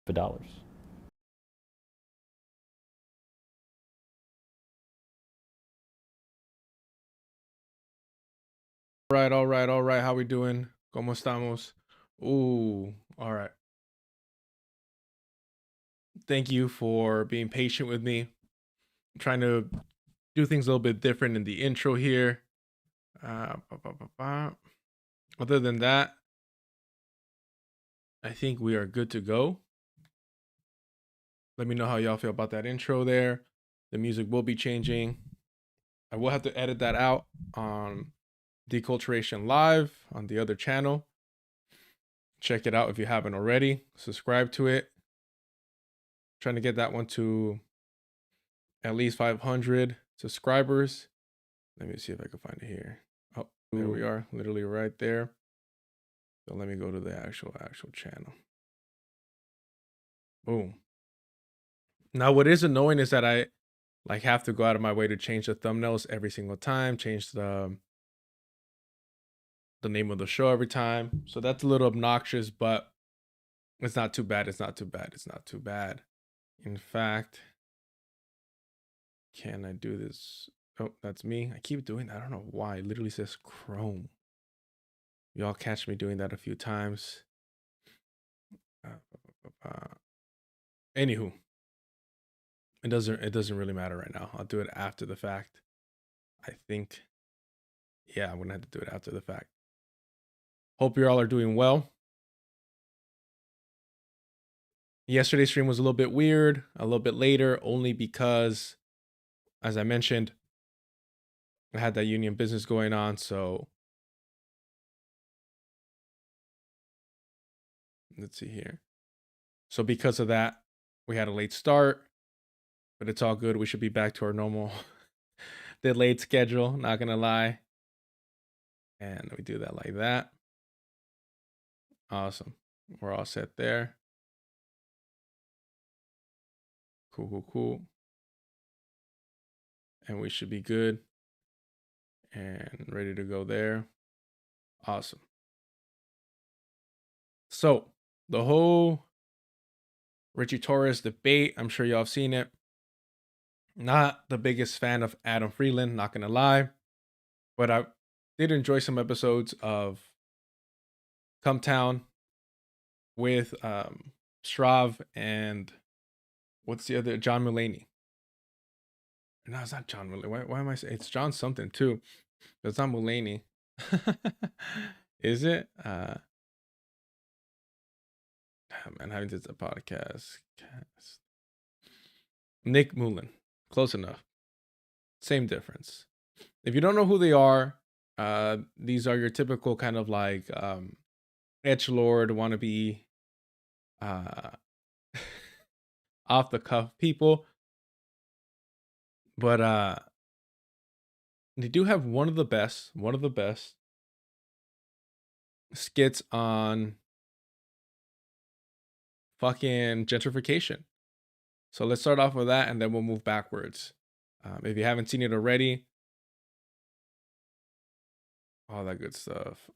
for dollars. All right. How we doing? ¿Cómo estamos? Ooh, all right. Thank you for being patient with me. I'm trying to do things a little bit different in the intro here. Other than that, I think we are good to go. Let me know how y'all feel about that intro there. The music will be changing. I will have to edit that out on Deculturation Live on the other channel. Check it out if you haven't already. Subscribe to it. Trying to get that one to at least 500 subscribers. Let me see if I can find it here. Oh, there we are, literally right there. So let me go to the actual channel. Boom. Now, what is annoying is that I have to go out of my way to change the thumbnails every single time, change the name of the show every time. So that's a little obnoxious, but it's not too bad. It's not too bad. In fact, can I do this? Oh, that's me. I keep doing that. I don't know why. It literally says Chrome. Y'all catch me doing that a few times. Anywho, it doesn't really matter right now. I'll do it after the fact. I think, yeah, I'm gonna have to do it after the fact. Hope you all are doing well. Yesterday's stream was a little bit weird, a little bit later, only because, as I mentioned, I had that union business going on, so let's see here. So because of that, we had a late start, but it's all good. We should be back to our normal delayed schedule, not gonna lie. And we do that like that. Awesome. We're all set there. Cool. And we should be good and ready to go there. Awesome. So the whole Ritchie Torres debate, I'm sure y'all have seen it. Not the biggest fan of Adam Friedland, not gonna lie, but I did enjoy some episodes of Come Town with Strav and what's the other, John Mulaney. No, it's not John Mulaney. Why am I saying it's John something too? It's not Mulaney. Is it? Man, having this a podcast. Nick Mullen. Close enough. Same difference. If you don't know who they are, these are your typical kind of like edgelord wannabe off the cuff people. But they do have one of the best skits on fucking gentrification. So let's start off with that and then we'll move backwards. If you haven't seen it already, all that good stuff.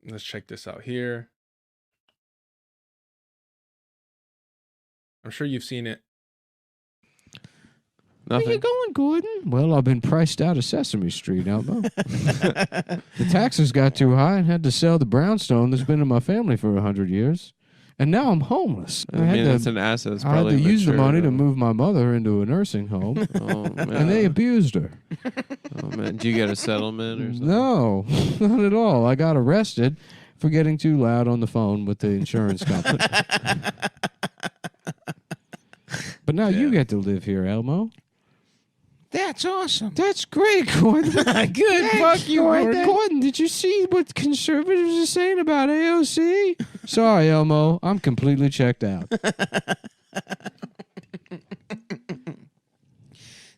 Let's check this out here. I'm sure you've seen it. Nothing. Where you going, Gordon? Well, I've been priced out of Sesame Street, Elmo. The taxes got too high and had to sell the brownstone that's been in my family for 100 years. And now I'm homeless. I mean, it's an asset. It's I had to use the money to though. move my mother into a nursing home. Oh, man. And they abused her. Oh, man. Did you get a settlement or something? No, not at all. I got arrested for getting too loud on the phone with the insurance company. But now you get to live here, Elmo. That's awesome. That's great, Gordon. Good. Fuck you, Gordon. Gordon, did you see what conservatives are saying about AOC? Sorry, Elmo. I'm completely checked out.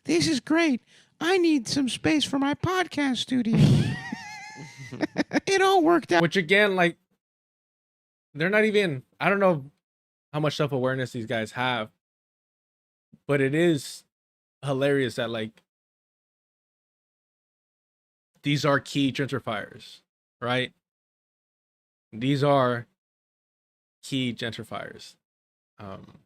This is great. I need some space for my podcast studio. It all worked out. Which again, like, they're not even, I don't know how much self-awareness these guys have, but it is hilarious that like these are key gentrifiers, right? These are key gentrifiers. Um,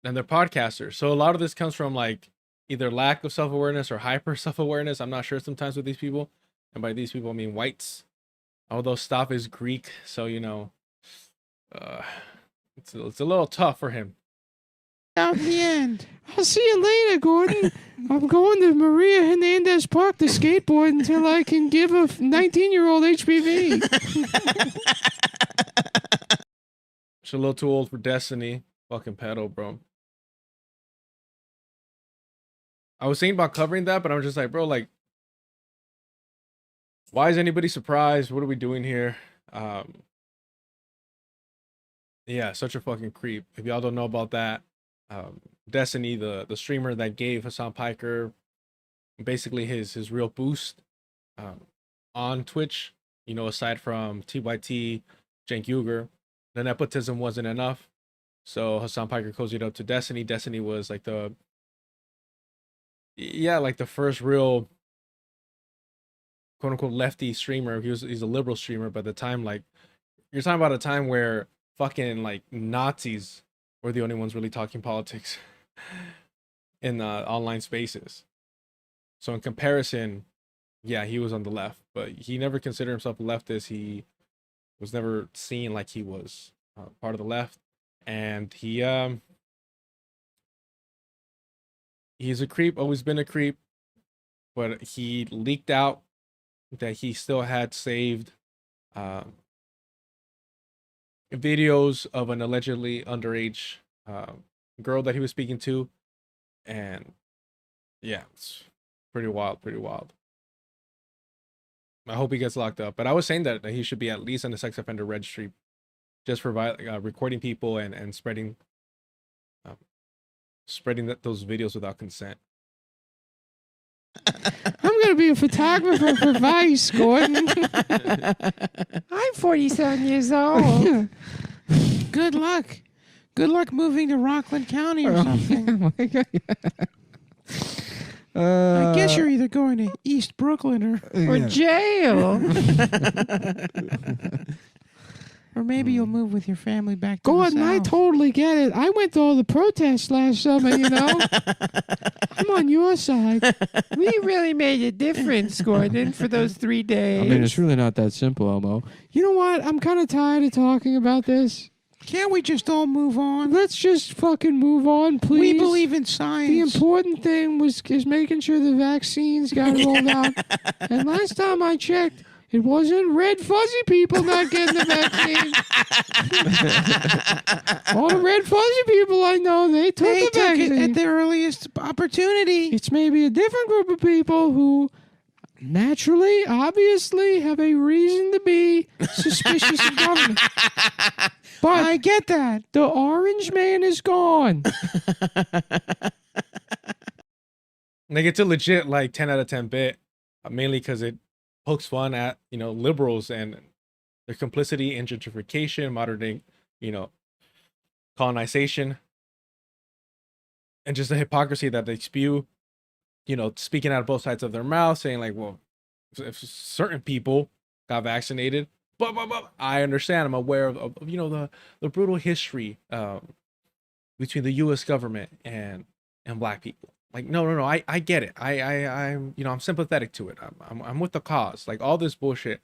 and they're podcasters. So a lot of this comes from like either lack of self-awareness or hyper self-awareness. I'm not sure sometimes with these people. And by these people I mean whites. Although Staff is Greek, so uh it's a little tough for him. Out in the end. I'll see you later, Gordon. I'm going to Maria Hernandez Park to skateboard until I can give a 19-year-old HPV. She's a little too old for Destiny. Fucking pedo, bro. I was thinking about covering that, but I'm just like, bro, like, why is anybody surprised? What are we doing here? Yeah, such a fucking creep. If y'all don't know about that, Destiny, the streamer that gave Hassan Piker basically his real boost on Twitch, aside from TYT, Cenk Uygur, the nepotism wasn't enough. So Hassan Piker cozied up to Destiny. Destiny was like the first real quote unquote lefty streamer. He's a liberal streamer, but at the time, like, you're talking about a time where fucking like Nazis were the only ones really talking politics in online spaces. So in comparison, yeah, he was on the left, but he never considered himself a leftist. He was never seen like he was part of the left, and he's a creep. Always been a creep, but he leaked out that he still had saved videos of an allegedly underage girl that he was speaking to, and yeah, it's pretty wild, pretty wild. I hope he gets locked up, but I was saying that he should be at least in the sex offender registry, just for recording people and spreading those videos without consent. I'm going to be a photographer for Vice, Gordon. I'm 47 years old. Good luck. Good luck moving to Rockland County or something. Oh my God. I guess you're either going to East Brooklyn or jail. or maybe you'll move with your family back to Gordon, the I South. totally get it. I went to all the protests last summer, I'm on your side. We really made a difference, Gordon, for those 3 days. I mean, it's really not that simple, Elmo. You know what? I'm kind of tired of talking about this. Can't we just all move on? Let's just fucking move on, please. We believe in The science. important thing is making sure the vaccines got rolled out. And last time I checked, it wasn't red fuzzy people not getting the vaccine. All the red fuzzy people I know, they took They the took vaccine. it at the earliest opportunity. It's maybe a different group of people who naturally, obviously, have a reason to be suspicious of government. But I get that. the orange man is gone. They get to legit like 10 out of 10 bit, mainly because it pokes fun at liberals and their complicity in gentrification, modern day colonization, and just the hypocrisy that they spew. Speaking out of both sides of their mouth, saying like, well, if certain people got vaccinated, but I understand. I'm aware of the brutal history between the U.S. government and black people. Like, no, I get it. I'm sympathetic to it. I'm with the cause. Like all this bullshit.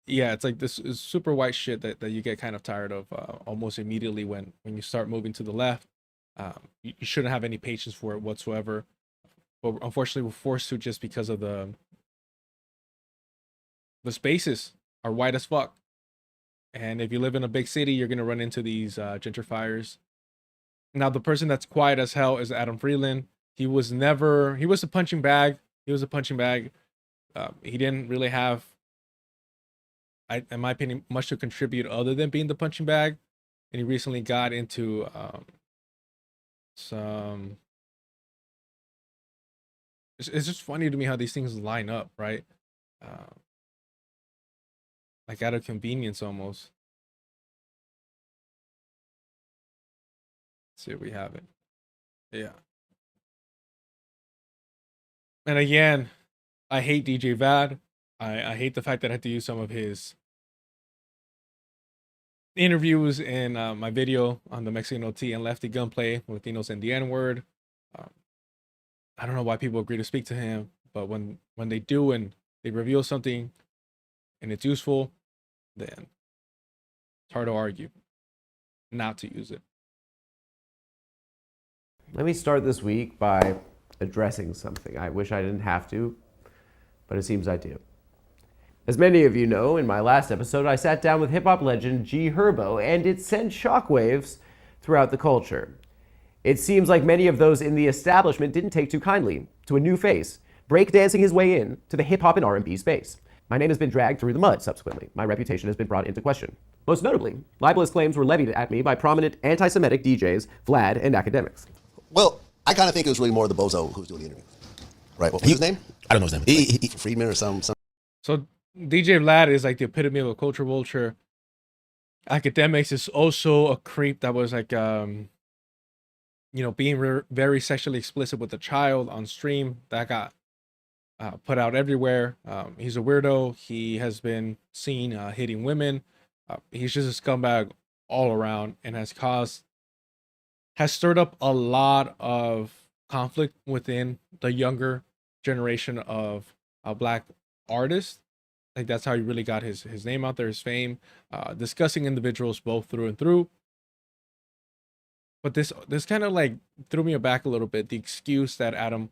Yeah, it's like this is super white shit that you get kind of tired of almost immediately when you start moving to the left. You shouldn't have any patience for it whatsoever. But unfortunately, we're forced to just because of the spaces are white as fuck. And if you live in a big city, you're gonna run into these gentrifiers. Now, the person that's quiet as hell is Adam Friedland. He was a punching bag. He was a punching bag. He didn't really have, in my opinion, much to contribute other than being the punching bag. And he recently got into some. It's just funny to me how these things line up, right? Like out of convenience almost. Let's see if we have it. Yeah. And again, I hate DJ Vad. I hate the fact that I had to use some of his interviews in my video on the Mexican OT and Lefty Gunplay, Latinos and the N-word. I don't know why people agree to speak to him, but when they do and they reveal something and it's useful, then it's hard to argue not to use it. Let me start this week by addressing something. I wish I didn't have to, but it seems I do. As many of you know, in my last episode, I sat down with hip-hop legend G Herbo, and it sent shockwaves throughout the culture. It seems like many of those in the establishment didn't take too kindly to a new face, breakdancing his way in to the hip-hop and R&B space. My name has been dragged through the mud subsequently. My reputation has been brought into question. Most notably, libelous claims were levied at me by prominent anti-Semitic DJs, Vlad, and academics. Well, I kind of think it was really more the bozo who was doing the interview. Right? What was his name? I don't know his name. Like Friedman or some. So DJ Vlad is like the epitome of a culture vulture. Academics is also a creep that was like, being very sexually explicit with a child on stream. That got put out everywhere. He's a weirdo. He has been seen hitting women. He's just a scumbag all around and has stirred up a lot of conflict within the younger generation of black artists. Like that's how he really got his name out there, his fame, discussing individuals both through and through. But this kind of like threw me aback a little bit. The excuse that Adam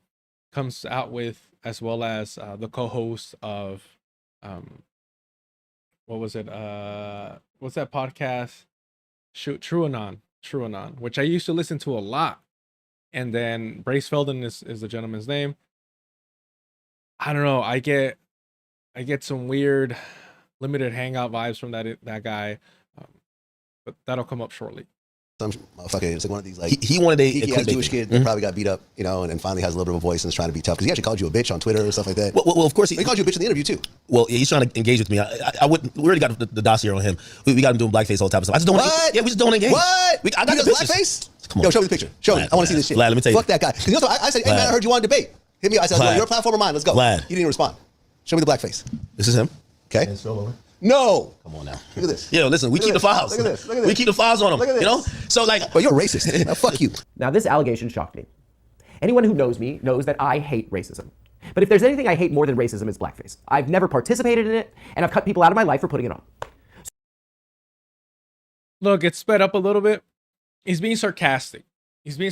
comes out with, as well as the co-host of what was it? What's that podcast? Truanon, which I used to listen to a lot. And then Brace Felden is the gentleman's name. I don't know. I get some weird limited hangout vibes from that guy, but that'll come up shortly. Some motherfucker. It's like one of these like He wanted a geeky ass Jewish kid that probably got beat up, and finally has a little bit of a voice and is trying to be tough because he actually called you a bitch on Twitter and stuff like that. Well, of course he called you a bitch in the interview too. Well, he's trying to engage with me. I wouldn't. We already got the dossier on him. We got him doing blackface all the time. So I just don't. What? Yeah, we just don't engage. What? I got he the does pictures. blackface? Come on. Yo, show me the picture. Show me. I want to see this shit. Vlad, let me tell you. Fuck that guy. Because I said, hey man, I heard you want to debate. Hit me up. I said, Vlad. yo, your platform or mine? Let's go. Vlad. You didn't even respond. Show me the blackface. This is him. Okay. No. Come on now. Look at this. Yo, listen, we Look keep at the this. files. Look at this. Look at We this. keep the files on him. Look at this. So like, But you're a racist. Now, fuck you. Now, this allegation shocked me. Anyone who knows me knows that I hate racism. But if there's anything I hate more than racism, it's blackface. I've never participated in it, and I've cut people out of my life for putting it on. Look, it's sped up a little bit. He's being sarcastic. He's being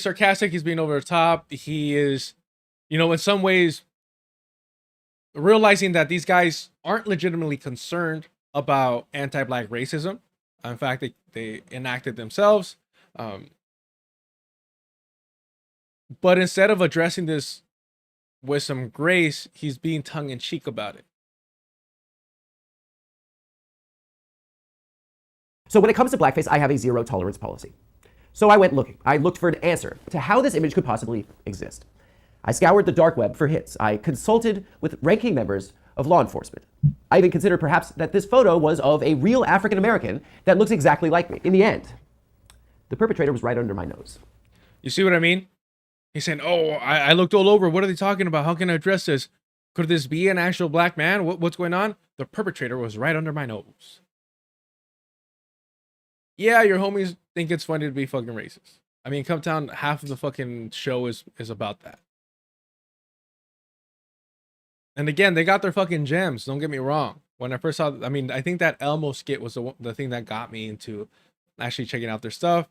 over the top. He is, in some ways, realizing that these guys aren't legitimately concerned about anti-black racism. In fact, they enacted themselves. But instead of addressing this with some grace, he's being tongue-in-cheek about it. So when it comes to blackface, I have a zero tolerance policy. So I went looking. I looked for an answer to how this image could possibly exist. I scoured the dark web for hits. I consulted with ranking members of law enforcement. I even considered perhaps that this photo was of a real African American that looks exactly like me. In the end, the perpetrator was right under my nose. You see what I mean? He's saying, I looked all over. What are they talking about? How can I address this? Could this be an actual black man? What's going on? The perpetrator was right under my nose. Yeah, your homies think it's funny to be fucking racist. I mean, come down, half of the fucking show is about that. And again, they got their fucking gems. Don't get me wrong. When I first saw, I think that Elmo skit was the thing that got me into actually checking out their stuff.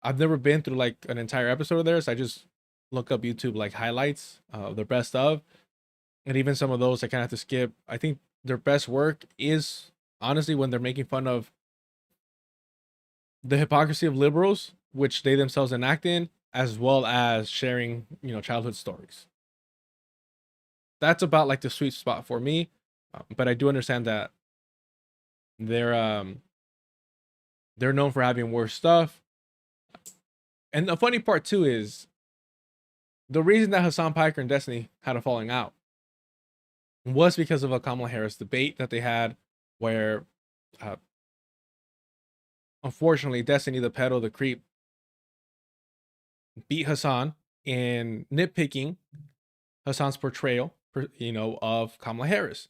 I've never been through like an entire episode of theirs. I just look up YouTube like highlights, their best of, and even some of those I kind of have to skip. I think their best work is honestly when they're making fun of the hypocrisy of liberals, which they themselves enact in, as well as sharing, childhood stories. That's about like the sweet spot for me. But I do understand that they're known for having worse stuff. And the funny part too is the reason that Hassan Piker and Destiny had a falling out was because of a Kamala Harris debate that they had where unfortunately Destiny, the pedo, the creep, beat Hassan in nitpicking Hassan's portrayal of Kamala Harris.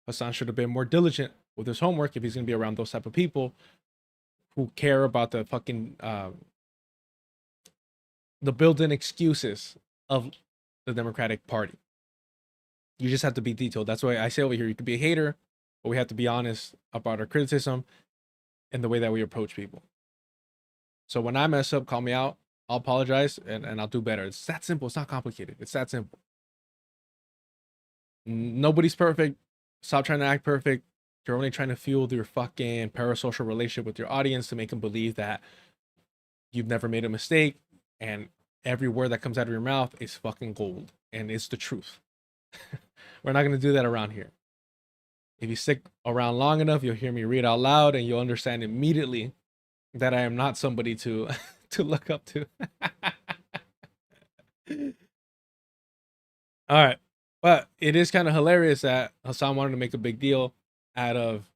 Hassan should have been more diligent with his homework if he's going to be around those type of people who care about the fucking the built-in excuses of the Democratic Party. You just have to be detailed. That's why I say over here, you could be a hater, but we have to be honest about our criticism and the way that we approach people. So when I mess up, call me out. I'll apologize and I'll do better. It's that simple. It's not complicated. It's that simple. Nobody's perfect. Stop trying to act perfect. You're only trying to fuel your fucking parasocial relationship with your audience to make them believe that you've never made a mistake and every word that comes out of your mouth is fucking gold and it's the truth. We're not going to do that around here. If you stick around long enough, you'll hear me read out loud and you'll understand immediately that I am not somebody to to look up to. All right. But it is kind of hilarious that Hassan wanted to make a big deal out of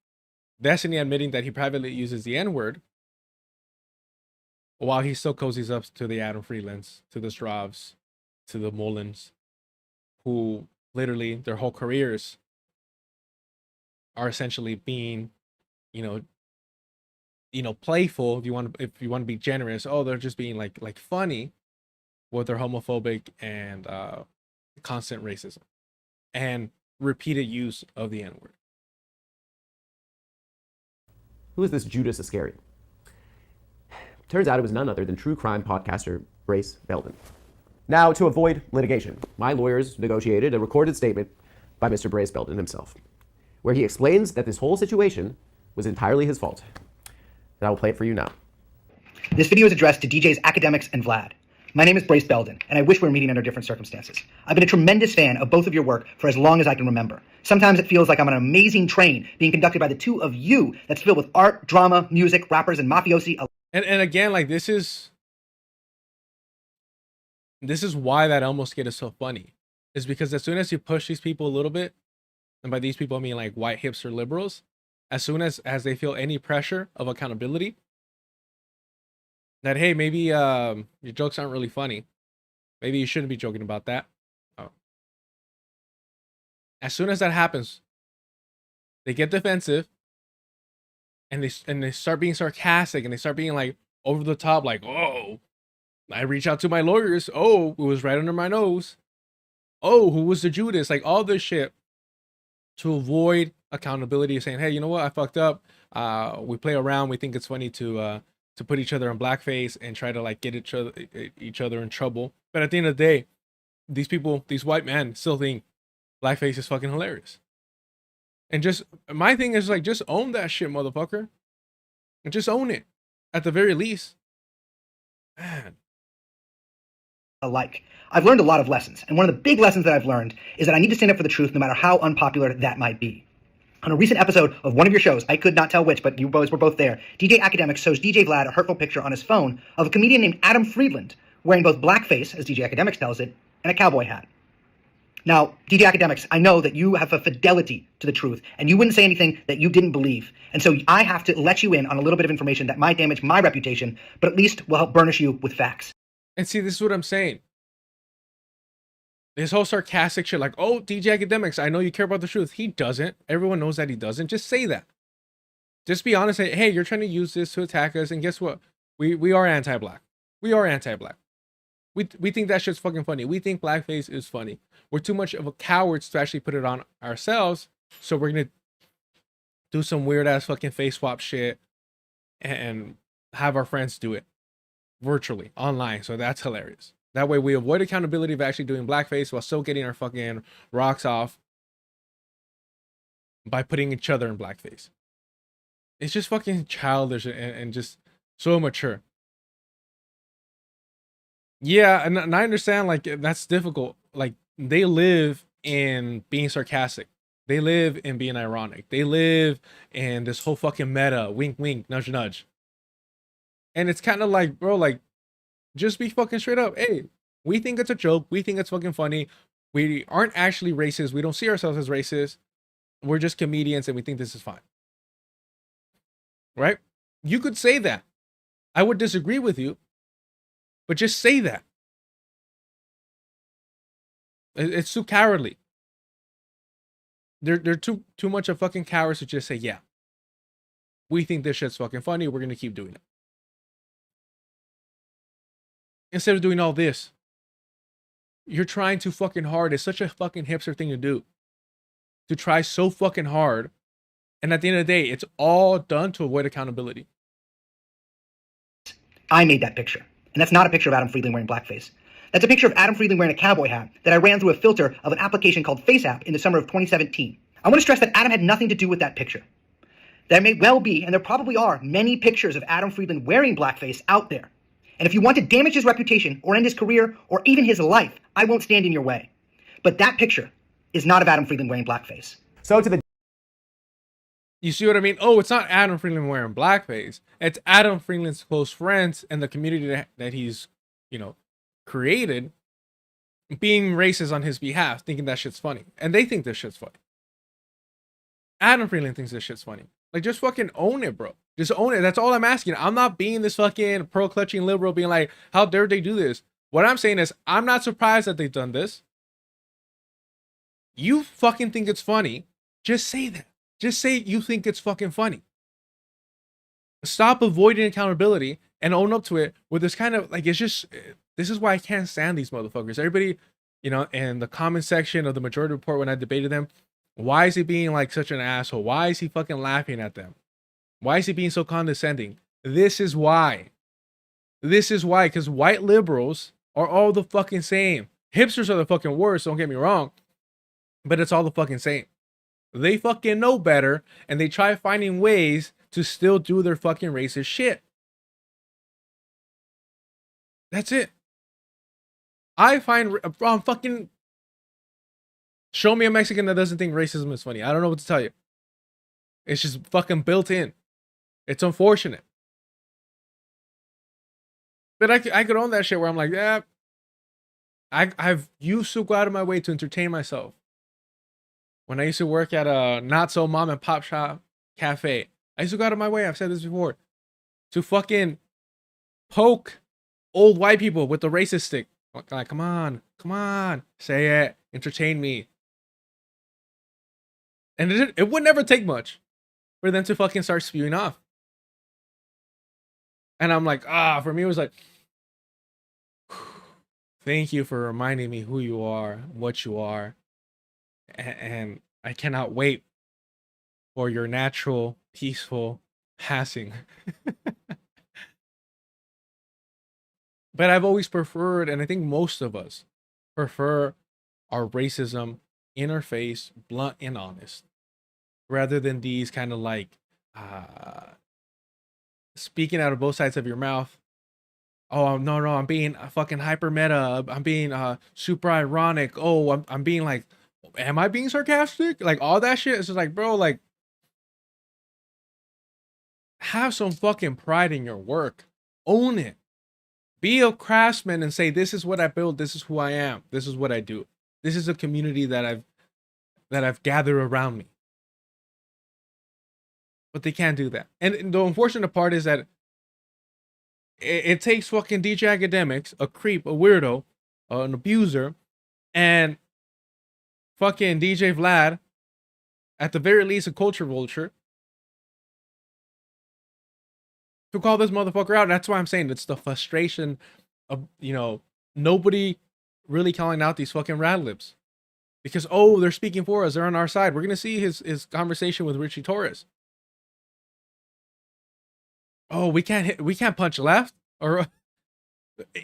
Destiny admitting that he privately uses the N-word while he still cozies up to the Adam Friedlands, to the Stravs, to the Mullins, who literally their whole careers are essentially being, playful. If you want to be generous, they're just being like funny with their homophobic and constant racism and repeated use of the N-word. Who is this Judas Iscariot? Turns out it was none other than true crime podcaster Brace Belden. Now, to avoid litigation, my lawyers negotiated a recorded statement by Mr. Brace Belden himself, where he explains that this whole situation was entirely his fault. And I will play it for you now. This video is addressed to DJs Academics and Vlad. My name is Brace Belden, and I wish we were meeting under different circumstances. I've been a tremendous fan of both of your work for as long as I can remember. Sometimes it feels like I'm on an amazing train being conducted by the two of you that's filled with art, drama, music, rappers, and mafiosi. And again, this is why that Elmo skit is so funny. Is because as soon as you push these people a little bit, and by these people I mean like white hipster liberals, as soon as they feel any pressure of accountability, that, hey, maybe your jokes aren't really funny. Maybe you shouldn't be joking about that. Oh. As soon as that happens, they get defensive and they start being sarcastic and they start being like over the top, like, oh, I reach out to my lawyers. Oh, it was right under my nose. Oh, who was the Judas? Like all this shit to avoid accountability, saying, hey, you know what? I fucked up. We play around. We think it's funny to put each other in blackface and try to like get each other in trouble. But at the end of the day, these people, these white men still think blackface is fucking hilarious. And just, my thing is like, just own that shit, motherfucker. And just own it at the very least. Man. Alike. I've learned a lot of lessons. And one of the big lessons that I've learned is that I need to stand up for the truth no matter how unpopular that might be. On a recent episode of one of your shows, I could not tell which, but you boys were both there, DJ Academics shows DJ Vlad a hurtful picture on his phone of a comedian named Adam Friedland, wearing both blackface, as DJ Academics tells it, and a cowboy hat. Now, DJ Academics, I know that you have a fidelity to the truth, and you wouldn't say anything that you didn't believe. And so I have to let you in on a little bit of information that might damage my reputation, but at least will help burnish you with facts. And see, this is what I'm saying. This whole sarcastic shit, like, oh, DJ Academics, I know you care about the truth. He doesn't. Everyone knows that he doesn't. Just say that. Just be honest. Say, hey, you're trying to use this to attack us. And guess what? We are anti-black. We are anti-black. We think that shit's fucking funny. We think blackface is funny. We're too much of a cowards to actually put it on ourselves. So we're going to do some weird ass fucking face swap shit and have our friends do it virtually, online. So that's hilarious. That way we avoid accountability of actually doing blackface while still getting our fucking rocks off by putting each other in blackface. It's just fucking childish and just so immature. Yeah, and I understand, like, that's difficult. Like, they live in being sarcastic. They live in being ironic. They live in this whole fucking meta, wink, wink, nudge, nudge. And it's kind of like, bro, like, just be fucking straight up. Hey, we think it's a joke. We think it's fucking funny. We aren't actually racist. We don't see ourselves as racist. We're just comedians and we think this is fine. Right? You could say that. I would disagree with you, but just say that. It's too cowardly. They're too much of fucking cowards to just say, yeah, we think this shit's fucking funny. We're gonna keep doing it. Instead of doing all this, you're trying too fucking hard. It's such a fucking hipster thing to do. To try so fucking hard. And at the end of the day, it's all done to avoid accountability. I made that picture. And that's not a picture of Adam Friedland wearing blackface. That's a picture of Adam Friedland wearing a cowboy hat that I ran through a filter of an application called FaceApp in the summer of 2017. I want to stress that Adam had nothing to do with that picture. There may well be, and there probably are, many pictures of Adam Friedland wearing blackface out there. And if you want to damage his reputation or end his career or even his life, I won't stand in your way. But that picture is not of Adam Friedland wearing blackface. So to the You see what I mean? Oh, it's not Adam Friedland wearing blackface. It's Adam Friedland's close friends and the community that he's, created being racist on his behalf, thinking that shit's funny. And they think this shit's funny. Adam Friedland thinks this shit's funny. Like, just fucking own it, bro. Just own it. That's all I'm asking. I'm not being this fucking pearl-clutching liberal being like, how dare they do this? What I'm saying is, I'm not surprised that they've done this. You fucking think it's funny. Just say that. Just say you think it's fucking funny. Stop avoiding accountability and own up to it with this kind of, like, it's just, this is why I can't stand these motherfuckers. Everybody, in the comment section of the Majority Report when I debated them, why is he being like such an asshole? Why is he fucking laughing at them? Why is he being so condescending? This is why. This is why, because white liberals are all the fucking same. Hipsters are the fucking worst, don't get me wrong, but it's all the fucking same. They fucking know better, and they try finding ways to still do their fucking racist shit. That's it. I find fucking show me a Mexican that doesn't think racism is funny. I don't know what to tell you. It's just fucking built in. It's unfortunate. But I could own that shit where I'm like, yeah, I've used to go out of my way to entertain myself. When I used to work at a not so mom and pop shop cafe, I used to go out of my way, I've said this before, to fucking poke old white people with the racist stick. Like, come on, say it, entertain me. And it would never take much for them to fucking start spewing off. And I'm like, for me, it was like, thank you for reminding me who you are, what you are. And I cannot wait for your natural, peaceful passing. But I've always preferred, and I think most of us prefer our racism in our face, blunt and honest, rather than these kind of like speaking out of both sides of your mouth. Oh, no, I'm being fucking hyper meta. I'm being super ironic. Oh, I'm being like, am I being sarcastic? Like, all that shit is just like, bro, like, have some fucking pride in your work. Own it. Be a craftsman and say, this is what I build. This is who I am. This is what I do. This is a community that I've gathered around me. But they can't do that. And the unfortunate part is that it takes fucking DJ Academics, a creep, a weirdo, an abuser, and fucking DJ Vlad, at the very least a culture vulture, to call this motherfucker out. That's why I'm saying it's the frustration of, nobody really calling out these fucking rad libs. Because, they're speaking for us. They're on our side. We're going to see his conversation with Ritchie Torres. We can't punch left, or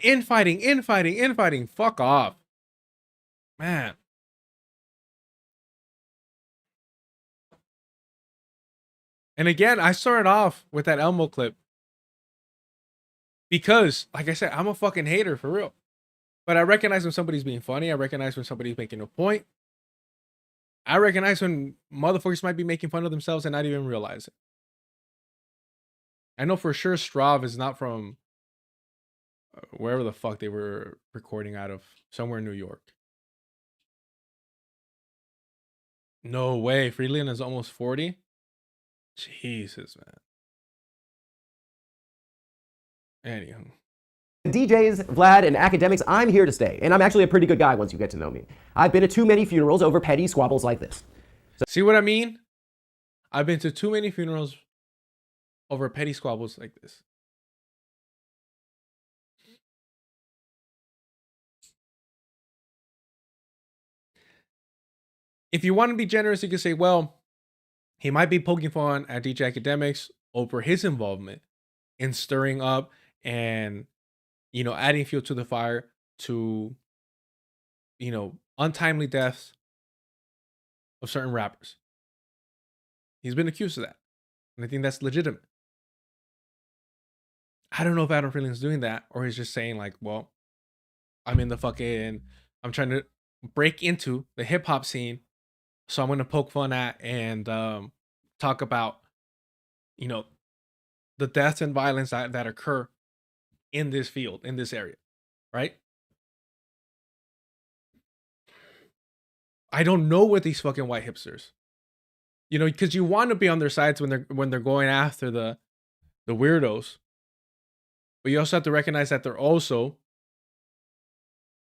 infighting. Fuck off, man. And again, I started off with that Elmo clip because, like I said, I'm a fucking hater for real. But I recognize when somebody's being funny. I recognize when somebody's making a point. I recognize when motherfuckers might be making fun of themselves and not even realize it. I know for sure Strav is not from wherever the fuck they were recording out of, somewhere in New York. No way. Friedland is almost 40. Jesus, man. Anywho. DJs, Vlad, and academics, I'm here to stay. And I'm actually a pretty good guy once you get to know me. I've been at too many funerals over petty squabbles like this. See what I mean? I've been to too many funerals over petty squabbles like this. If you want to be generous, you can say, well, he might be poking fun at DJ Academics over his involvement in stirring up and, you know, adding fuel to the fire to, you know, untimely deaths of certain rappers. He's been accused of that. And I think that's legitimate. I don't know if Adam Friedland's doing that or he's just saying like, well, I'm trying to break into the hip hop scene. So I'm going to poke fun at and talk about, you know, the deaths and violence that occur in this field, in this area, right? I don't know what these fucking white hipsters, you know, because you want to be on their sides when they're going after the weirdos, but you also have to recognize that they're also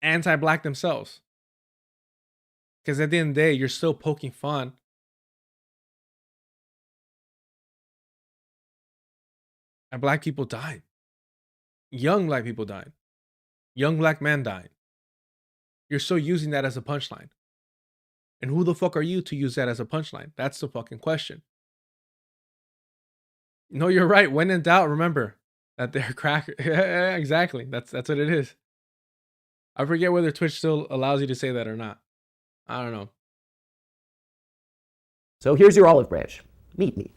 anti-black themselves. Because at the end of the day, you're still poking fun at black people dying. Young black people dying. Young black men dying. You're still using that as a punchline. And who the fuck are you to use that as a punchline? That's the fucking question. No, you're right. When in doubt, remember that they're crackers. Yeah, exactly. That's what it is. I forget whether Twitch still allows you to say that or not. I don't know. So here's your olive branch. Meet me,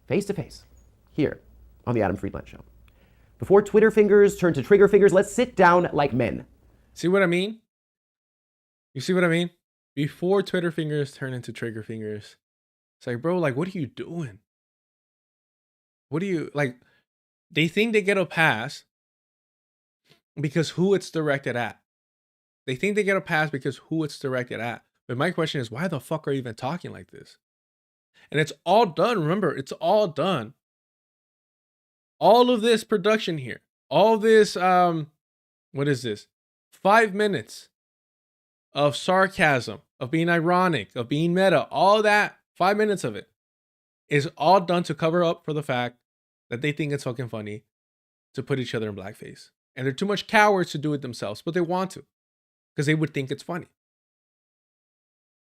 face to face, here on the Adam Friedland Show. Before Twitter fingers turn to trigger fingers, let's sit down like men. See what I mean? You see what I mean? Before Twitter fingers turn into trigger fingers. It's like, bro, like, what are you doing? What do you, like, they think they get a pass because who it's directed at. They think they get a pass because who it's directed at. But my question is, why the fuck are you even talking like this? And it's all done. Remember, it's all done. All of this production here, all this, what is this? 5 minutes of sarcasm, of being ironic, of being meta, all that, 5 minutes of it is all done to cover up for the fact that they think it's fucking funny to put each other in blackface. And they're too much cowards to do it themselves, but they want to because they would think it's funny.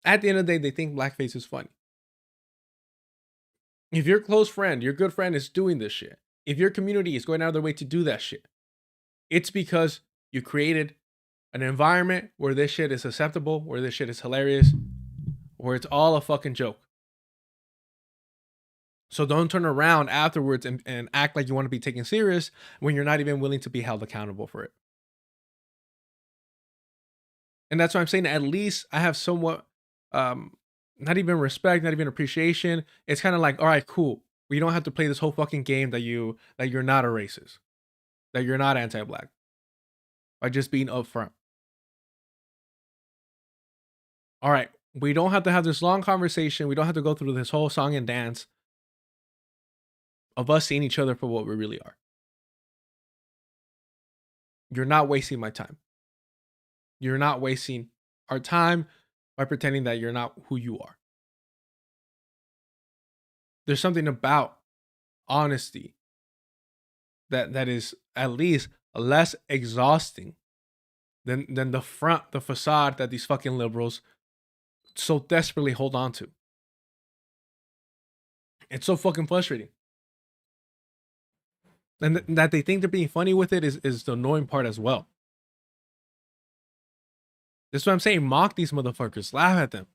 At the end of the day, they think blackface is funny. If your close friend, your good friend is doing this shit, if your community is going out of their way to do that shit, it's because you created an environment where this shit is acceptable, where this shit is hilarious, where it's all a fucking joke. So don't turn around afterwards and act like you want to be taken serious when you're not even willing to be held accountable for it. And that's why I'm saying at least I have somewhat, not even respect, not even appreciation. It's kind of like, all right, cool. We don't have to play this whole fucking game that you're not a racist, that you're not anti-black, by just being upfront. All right, we don't have to have this long conversation. We don't have to go through this whole song and dance of us seeing each other for what we really are. You're not wasting my time. You're not wasting our time by pretending that you're not who you are. There's something about honesty that is at least less exhausting than the facade that these fucking liberals so desperately hold on to. It's so fucking frustrating. And that they think they're being funny with it is the annoying part as well. This is what I'm saying. Mock these motherfuckers. Laugh at them.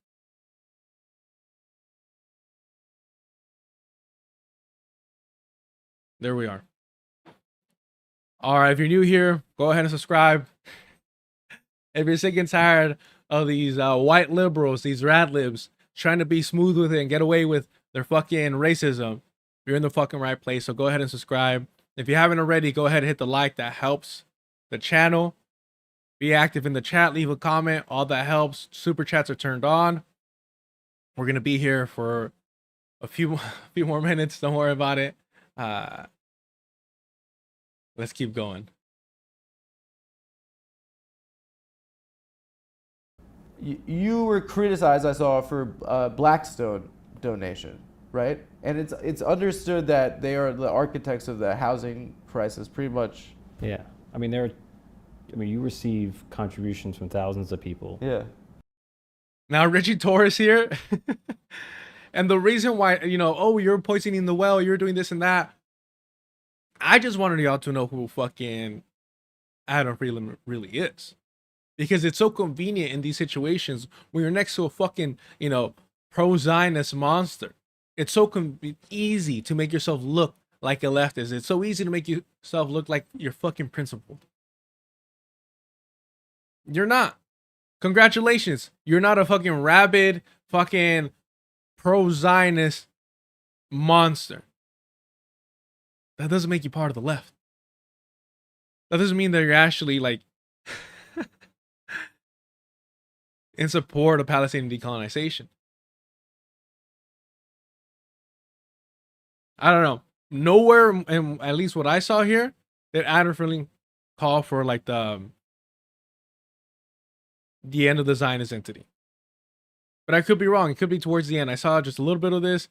There we are. All right, if you're new here, go ahead and subscribe. If you're sick and tired of these white liberals, these rat libs, trying to be smooth with it and get away with their fucking racism, you're in the fucking right place. So go ahead and subscribe. If you haven't already, go ahead and hit the like. That helps the channel. Be active in the chat. Leave a comment. All that helps. Super chats are turned on. We're going to be here for a few more minutes. Don't worry about it. Let's keep going. you were criticized, I saw, for Blackstone donation, right? And it's understood that they are the architects of the housing crisis, pretty much. Yeah, I mean you receive contributions from thousands of people. Yeah. Now Ritchie Torres here, and the reason why, oh, you're poisoning the well, you're doing this and that. I just wanted y'all to know who fucking Adam Friedland really is, because it's so convenient in these situations when you're next to a fucking, pro-Zionist monster. It's so easy to make yourself look like a leftist. It's so easy to make yourself look like you're fucking principled. You're not. Congratulations. You're not a fucking rabid, fucking pro-Zionist monster. That doesn't make you part of the left. That doesn't mean that you're actually like in support of Palestinian decolonization. I don't know. Nowhere, and at least what I saw here, that Adam Friedland called for like the end of the Zionist entity. But I could be wrong. It could be towards the end. I saw just a little bit of this.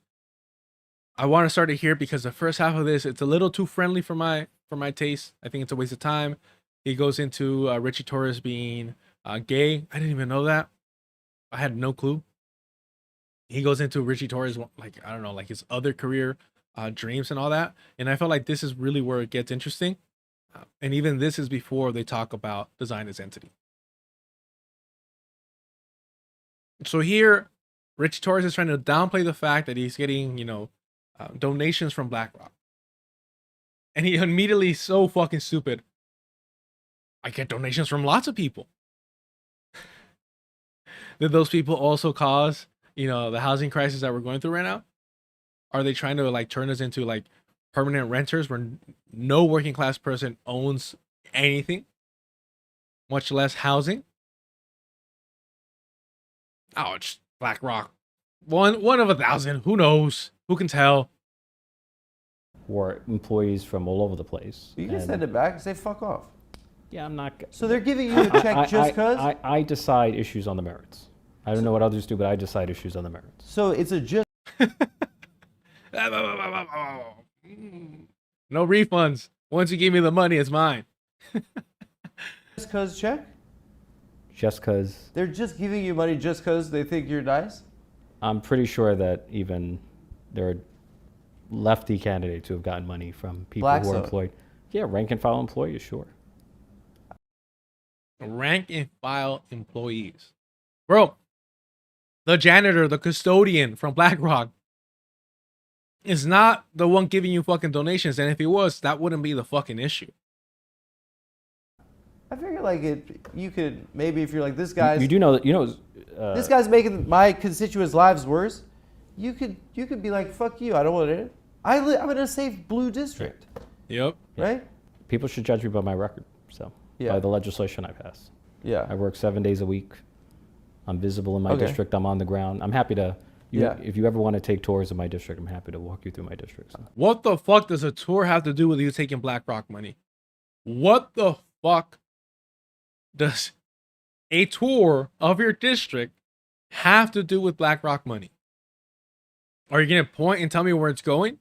I want to start it here because the first half of this, it's a little too friendly for my taste. I think it's a waste of time. He goes into Ritchie Torres being gay. I didn't even know that. I had no clue. He goes into Ritchie Torres, like, I don't know, like his other career dreams and all that. And I felt like this is really where it gets interesting. And even this is before they talk about the Zionist entity. So here, Ritchie Torres is trying to downplay the fact that he's getting, donations from BlackRock. And he immediately so fucking stupid. I get donations from lots of people. Did those people also cause, the housing crisis that we're going through right now? Are they trying to like turn us into like permanent renters where no working class person owns anything, much less housing? Oh, it's BlackRock. One of 1,000. Who knows? Who can tell? Or employees from all over the place. You can send it back and say fuck off. Yeah, I'm not. So they're giving you a check just because? I decide issues on the merits. I don't know what others do, but I decide issues on the merits. So it's a just. No refunds. Once you give me the money, it's mine. Just because check? Just because. They're just giving you money just because they think you're nice? I'm pretty sure that even there are lefty candidates who have gotten money from people who are employed. Yeah, rank and file employees, sure. Rank and file employees. Bro, the janitor, the custodian from BlackRock is not the one giving you fucking donations. And if he was, that wouldn't be the fucking issue. I figure like you could, maybe if you're like, this guy's. You do know that, this guy's making my constituents' lives worse. You could be like, fuck you, I don't want it. I'm in a safe blue district. Yep. Right? People should judge me by my record, by the legislation I pass. Yeah. I work 7 days a week. I'm visible in my district. I'm on the ground. I'm happy to, if you ever want to take tours of my district, I'm happy to walk you through my district. So. What the fuck does a tour have to do with you taking BlackRock money? What the fuck does a tour of your district have to do with BlackRock money? Are you going to point and tell me where it's going?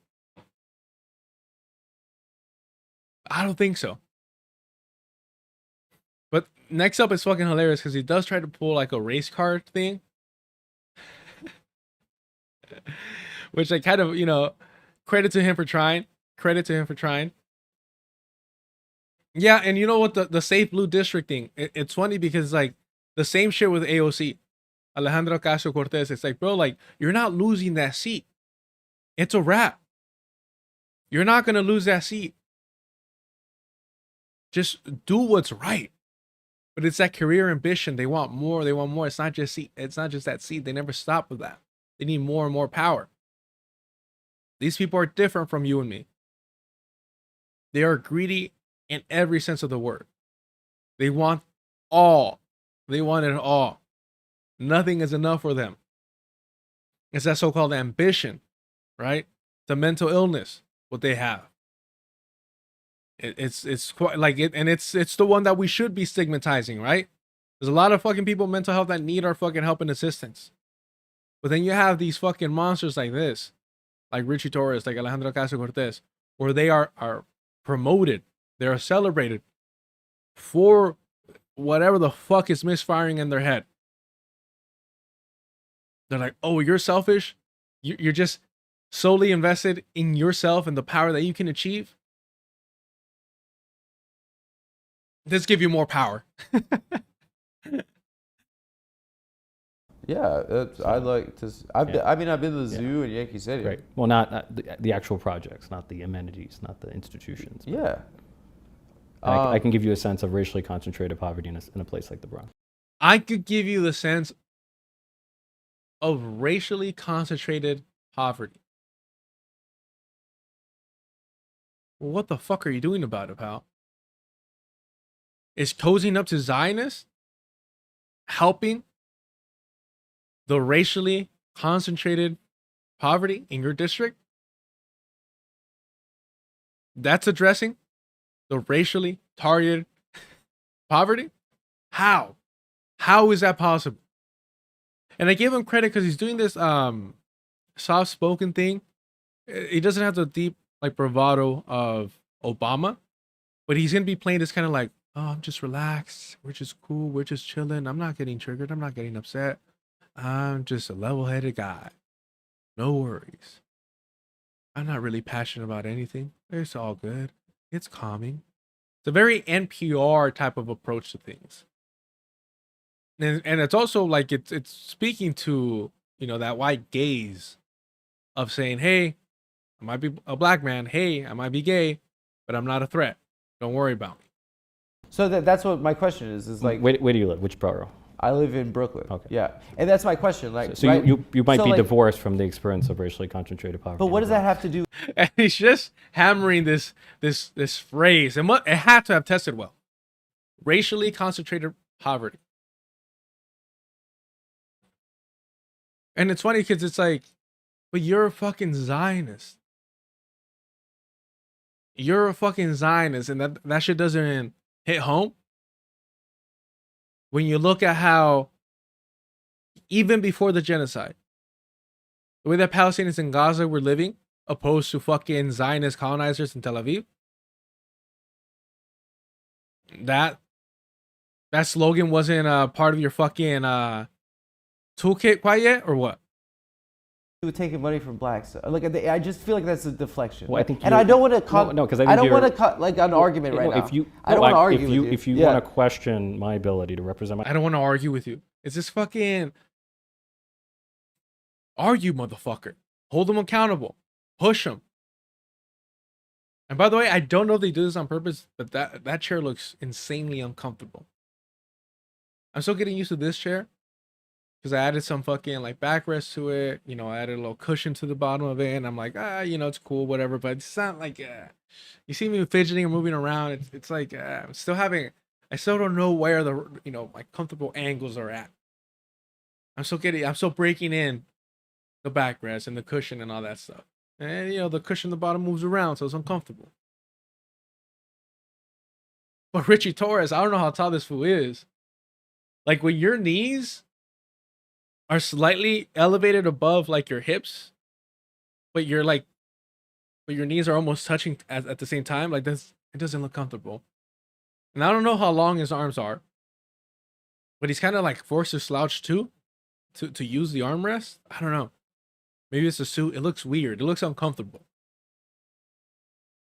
I don't think so. But next up is fucking hilarious because he does try to pull like a race card thing. Which I kind of, credit to him for trying. Yeah, and you know what? The safe blue district thing, it's funny because like the same shit with AOC. Alejandro Ocasio-Cortez. It's like, bro, like you're not losing that seat. It's a wrap. You're not going to lose that seat. Just do what's right. But it's that career ambition. They want more. It's not just seat. It's not just that seat. They never stop with that. They need more and more power. These people are different from you and me. They are greedy in every sense of the word. They want all. They want it all. Nothing is enough for them. It's that so-called ambition, right? The mental illness, what they have. It's quite like it, and it's the one that we should be stigmatizing, right? There's a lot of fucking people with mental health that need our fucking help and assistance. But then you have these fucking monsters like this, like Ritchie Torres, like Alejandro Ocasio-Cortez, where they are promoted, they are celebrated for whatever the fuck is misfiring in their head. They're like, oh, you're selfish? You're just solely invested in yourself and the power that you can achieve? Let's give you more power. Yeah, I'd like to. I've been to the zoo in Yankee City. Right. Well, not the actual projects, not the amenities, not the institutions. Yeah. I can give you a sense of racially concentrated poverty in a place like the Bronx. I could give you the sense of racially concentrated poverty. Well, what the fuck are you doing about it, pal? Is cozying up to Zionists helping the racially concentrated poverty in your district? That's addressing the racially targeted poverty? How? How is that possible? And I give him credit because he's doing this soft-spoken thing. He doesn't have the deep like bravado of Obama, but he's gonna be playing this kind of like, oh, I'm just relaxed. We're just cool. We're just chilling. I'm not getting triggered. I'm not getting upset. I'm just a level-headed guy. No worries. I'm not really passionate about anything. It's all good. It's calming. It's a very NPR type of approach to things. And it's also like it's speaking to, you know, that white gaze of saying, hey, I might be a black man. Hey, I might be gay, but I'm not a threat. Don't worry about me. So that's what my question is like. Where do you live? Which borough? I live in Brooklyn. Okay. Yeah, and that's my question. Like, so right? you might So, be like, divorced from the experience of racially concentrated poverty. But what does that have to do? And he's just hammering this phrase, and what it had to have tested well. Racially concentrated poverty. And it's funny because it's like, but you're a fucking Zionist. You're a fucking Zionist, and that shit doesn't hit home. When you look at how, even before the genocide, the way that Palestinians in Gaza were living, opposed to fucking Zionist colonizers in Tel Aviv, that slogan wasn't part of your fucking toolkit quite yet, or what? Taking money from blacks. Like, I just feel like that's a deflection. Well, I think and I don't want to no, because I don't want to cut like an argument right now. I don't want to argue with you. If you want to question my ability to represent my, I don't want to argue with you. It's just fucking argue, motherfucker. Hold them accountable. Push them. And by the way, I don't know if they do this on purpose, but that chair looks insanely uncomfortable. I'm still getting used to this chair because I added some fucking like backrest to it. You know, I added a little cushion to the bottom of it, and I'm like, you know, it's cool, whatever. But it's not like, you see me fidgeting or moving around. It's like I still don't know where the, you know, my comfortable angles are at. I'm still breaking in the backrest and the cushion and all that stuff. And, you know, the cushion at the bottom moves around, so it's uncomfortable. But Ritchie Torres, I don't know how tall this fool is. Like, when your knees are slightly elevated above, like, your hips, but your knees are almost touching at the same time, like, it doesn't look comfortable. And I don't know how long his arms are, but he's kind of, like, forced to slouch, too, to use the armrest. I don't know. Maybe it's a suit. It looks weird. It looks uncomfortable.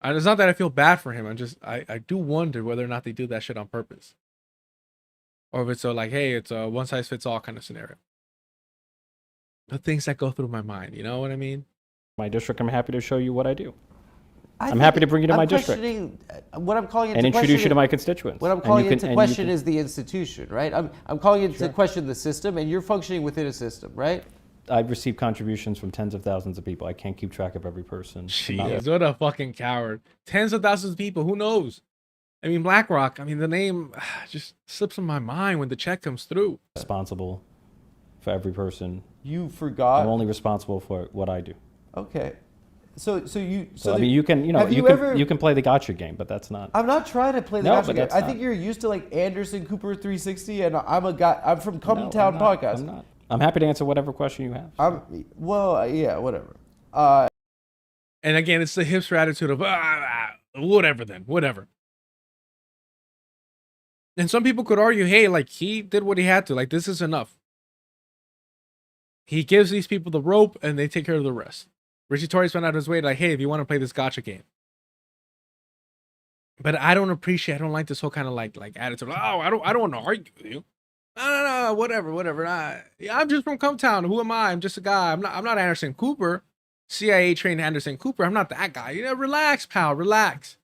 And it's not that I feel bad for him. I do wonder whether or not they do that shit on purpose. Or if it's like, hey, it's a one-size-fits-all kind of scenario. The things that go through my mind, you know what I mean? My district, I'm happy to show you what I do. I'm happy to bring you to my district. What I'm calling into and introduce you to my constituents. What I'm calling into question is the institution, right? I'm calling into question the system, and you're functioning within a system, right? I've received contributions from tens of thousands of people. I can't keep track of every person. Jeez, what a fucking coward. Tens of thousands of people, who knows? I mean, BlackRock, I mean, the name just slips in my mind when the check comes through. Responsible for every person. You forgot. I'm only responsible for what I do. Okay. So you. So I mean, you can have you ever- you can play the gotcha game, but that's not. I'm not trying to play the No, gotcha but game. that's I not- think you're used to like Anderson Cooper 360, and I'm a guy. I'm from Come No, Town I'm not. Podcast. I'm not. I'm happy to answer whatever question you have. Yeah, whatever. And again, it's the hipster attitude of whatever. Then whatever. And some people could argue, hey, like he did what he had to. Like this is enough. He gives these people the rope, and they take care of the rest. Ritchie Torres went out of his way to like, hey, if you want to play this gotcha game. But I don't like this whole kind of like attitude. Oh, I don't want to argue with you. No, whatever. I'm just from Cometown. Who am I? I'm just a guy. I'm not Anderson Cooper, CIA trained Anderson Cooper. I'm not that guy. Relax, pal. Relax.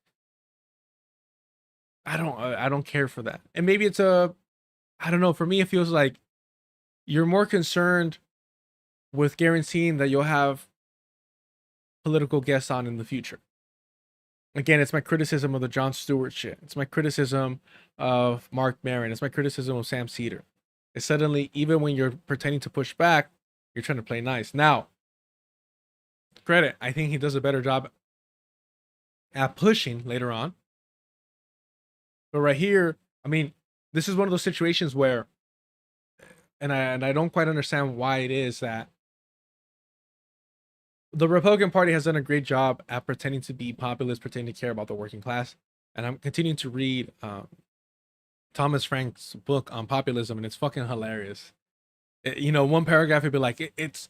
I don't care for that. And maybe it's I don't know. For me, it feels like you're more concerned with guaranteeing that you'll have political guests on in the future. Again, it's my criticism of the Jon Stewart shit. It's my criticism of Mark Maron. It's my criticism of Sam Cedar. It's suddenly, even when you're pretending to push back, you're trying to play nice. Now, credit, I think he does a better job at pushing later on. But right here, I mean, this is one of those situations where, and I don't quite understand why it is that the Republican Party has done a great job at pretending to be populist, pretending to care about the working class. And I'm continuing to read Thomas Frank's book on populism, and it's fucking hilarious. One paragraph would be like, it's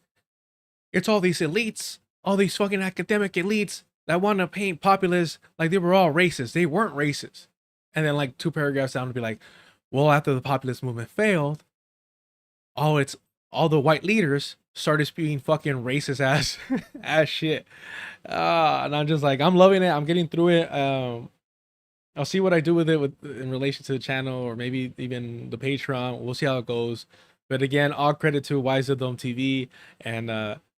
all these elites, all these fucking academic elites that want to paint populists like they were all racist. They weren't racist. And then like 2 paragraphs down would be like, well, after the populist movement failed, all the white leaders started spewing fucking racist ass shit. And I'm just like, I'm loving it. I'm getting through it. I'll see what I do with it in relation to the channel, or maybe even the Patreon. We'll see how it goes. But again, all credit to Wise of Dome TV and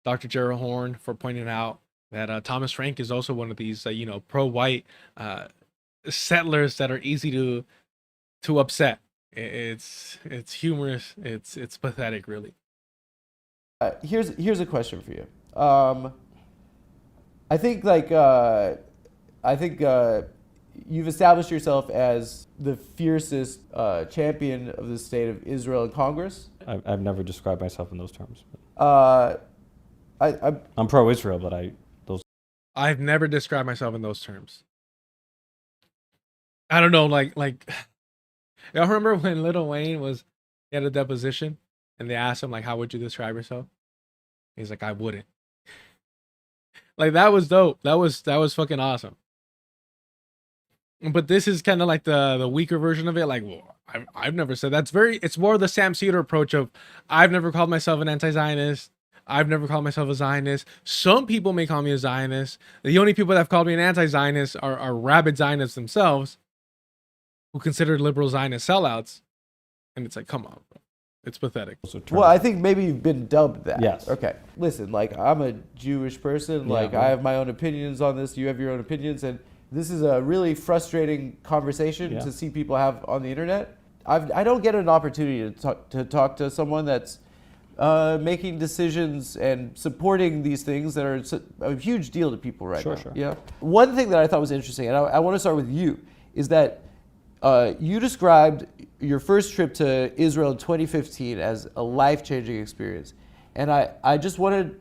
Dr. Gerald Horn for pointing out that Thomas Frank is also one of these, pro-white settlers that are easy to upset. It's humorous. It's pathetic, really. Here's a question for you. I think you've established yourself as the fiercest champion of the state of Israel in Congress. I've never described myself in those terms. I'm pro-Israel, but I've never described myself in those terms. I don't know, like y'all remember when Lil Wayne he had a deposition and they asked him like, how would you describe yourself? He's like, I wouldn't. Like that was dope. That was fucking awesome. But this is kind of like the weaker version of it. Like, well, I've never said that. It's more the Sam Cedar approach of, I've never called myself an anti-Zionist. I've never called myself a Zionist. Some people may call me a Zionist. The only people that have called me an anti-Zionist are rabid Zionists themselves, who consider liberal Zionist sellouts. And it's like, come on, bro. It's pathetic. Well, I think maybe you've been dubbed that. Yes. Okay. Listen, like I'm a Jewish person. Like I have my own opinions on this. You have your own opinions, and this is a really frustrating conversation to see people have on the internet. I don't get an opportunity to talk to someone that's making decisions and supporting these things that are a huge deal to people right now. Sure. Yeah. One thing that I thought was interesting, and I want to start with you, is that you described your first trip to Israel in 2015 as a life-changing experience. And I just wanted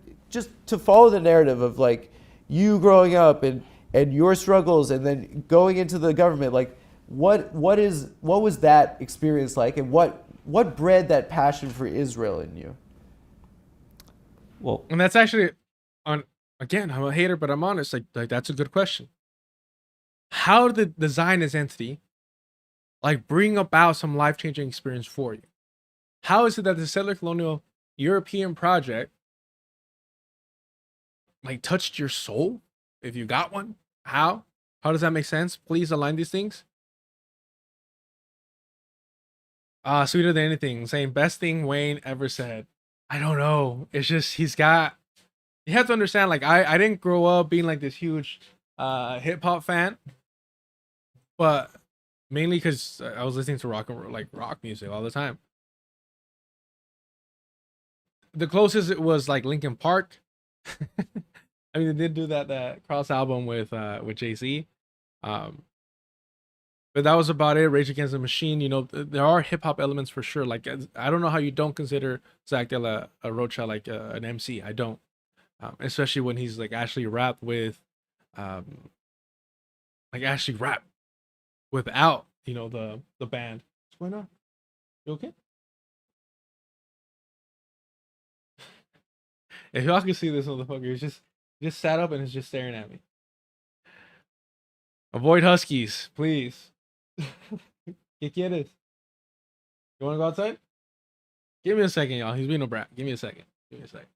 to follow the narrative of like you growing up and your struggles and then going into the government. Like what was that experience like, and what bred that passion for Israel in you? Well, and that's actually again, I'm a hater, but I'm honest. Like that's a good question. How did the Zionist entity bring about some life-changing experience for you? How is it that the settler colonial European project touched your soul, if you got one? How does that make sense? Please align these things. Sweeter than anything, saying best thing Wayne ever said. I don't know. It's just you have to understand, I didn't grow up being this huge hip hop fan, but mainly because I was listening to rock music all the time. The closest it was Linkin Park, I mean, they did do that cross album with Jay-Z. But that was about it. Rage Against the Machine, you know, there are hip hop elements for sure. Like, I don't know how you don't consider Zach De La Rocha like an MC. I don't, especially when he's like actually rapped with, like actually rap without, you know, the band. What's going on? You okay? If y'all can see this motherfucker, he's just sat up and is just staring at me. Avoid huskies, please. ¿Qué quieres? You want to go outside? Give me a second, y'all. He's being a brat. Give me a second. Give me a second.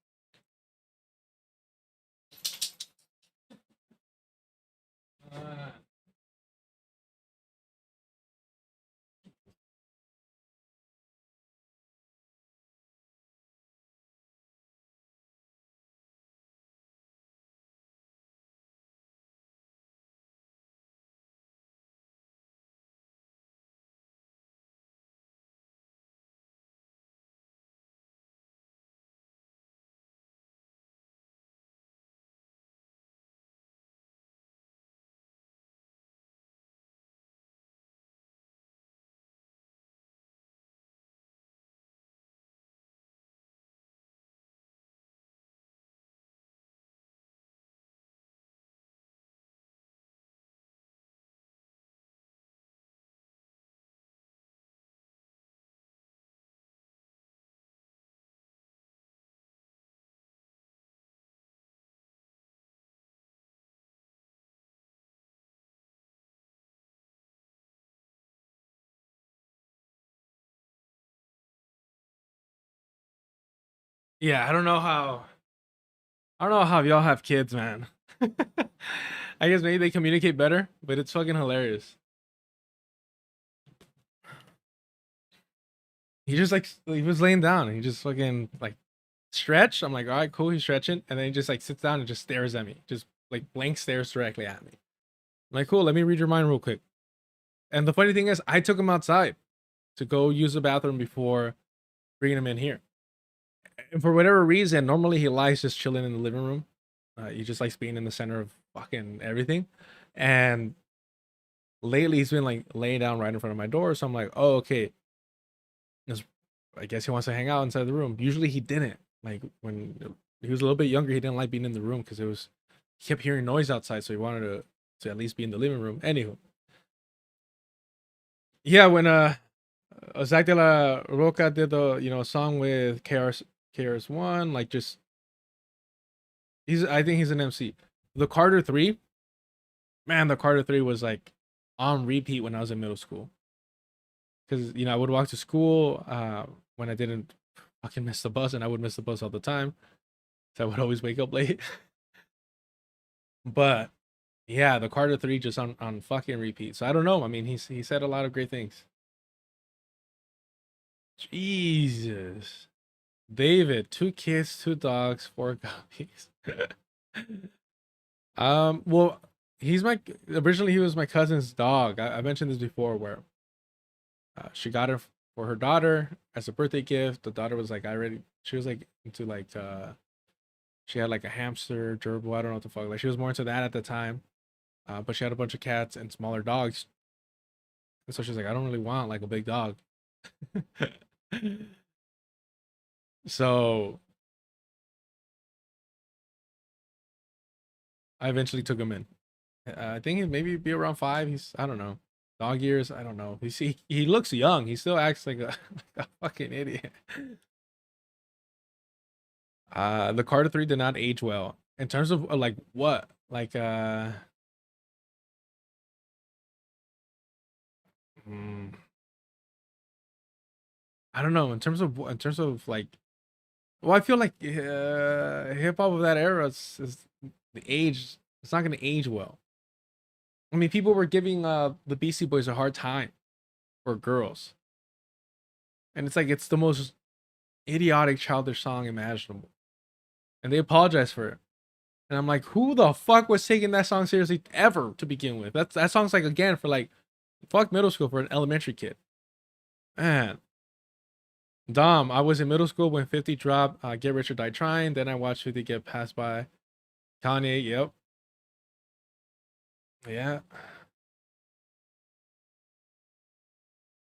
Yeah, I don't know how y'all have kids, man. I guess maybe they communicate better, but it's fucking hilarious. He just like he was laying down and he just fucking like stretched. I'm like, all right, cool, he's stretching, and then he just like sits down and just stares at me, just like blank stares directly at me. I'm like, cool, let me read your mind real quick. And the funny thing is, I took him outside to go use the bathroom before bringing him in here. And for whatever reason, normally he likes just chilling in the living room. He just likes being in the center of fucking everything. And lately he's been like laying down right in front of my door. So I'm like, oh, okay. I guess he wants to hang out inside the room. Usually he didn't. Like when he was a little bit younger, he didn't like being in the room because he kept hearing noise outside. So he wanted to at least be in the living room. Anywho. Yeah, when Zach De La Roca did the, you know, song with KRS-One, like just I think he's an MC. The Carter 3, man, the Carter 3 was like on repeat when I was in middle school. Because, you know, I would walk to school when I didn't fucking miss the bus, and I would miss the bus all the time. So I would always wake up late. But yeah, the Carter 3 just on fucking repeat. So I don't know. I mean, he said a lot of great things. Jesus. David, 2 kids, 2 dogs, 4 guppies. Well, originally he was my cousin's dog. I mentioned this before, where she got it for her daughter as a birthday gift. The daughter was like, she was like into like she had like a hamster, gerbil, I don't know what the fuck. Like she was more into that at the time. But she had a bunch of cats and smaller dogs. And so she's like, I don't really want like a big dog. So I eventually took him in. I think he maybe be around 5. I don't know. Dog years, I don't know. He looks young. He still acts like a fucking idiot. The Carter 3 did not age well. In terms of like what? Like I don't know. In terms of like, well, I feel like hip hop of that era is the age. It's not gonna age well. I mean, people were giving the Beastie Boys a hard time for girls, and it's like it's the most idiotic, childish song imaginable, and they apologize for it. And I'm like, who the fuck was taking that song seriously ever to begin with? That song's like, again, for like, fuck middle school for an elementary kid. Man. Dom, I was in middle school when 50 dropped Get Rich or Die Trying. Then I watched 50 get passed by Kanye, yep. Yeah.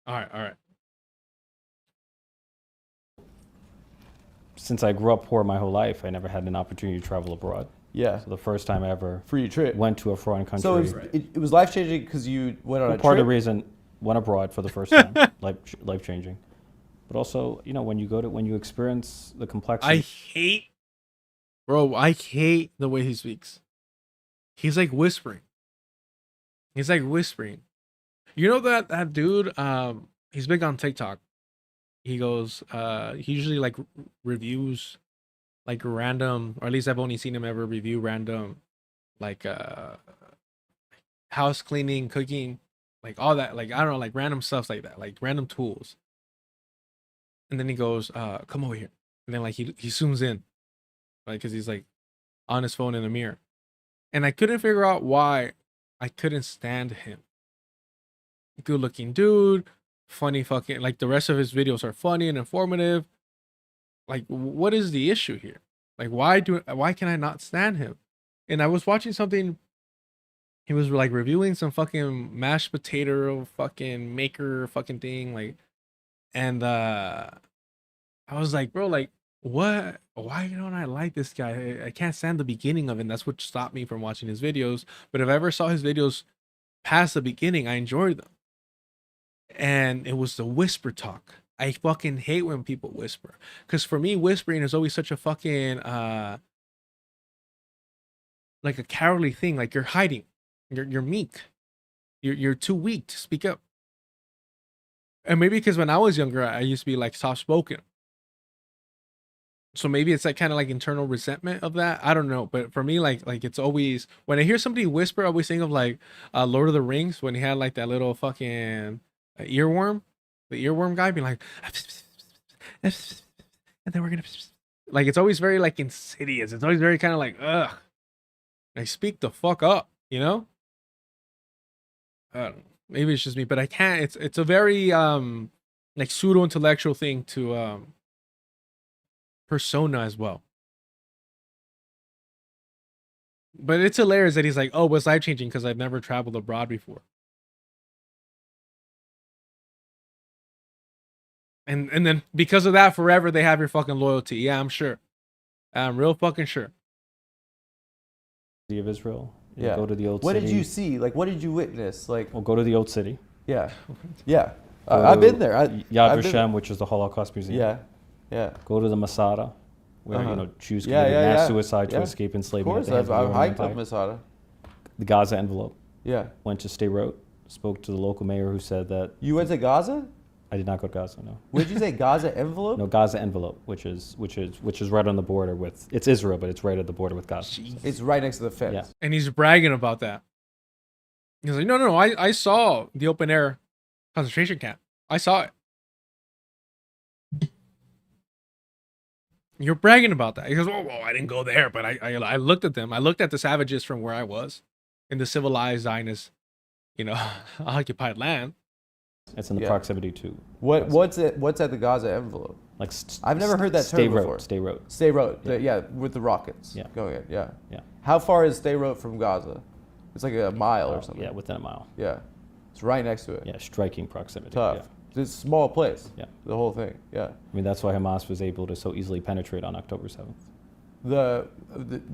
All right. Since I grew up poor my whole life, I never had an opportunity to travel abroad. Yeah. So the first time I ever free trip went to a foreign country. So it was life changing because you went on a trip. Part of the reason went abroad for the first time, life changing. But also, when you experience the complexity. I hate the way he speaks. He's like whispering. You know that dude, he's big on TikTok. He goes, he usually like reviews like random, or at least I've only seen him ever review random, like house cleaning, cooking, like all that, like I don't know, like random stuff like that, like random tools. And then he goes, come over here. And then like he zooms in, like, cause he's like on his phone in the mirror. And I couldn't figure out why I couldn't stand him. Good looking dude, funny fucking, like the rest of his videos are funny and informative. Like, what is the issue here? Like, why can I not stand him? And I was watching something, he was like reviewing some fucking mashed potato fucking maker fucking thing, like, and I was like, bro, like, what? Why don't I like this guy? I can't stand the beginning of it. And that's what stopped me from watching his videos. But if I ever saw his videos past the beginning, I enjoyed them. And it was the whisper talk. I fucking hate when people whisper. Because for me, whispering is always such a fucking, like a cowardly thing. Like you're hiding. You're meek. You're too weak to speak up. And maybe because when I was younger, I used to be like soft-spoken. So maybe it's like kind of like internal resentment of that. I don't know. But for me, like it's always, when I hear somebody whisper, I always think of like Lord of the Rings, when he had like that little fucking earworm. The earworm guy being like, and then we're gonna, like, it's always very like insidious. It's always very kind of like, ugh. I speak the fuck up, you know? I don't know. Maybe it's just me, but I can't. It's a very like pseudo intellectual thing to persona as well. But it's hilarious that he's like, oh, what's life changing because I've never traveled abroad before. And then because of that, forever they have your fucking loyalty. Yeah, I'm sure. I'm real fucking sure. Of Israel. Yeah. Go to the old what city. What did you see? Like, what did you witness? Like, well, go to the old city. Yeah. Yeah. I've been there. Yad Vashem, which is the Holocaust Museum. Yeah. Yeah. Go to the Masada, where Jews committed mass suicide to escape enslavement. Of course, I've hiked up Masada. The Gaza envelope. Yeah. Went to Sderot, spoke to the local mayor who said that. You went to Gaza? I did not go to Gaza, no. What did you say, Gaza envelope? No, Gaza envelope, which is right on the border with, it's Israel, but it's right at the border with Gaza. Jeez. It's right next to the fence. Yeah. And he's bragging about that. He's like, no, I saw the open air concentration camp. I saw it. You're bragging about that. He goes, oh, I didn't go there, but I looked at them. I looked at the savages from where I was in the civilized Zionist, occupied land. It's in the proximity to. What's at the Gaza envelope? Like I've never heard that term before. Sderot. Yeah, with the rockets. Yeah. Going in. Yeah. Yeah. How far is Sderot from Gaza? It's like a mile or something. Yeah, within a mile. Yeah. It's right next to it. Yeah, striking proximity. Tough. Yeah. It's a small place. Yeah. The whole thing. Yeah. I mean, that's why Hamas was able to so easily penetrate on October 7th.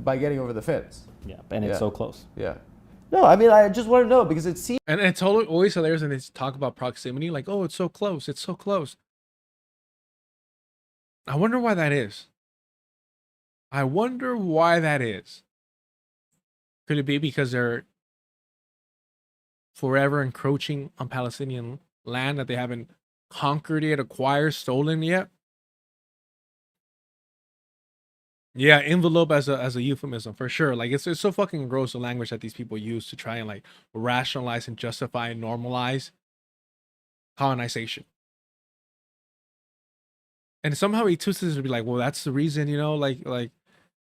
By getting over the fence. Yeah, and it's so close. Yeah. No, I mean, I just want to know because it seems. And it's always hilarious when they talk about proximity, like, oh, it's so close. It's so close. I wonder why that is. Could it be because they're forever encroaching on Palestinian land that they haven't conquered yet, acquired, stolen yet? Yeah, envelope as a euphemism for sure. Like it's so fucking gross, the language that these people use to try and like rationalize and justify and normalize colonization. And somehow he twists it to be like, well, that's the reason, like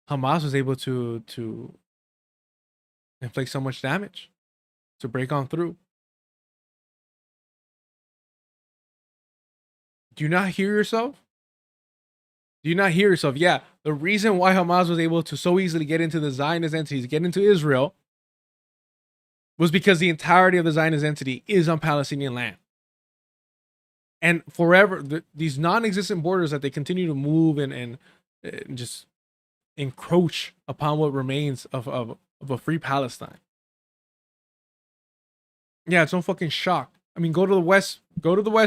Hamas was able to inflict so much damage, to break on through. Do you not hear yourself? Yeah, The reason why Hamas was able to so easily get into the Zionist entities, get into Israel, was because the entirety of the Zionist entity is on Palestinian land. And forever, these non-existent borders that they continue to move and just encroach upon what remains of a free Palestine. Yeah, it's no fucking shock. I mean, go to the West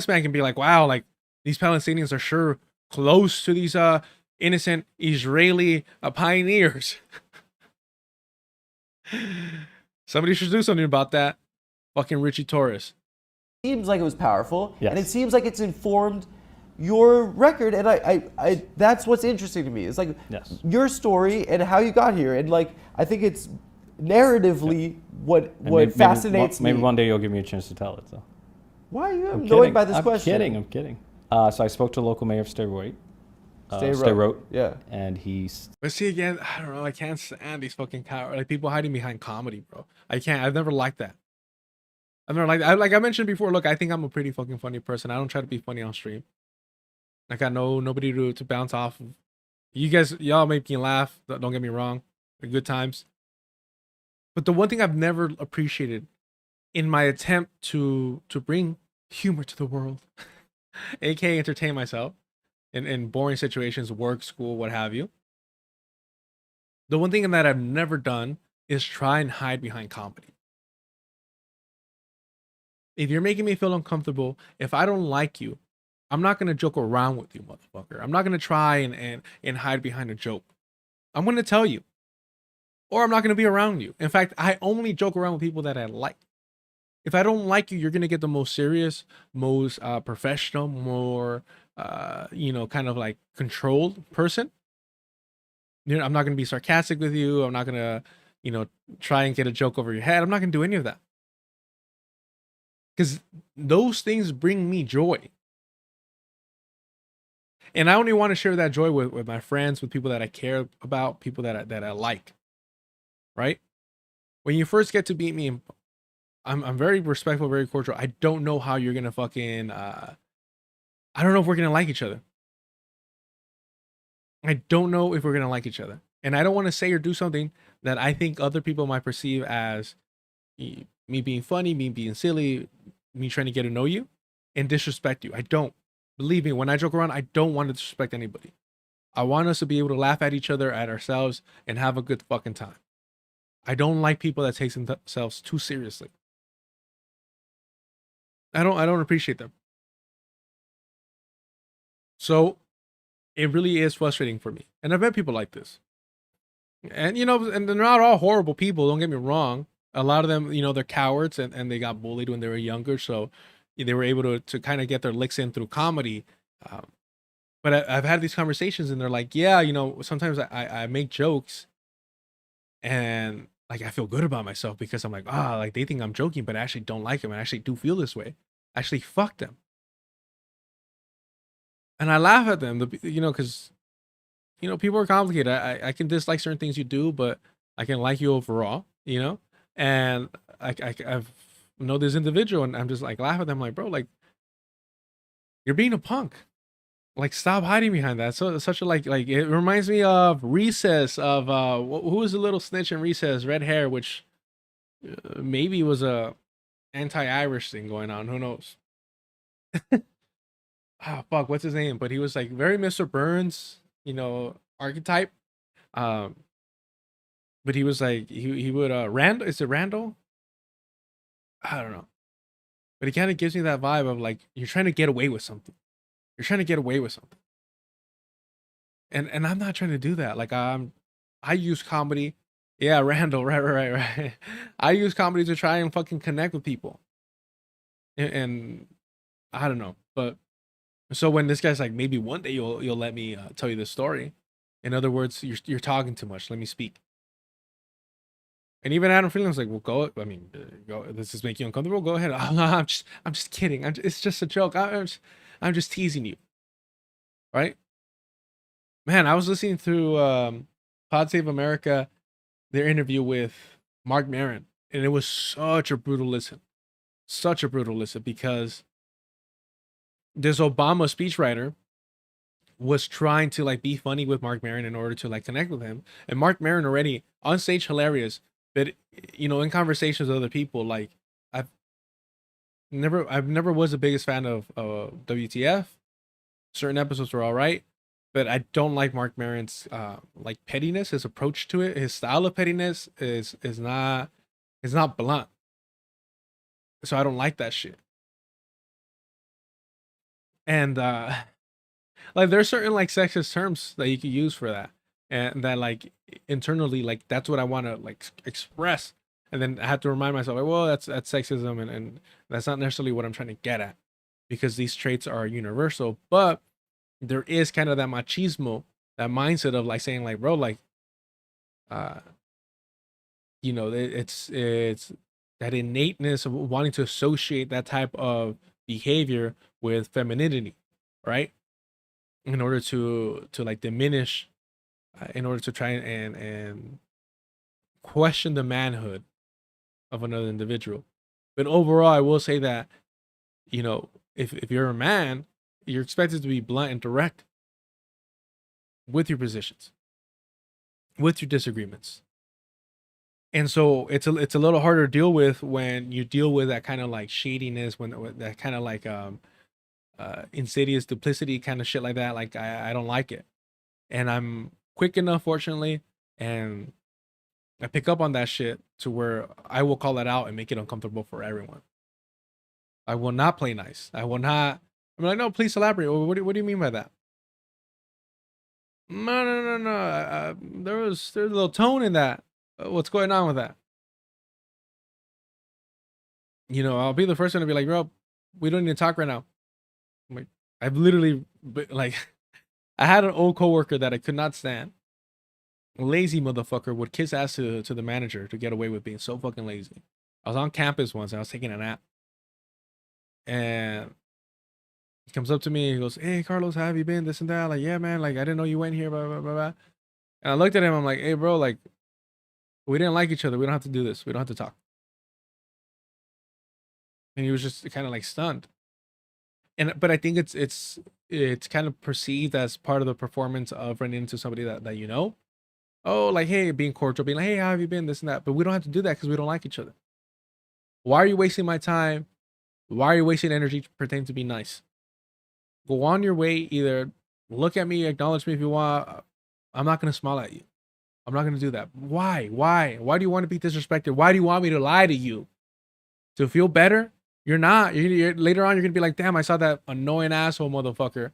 Bank and be like, wow, like these Palestinians are sure close to these innocent Israeli pioneers. Somebody should do something about that. Fucking Ritchie Torres. Seems like it was powerful, Yes. and it seems like it's informed your record, and I that's what's interesting to me. It's like Yes. your story and how you got here, and like I think it's narratively what fascinates me. Maybe one day you'll give me a chance to tell it. So. Why are you I'm annoyed kidding. by this question? I'm kidding. So I spoke to the local mayor of Sderot. Sderot. Yeah. And he's... But see, again, I don't know. I can't stand these fucking like people hiding behind comedy, bro. I can't. I've never liked that. I've never liked that. Like I mentioned before, look, I think I'm a pretty fucking funny person. I don't try to be funny on stream. I got nobody to bounce off of. You guys, y'all make me laugh. Don't get me wrong. They're good times. But the one thing I've never appreciated in my attempt to bring humor to the world, aka entertain myself in boring situations, work, school, what have you. The one thing that I've never done is try and hide behind comedy. If you're making me feel uncomfortable, if I don't like you, I'm not going to joke around with you, motherfucker. I'm not going to try and hide behind a joke. I'm going to tell you. Or I'm not going to be around you. In fact, I only joke around with people that I like. If I don't like you, you're going to get the most serious, most professional, more, kind of like controlled person. I'm not going to be sarcastic with you. I'm not going to, try and get a joke over your head. I'm not going to do any of that. Because those things bring me joy. And I only want to share that joy with my friends, with people that I care about, people that I like. Right? When you first get to meet me, I'm very respectful, very cordial. I don't know how you're gonna fucking I don't know if we're gonna like each other. I don't know if we're gonna like each other. And I don't want to say or do something that I think other people might perceive as me being funny, me being silly, me trying to get to know you and disrespect you. I don't. Believe me, when I joke around, I don't want to disrespect anybody. I want us to be able to laugh at each other, at ourselves, and have a good fucking time. I don't like people that take themselves too seriously. I don't appreciate them. So it really is frustrating for me. And I've met people like this. And and they're not all horrible people, don't get me wrong. A lot of them, they're cowards and they got bullied when they were younger, so they were able to kind of get their licks in through comedy. But I've had these conversations and they're like, yeah, sometimes I make jokes and like I feel good about myself because I'm like, like they think I'm joking, but I actually don't like them. I actually do feel this way. Actually, fuck them. And I laugh at them, because people are complicated. I can dislike certain things you do, but I can like you overall, And I've know this individual, and I'm just like laugh at them, like, bro, like you're being a punk. Like, stop hiding behind that. So it's such a like it reminds me of Recess, of who was the little snitch in Recess, red hair, which maybe was a anti-Irish thing going on. Who knows? Fuck, what's his name? But he was like very Mr. Burns, archetype. But he was like he would Randall. Is it Randall? I don't know. But he kind of gives me that vibe of like you're trying to get away with something. You're trying to get away with something. And I'm not trying to do that. Like I use comedy. Yeah, Randall, right. I use comedy to try and fucking connect with people. And I don't know, but so when this guy's like, maybe one day you'll let me tell you this story. In other words, you're talking too much. Let me speak. And even Adam Friedland's like, well, go. I mean, go. Does this make you uncomfortable? Go ahead. I'm just kidding. It's just a joke. I'm just teasing you. Right? Man, I was listening to Pod Save America, their interview with Mark Maron, and it was such a brutal listen. Such a brutal listen, because this Obama speechwriter was trying to like be funny with Mark Maron in order to like connect with him. And Mark Maron already on stage hilarious, but you know, in conversations with other people, like I've never was the biggest fan of WTF. Certain episodes were all right, but I don't like Mark Maron's like pettiness. His approach to it, his style of pettiness is not blunt. So I don't like that shit. And like there's certain like sexist terms that you could use for that, and that like internally, like that's what I want to like express, and then I have to remind myself, like, well, that's sexism, and that's not necessarily what I'm trying to get at, because these traits are universal. But there is kind of that machismo, that mindset of like saying like, bro, like you know, it's that innateness of wanting to associate that type of behavior with femininity, right? In order to like diminish, in order to try and question the manhood of another individual. But overall, I will say that, you know, if you're a man, you're expected to be blunt and direct with your positions, with your disagreements. And so it's a little harder to deal with when you deal with that kind of like shadiness, when that kind of like insidious duplicity kind of shit like that. Like I don't like it, and I'm quick enough, fortunately, and I pick up on that shit to where I will call it out and make it uncomfortable for everyone. I will not play nice. I will not. I'm like, no, please elaborate. What do you mean by that? No. There's a little tone in that. What's going on with that? You know, I'll be the first one to be like, bro, we don't need to talk right now. I'm like, I've literally, like, I had an old coworker that I could not stand. A lazy motherfucker would kiss ass to the manager to get away with being so fucking lazy. I was on campus once and I was taking a nap. And he comes up to me and he goes, hey, Carlos, how have you been? This and that. Like, yeah, man, like, I didn't know you went here, blah, blah, blah, blah. And I looked at him, I'm like, hey, bro, like, we didn't like each other. We don't have to do this. We don't have to talk. And he was just kind of like stunned. But I think it's kind of perceived as part of the performance of running into somebody that you know. Oh, like, hey, being cordial, being like, hey, how have you been? This and that. But we don't have to do that because we don't like each other. Why are you wasting my time? Why are you wasting energy pretending to be nice? Go on your way. Either look at me, acknowledge me if you want. I'm not going to smile at you. I'm not going to do that. Why? Why do you want to be disrespected? Why do you want me to lie to you? To feel better? You're not. You're later on, you're going to be like, damn, I saw that annoying asshole motherfucker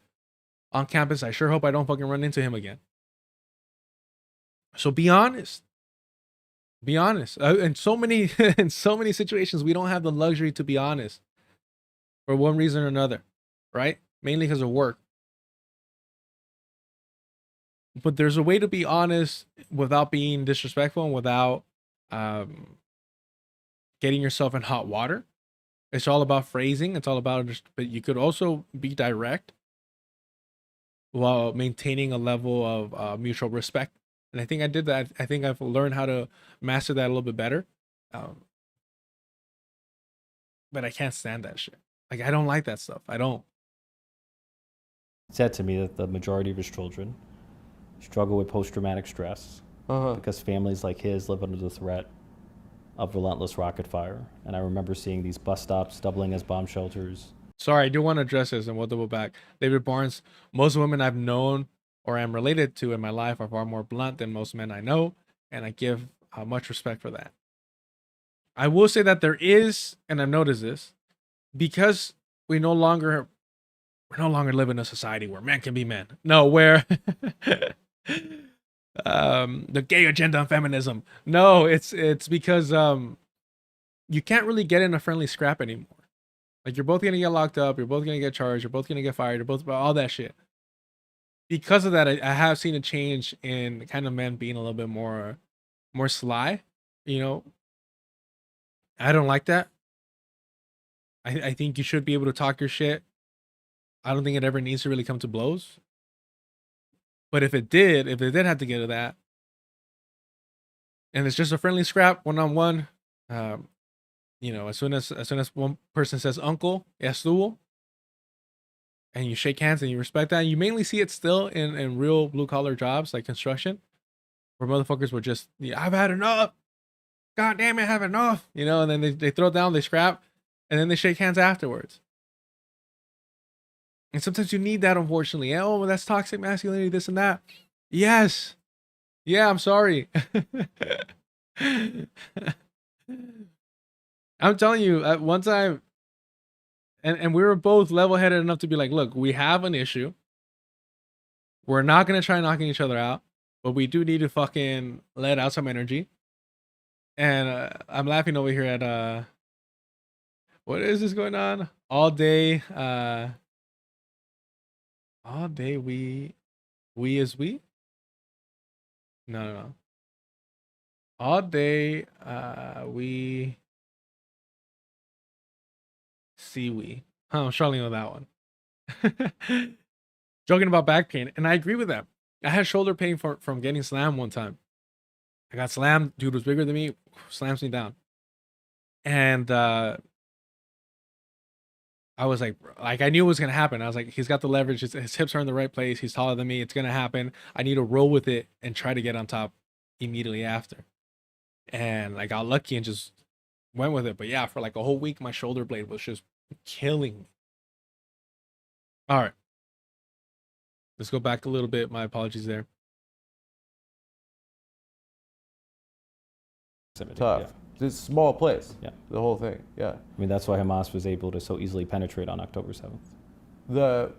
on campus. I sure hope I don't fucking run into him again. So be honest. Be honest. In so many situations, we don't have the luxury to be honest for one reason or another, right? Mainly because of work. But there's a way to be honest without being disrespectful and without getting yourself in hot water. It's all about phrasing. It's all about, but you could also be direct while maintaining a level of mutual respect. And I think I did that. I think I've learned how to master that a little bit better. But I can't stand that shit. Like, I don't like that stuff. I don't. He said to me that the majority of his children struggle with post-traumatic stress because families like his live under the threat of relentless rocket fire. And I remember seeing these bus stops doubling as bomb shelters. Sorry, I do want to address this, and we'll double back. David Barnes, most women I've known or am related to in my life are far more blunt than most men I know, and I give much respect for that. I will say that there is, and I've noticed this, because we no longer live in a society where men can be men. No, where the gay agenda and feminism. No, it's because you can't really get in a friendly scrap anymore. Like, you're both gonna get locked up, you're both gonna get charged, you're both gonna get fired, you're both all that shit. Because of that, I have seen a change in kind of men being a little bit more sly. You know, I don't like that. I think you should be able to talk your shit. I don't think it ever needs to really come to blows. But if it did have to get to that, and it's just a friendly scrap, one-on-one, you know, as soon as one person says uncle, estuvo, and you shake hands and you respect that. And you mainly see it still in real blue collar jobs like construction, where motherfuckers would just, yeah, I've had enough. God damn it, I have enough. You know, and then they throw down, they scrap, and then they shake hands afterwards. And sometimes you need that, unfortunately. Oh, that's toxic masculinity, this and that. Yes. Yeah, I'm sorry. I'm telling you, at one time, and we were both level-headed enough to be like, look, we have an issue. We're not going to try knocking each other out, but we do need to fucking let out some energy. And I'm laughing over here at, what is this going on? All day, we is we? No. All day, we see we. I'm struggling with that one. Joking about back pain, and I agree with that. I had shoulder pain from getting slammed one time. I got slammed. Dude was bigger than me. Slams me down. And I was like I knew it was going to happen. I was like, he's got the leverage. His hips are in the right place. He's taller than me. It's going to happen. I need to roll with it and try to get on top immediately after. And I got lucky and just went with it. But yeah, for like a whole week, my shoulder blade was just killing me. All right. Let's go back a little bit. My apologies there. Tough. Yeah. It's a small place. Yeah. The whole thing. Yeah. I mean, that's why Hamas was able to so easily penetrate on October 7th.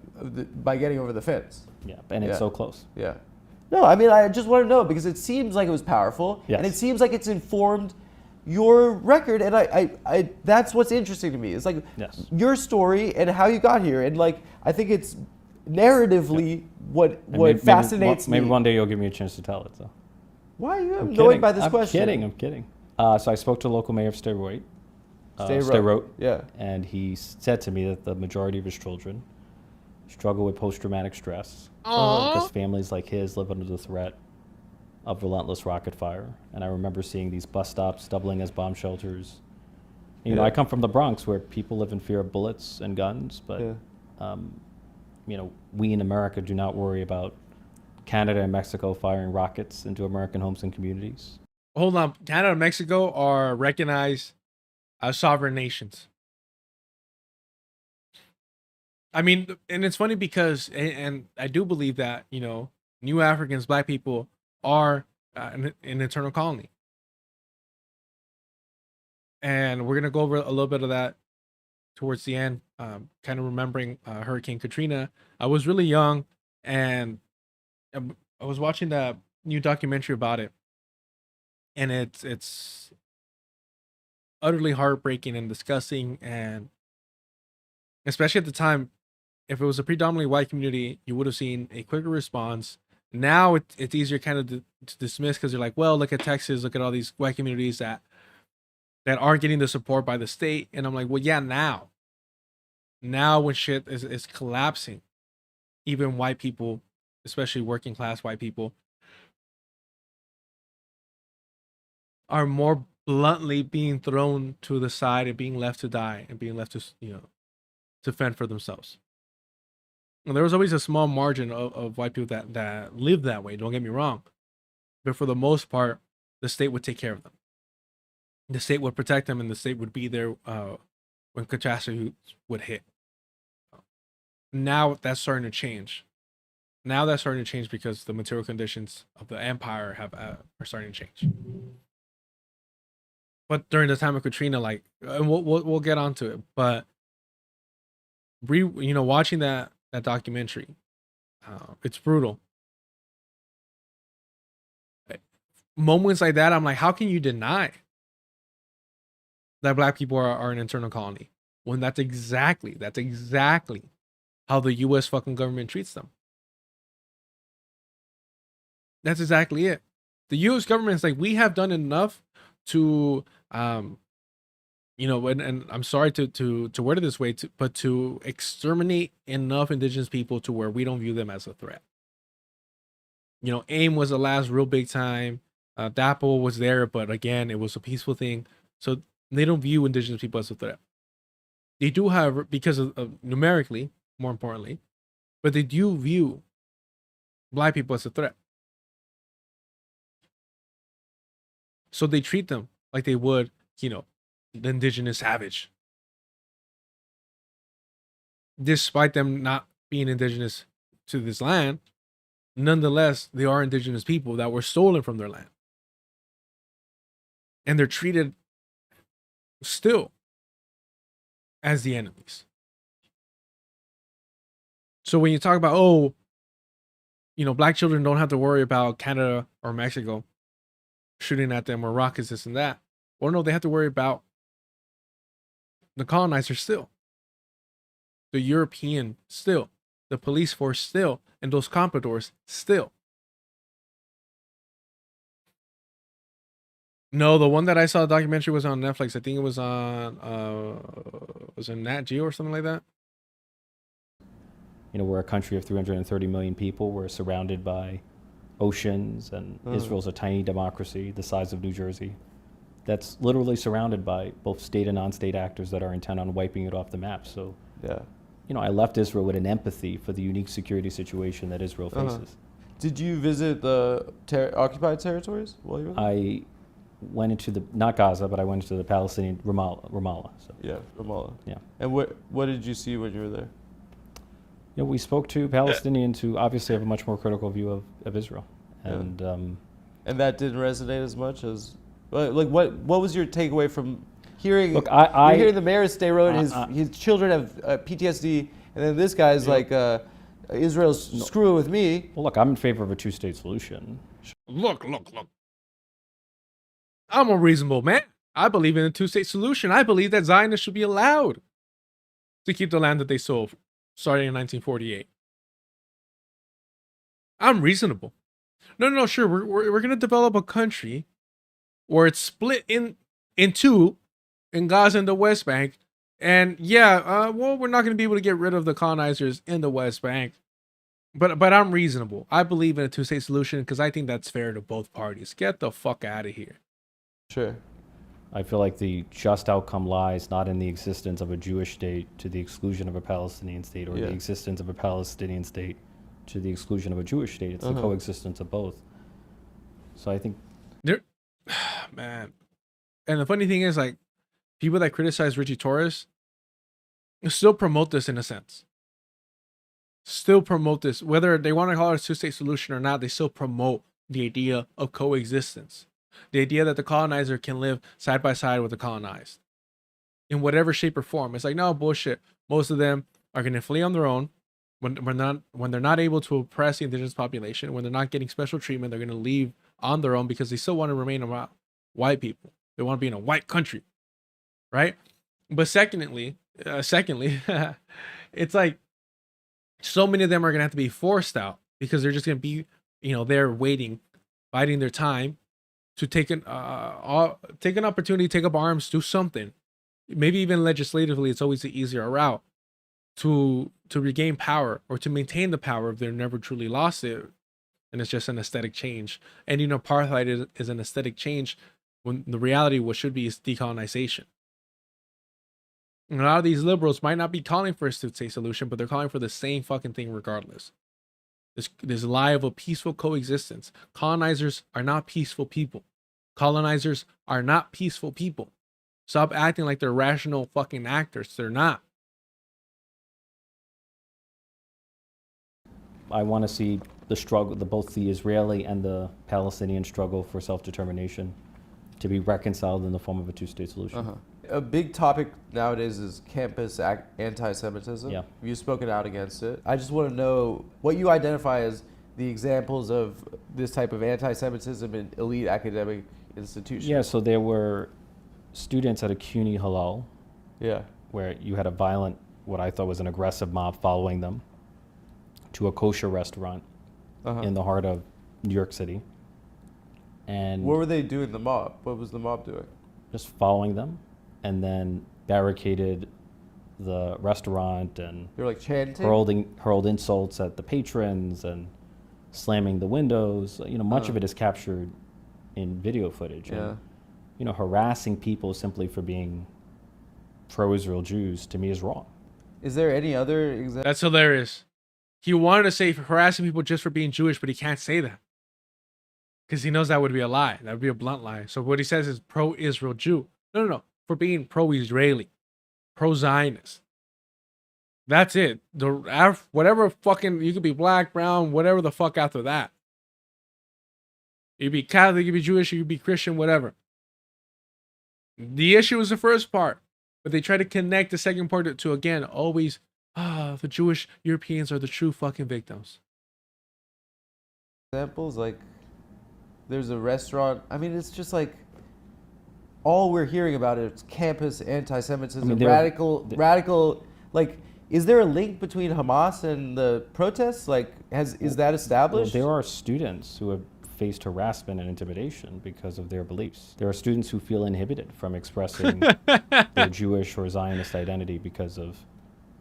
By getting over the fence. Yeah, and it's so close. Yeah. No, I mean, I just want to know because it seems like it was powerful, Yes. and it seems like it's informed your record, and I that's what's interesting to me. It's like your story and how you got here, and like I think it's narratively what fascinates me. Maybe one day you'll give me a chance to tell it. So. Why are you annoyed by this question? I'm kidding. So I spoke to the local mayor of Sderot. Yeah. And he said to me that the majority of his children struggle with post-traumatic stress because families like his live under the threat of relentless rocket fire. And I remember seeing these bus stops doubling as bomb shelters. You know, I come from the Bronx where people live in fear of bullets and guns, but you know, we in America do not worry about Canada and Mexico firing rockets into American homes and communities. Hold on. Canada and Mexico are recognized as sovereign nations. I mean, and it's funny because, and I do believe that, you know, new Africans, black people are an internal colony. And we're going to go over a little bit of that towards the end, kind of remembering Hurricane Katrina. I was really young and I was watching that new documentary about it. And it's utterly heartbreaking and disgusting. And especially at the time, if it was a predominantly white community, you would have seen a quicker response. Now it's easier kind of to dismiss because you're like, well, look at Texas, look at all these white communities that aren't getting the support by the state. And I'm like, well, yeah, now when shit is collapsing, even white people, especially working class white people, are more bluntly being thrown to the side and being left to die and being left to, you know, to fend for themselves. And there was always a small margin of white people that lived that way, don't get me wrong. But for the most part, the state would take care of them. The state would protect them and the state would be there when catastrophe would hit. Now that's starting to change. Now that's starting to change because the material conditions of the empire are starting to change. But during the time of Katrina, like, and we'll get onto it. But watching that documentary, it's brutal. Moments like that, I'm like, how can you deny that black people are an internal colony when that's exactly how the U.S. fucking government treats them? That's exactly it. The U.S. government is like, we have done enough to, and I'm sorry to word it this way, but to exterminate enough indigenous people to where we don't view them as a threat. You know, AIM was the last real big time. DAPL was there, but again, it was a peaceful thing. So they don't view indigenous people as a threat. They do, however, because of numerically, more importantly, but they do view black people as a threat. So they treat them like they would, the indigenous savage. Despite them not being indigenous to this land, nonetheless, they are indigenous people that were stolen from their land. And they're treated still as the enemies. So when you talk about, black children don't have to worry about Canada or Mexico shooting at them or rockets, this and that. Well, no, they have to worry about the colonizers still. The European still. The police force still. And those compradors still. No, the one that I saw, the documentary was on Netflix. I think it was on, was it Nat Geo or something like that? We're a country of 330 million people. We're surrounded by oceans, and Israel's a tiny democracy the size of New Jersey. That's literally surrounded by both state and non-state actors that are intent on wiping it off the map. So, I left Israel with an empathy for the unique security situation that Israel faces. Did you visit the occupied territories while you were there? I went into not Gaza, but I went into the Palestinian Ramallah. So. Yeah, Ramallah. Yeah. And what did you see when you were there? We spoke to Palestinians who obviously have a much more critical view of Israel, and that didn't resonate as much as what was your takeaway from hearing? Look, you're hearing the mayor stay wrote his children have PTSD, and then this guy's like Israel's screwing with me. Well, look, I'm in favor of a two-state solution. Look. I'm a reasonable man. I believe in a two-state solution. I believe that Zionists should be allowed to keep the land that they sold starting in 1948. I'm reasonable. No, sure. We're going to develop a country where it's split in two in Gaza and the West Bank. And we're not going to be able to get rid of the colonizers in the West Bank. But I'm reasonable. I believe in a two-state solution because I think that's fair to both parties. Get the fuck out of here. Sure. I feel like the just outcome lies not in the existence of a Jewish state to the exclusion of a Palestinian state, or the existence of a Palestinian state to the exclusion of a Jewish state. It's the coexistence of both. So I think man. And the funny thing is, like, people that criticize Ritchie Torres still promote this in a sense. Still promote this. Whether they want to call it a two-state solution or not, they still promote the idea of coexistence. The idea that the colonizer can live side by side with the colonized in whatever shape or form. It's like, no, bullshit. Most of them are going to flee on their own when they're not able to oppress the indigenous population. When they're not getting special treatment, they're going to leave on their own because they still want to remain around white people. They want to be in a white country, right? But secondly, it's like so many of them are going to have to be forced out because they're just going to be, there waiting, biding their time to take an opportunity, take up arms, do something. Maybe even legislatively, it's always the easier route to regain power or to maintain the power if they've never truly lost it. And it's just an aesthetic change. And apartheid is an aesthetic change when the reality what should be is decolonization. And a lot of these liberals might not be calling for a two-state solution, but they're calling for the same fucking thing regardless. This lie of a peaceful coexistence. Colonizers are not peaceful people. Colonizers are not peaceful people. Stop acting like they're rational fucking actors. They're not. I want to see the struggle, both the Israeli and the Palestinian struggle for self-determination to be reconciled in the form of a two-state solution. A big topic nowadays is campus anti-Semitism. Yeah. You've spoken out against it. I just want to know what you identify as the examples of this type of anti-Semitism in elite academic institutions. Yeah, so there were students at a CUNY Halal, where you had a violent, what I thought was an aggressive mob following them to a kosher restaurant in the heart of New York City. And what were they doing, the mob? What was the mob doing? Just following them, and then barricaded the restaurant and they were like chanting? hurled insults at the patrons and slamming the windows. Much of it is captured in video footage. And, harassing people simply for being pro-Israel Jews to me is wrong. Is there any other example? That's hilarious. he wanted to say harassing people just for being Jewish, but he can't say that because he knows that would be a lie. That would be a blunt lie. So what he says is pro-Israel Jew. No. For being pro-Israeli, pro-Zionist. That's it. Whatever fucking, you could be black, brown, whatever the fuck after that. You could be Catholic, you could be Jewish, you could be Christian, whatever. The issue is the first part, but they try to connect the second part to again, always, the Jewish Europeans are the true fucking victims. Examples, like, there's a restaurant. I mean, it's just like, all we're hearing about is campus anti-Semitism, radical, like, is there a link between Hamas and the protests? Like, is that established? Well, there are students who have faced harassment and intimidation because of their beliefs. There are students who feel inhibited from expressing their Jewish or Zionist identity because of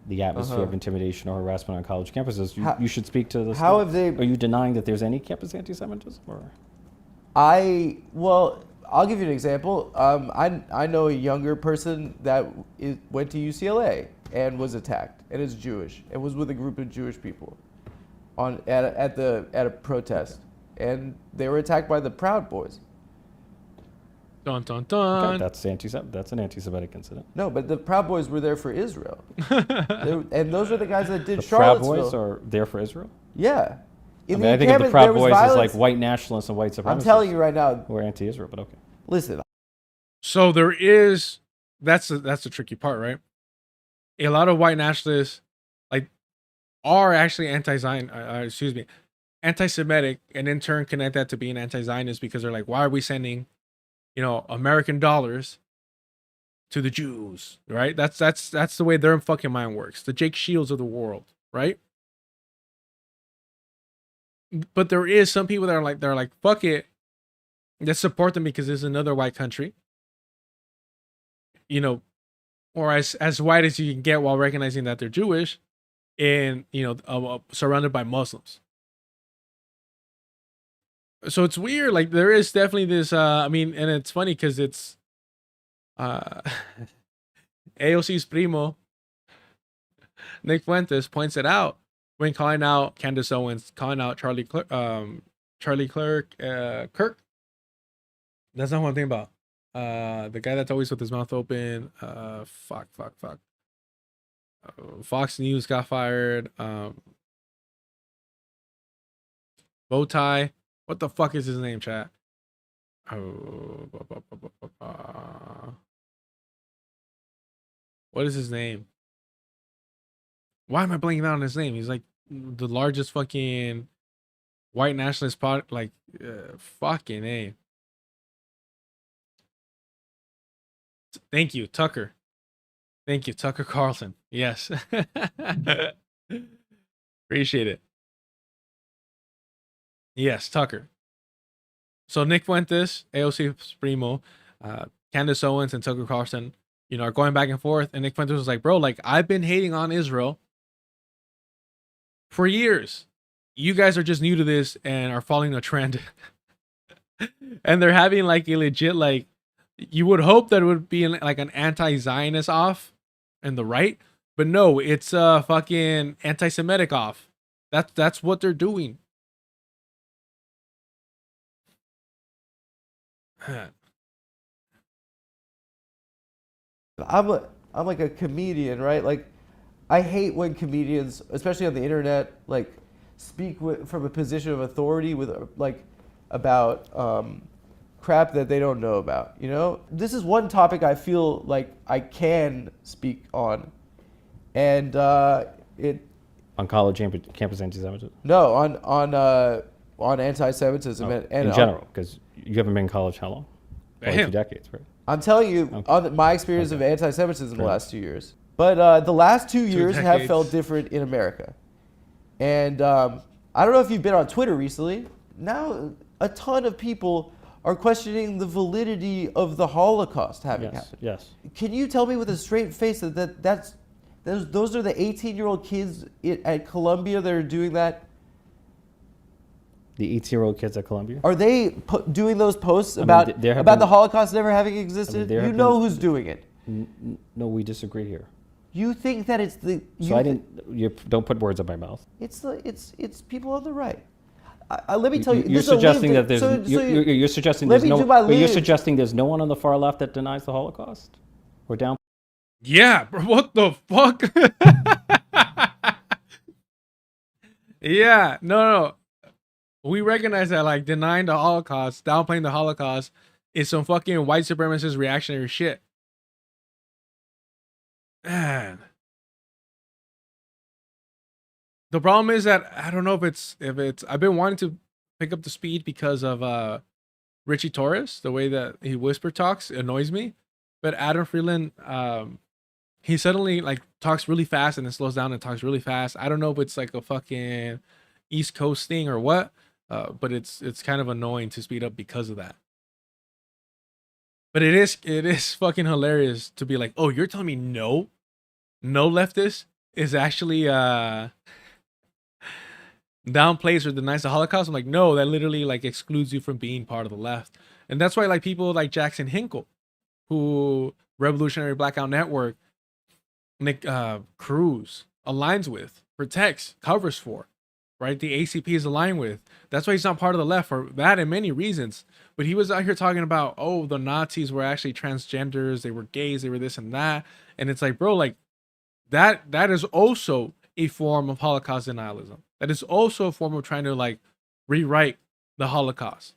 the atmosphere of intimidation or harassment on college campuses. You should speak to this. How have they? Are you denying that there's any campus anti-Semitism? Or? Well, I'll give you an example. I know a younger person that went to UCLA and was attacked and is Jewish and was with a group of Jewish people at a protest, and they were attacked by the Proud Boys. Dun dun dun. Okay, that's an anti-Semitic incident. No, but the Proud Boys were there for Israel, and those are the guys that did the Charlottesville. Proud Boys are there for Israel? Yeah. I think of the Proud Boys as like white nationalists and white supremacists. I'm telling you right now, who are anti-Israel, but okay. Listen. So there is, that's the tricky part, right? A lot of white nationalists, like, are actually anti-Semitic, and in turn connect that to being anti-Zionist because they're like, why are we sending, American dollars to the Jews, right? That's the way their fucking mind works. The Jake Shields of the world, right? But there is some people that are like, fuck it, let's support them because it's another white country, or as white as you can get while recognizing that they're Jewish, and surrounded by Muslims. So it's weird. Like, there is definitely this. And it's funny because it's AOC's primo, Nick Fuentes, points it out when calling out Candace Owens, calling out Charlie Kirk. That's not what I'm thinking about. The guy that's always with his mouth open. Fuck. Fox News got fired. Bowtie. What the fuck is his name, chat? What is his name? Why am I blanking out on his name? He's like the largest fucking white nationalist fucking name. Thank you, Tucker. Thank you, Tucker Carlson. Yes. Appreciate it. Yes, Tucker. So Nick Fuentes, AOC Primo, Candace Owens, and Tucker Carlson, are going back and forth. And Nick Fuentes was like, bro, like, I've been hating on Israel for years. You guys are just new to this and are following a trend. And they're having like a legit, like, you would hope that it would be like an anti-Zionist off in the right, but no, it's a fucking anti-Semitic off. That's what they're doing. I'm like a comedian, right? Like, I hate when comedians, especially on the internet, like, speak from a position of authority with about crap that they don't know about. This is one topic I feel like I can speak on, and on college campus anti-Semitism. No, on anti-Semitism and in general, because you haven't been in college how long? Only 2 decades, right? I'm telling you, on my experience of anti-Semitism the last 2 years. But the last 2 years have felt different in America. And I don't know if you've been on Twitter recently. Now, a ton of people are questioning the validity of the Holocaust having happened. Yes. Can you tell me with a straight face that those are the 18-year-old kids at Columbia that are doing that? The 18-year-old kids at Columbia? Are they doing those posts about the Holocaust never having existed? Who's doing it. No, we disagree here. You think that it's the... So I didn't. You don't put words in my mouth. It's people on the right. Let me tell you. You're suggesting that there's. You're suggesting there's no. You're suggesting there's no one on the far left that denies the Holocaust. We're down. Yeah, bro. What the fuck? Yeah, no. We recognize that, like, denying the Holocaust, downplaying the Holocaust, is some fucking white supremacist reactionary shit. Man. The problem is that I don't know if it's I've been wanting to pick up the speed because of Ritchie Torres. The way that he whisper talks annoys me. But Adam Friedland, he suddenly like talks really fast and then slows down and talks really fast. I don't know if it's like a fucking East Coast thing or what, but it's kind of annoying to speed up because of that. But it is fucking hilarious to be like, oh, you're telling me no leftist is actually downplays or denies the Holocaust. I'm like, no, that literally like excludes you from being part of the left. And that's why like people like Jackson Hinkle, who Revolutionary Blackout Network, Nick Cruz aligns with, protects, covers for, right? The ACP is aligned with. That's why he's not part of the left for that and many reasons. But he was out here talking about, oh, the Nazis were actually transgenders, they were gays, they were this and that. And it's like, bro, like that is also a form of Holocaust denialism. That is also a form of trying to like rewrite the Holocaust.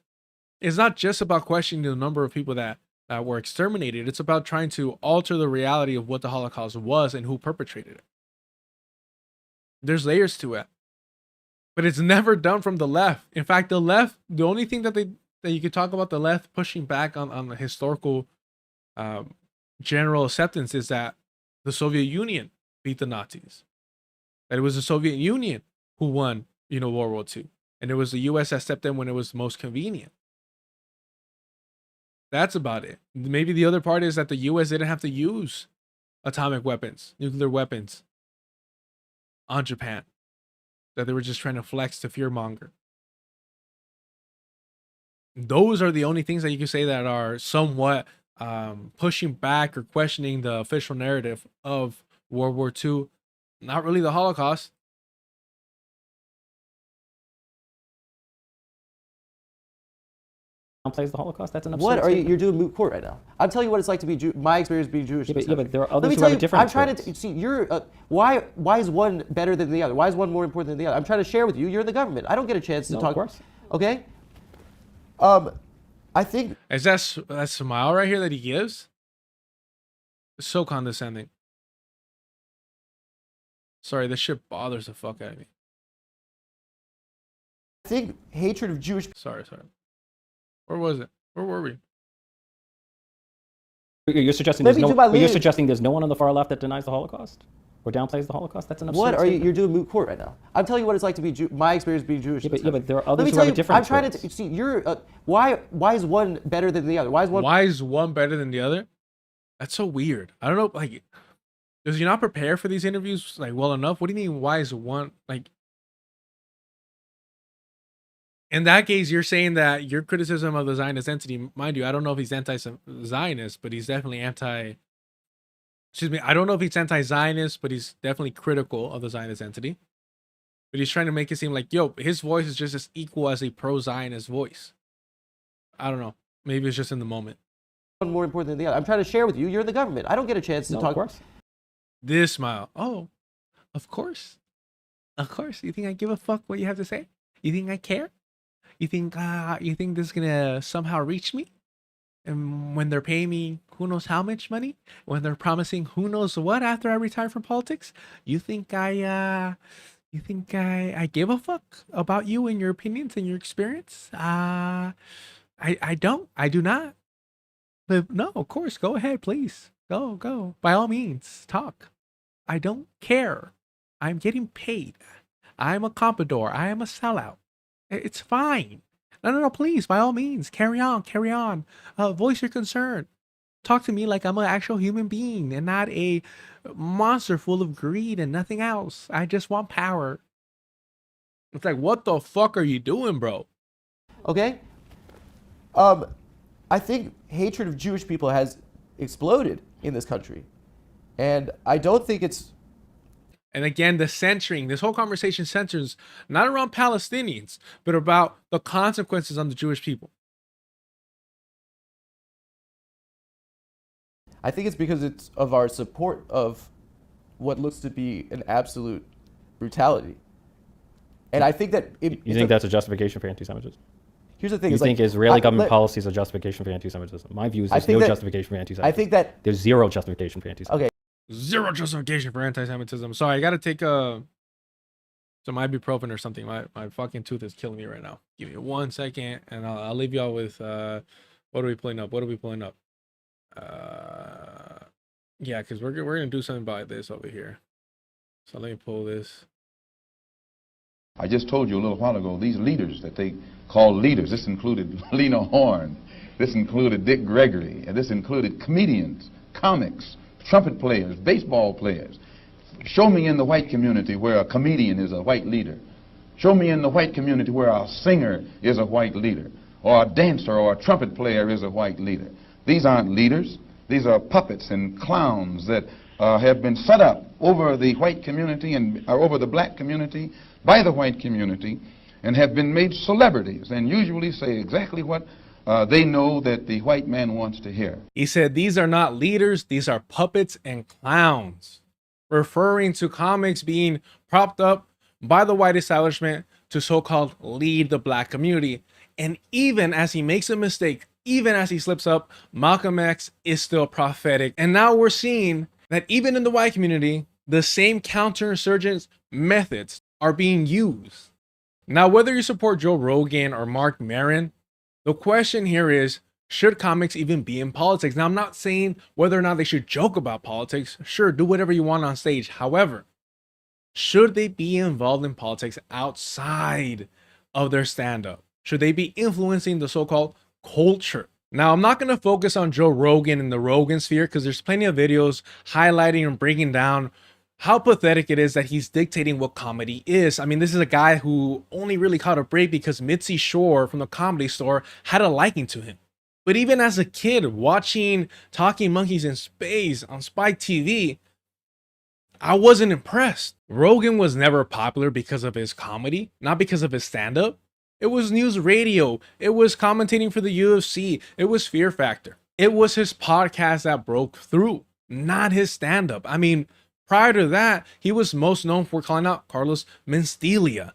It's not just about questioning the number of people that were exterminated. It's about trying to alter the reality of what the Holocaust was and who perpetrated it. There's layers to it, but it's never done from the left. In fact, the left, the only thing that you could talk about the left pushing back on the historical general acceptance is that the Soviet Union beat the Nazis. That it was the Soviet Union who won, World War II, and it was the U.S. that stepped in when it was most convenient. That's about it. Maybe the other part is that the U.S. didn't have to use atomic weapons, nuclear weapons on Japan. That they were just trying to flex to fearmonger. Those are the only things that you can say that are somewhat pushing back or questioning the official narrative of World War II. Not really the Holocaust. Downplays the Holocaust. That's an absurd What are you? statement. You're doing moot court right now. I'm telling you what it's like to be my experience being Jewish. Yeah, but there are others Let me who tell have a you, different I'm trying experience. to see. You're why is one better than the other? Why is one more important than the other? I'm trying to share with you. You're in the government. I don't get a chance to No, talk. of course. Okay. I think Is that smile right here that he gives? It's so condescending. Sorry, this shit bothers the fuck out of me. I think hatred of Jewish. Sorry. Where was it? Where were we? You're suggesting Let there's me no. do my You're lead. suggesting there's no one on the far left that denies the Holocaust or downplays the Holocaust. That's an absurd What are you? statement. You're doing moot court right now. I'm telling you what it's like to be my experience being Jewish. Yeah, but there are Let others me who tell have you, a different I'm trying to experience. see. You're why is one better than the other? Why is one? Why is one better than the other? That's so weird. I don't know, like, because you're not prepared for these interviews like well enough. What do you mean? Why is one like? In that case, you're saying that your criticism of the Zionist entity, mind you, I don't know if he's anti-Zionist, but he's definitely I don't know if he's anti-Zionist, but he's definitely critical of the Zionist entity. But he's trying to make it seem like, yo, his voice is just as equal as a pro-Zionist voice. I don't know. Maybe it's just in the moment. One more important than the other. I'm trying to share with you. You're in the government. I don't get a chance to No, talk. of course. This smile. Oh, of course. Of course. You think I give a fuck what you have to say? You think I care? You think this is gonna somehow reach me? And when they're paying me who knows how much money, when they're promising who knows what after I retire from politics, you think I give a fuck about you and your opinions and your experience? I do not. But no, of course, go ahead, please. Go. By all means, talk. I don't care. I'm getting paid. I'm a comprador. I am a sellout. It's fine. No, please, by all means, carry on. Voice your concern. Talk to me like I'm an actual human being and not a monster full of greed and nothing else. I just want power. It's like, what the fuck are you doing, bro? Okay. I think hatred of Jewish people has exploded in this country, And I don't think it's. And again, the censoring, this whole conversation centers not around Palestinians, but about the consequences on the Jewish people. I think it's because it's of our support of what looks to be an absolute brutality. And I think that... You think that's a justification for anti-Semitism? Here's the thing. You is think like, Israeli government policy is a justification for anti-Semitism? My view is there's no justification for anti-Semitism. I think that... There's zero justification for anti-Semitism. Okay. Zero justification for anti-Semitism. Sorry, I gotta take some ibuprofen or something. My fucking tooth is killing me right now. Give me 1 second, and I'll leave y'all with what are we pulling up? What are we pulling up? Yeah, because we're gonna do something about this over here. So let me pull this. I just told you a little while ago, these leaders that they call leaders, this included Lena Horne, this included Dick Gregory, and this included comedians, comics, trumpet players, baseball players. Show me in the white community where a comedian is a white leader. Show me in the white community where a singer is a white leader, or a dancer or a trumpet player is a white leader. These aren't leaders. These are puppets and clowns that have been set up over the white community and over the black community by the white community and have been made celebrities and usually say exactly what they know that the white man wants to hear. He said these are not leaders, these are puppets and clowns, referring to comics being propped up by the white establishment to so-called lead the black community. And even as he makes a mistake, even as he slips up, Malcolm X is still prophetic. And now we're seeing that even in the white community, the same counterinsurgent methods are being used. Now, whether you support Joe Rogan or Mark Maron, the question here is, should comics even be in politics? Now, I'm not saying whether or not they should joke about politics. Sure, do whatever you want on stage. However, should they be involved in politics outside of their stand-up? Should they be influencing the so-called culture? Now, I'm not going to focus on Joe Rogan and the Rogan sphere because there's plenty of videos highlighting and breaking down how pathetic it is that he's dictating what comedy is. I mean, this is a guy who only really caught a break because Mitzi Shore from the Comedy Store had a liking to him. But even as a kid watching Talking Monkeys in Space on Spike TV, I wasn't impressed. Rogan was never popular because of his comedy, not because of his stand-up. It was news radio. It was commentating for the UFC. It was Fear Factor. It was his podcast that broke through, not his stand-up. I mean, prior to that, he was most known for calling out Carlos Mencia.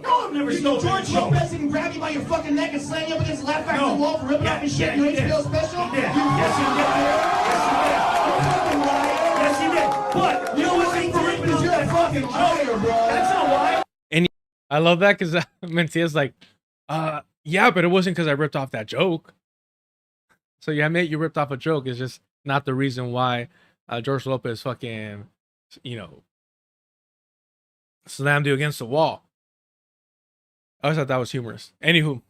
No, I've never seen George Lopez can grab you by your fucking neck and slam you up against the left back of the wall for ripping off his shit in your HBO special? Yes, he did. But you know what's for ripping is you're a fucking liar, bro. That's not why. And I love that because Mencia's like, yeah, but it wasn't because I ripped off that joke. So yeah, mate, you ripped off a joke. It's just not the reason why George Lopez fucking, slammed you against the wall. I always thought that was humorous. Anywho,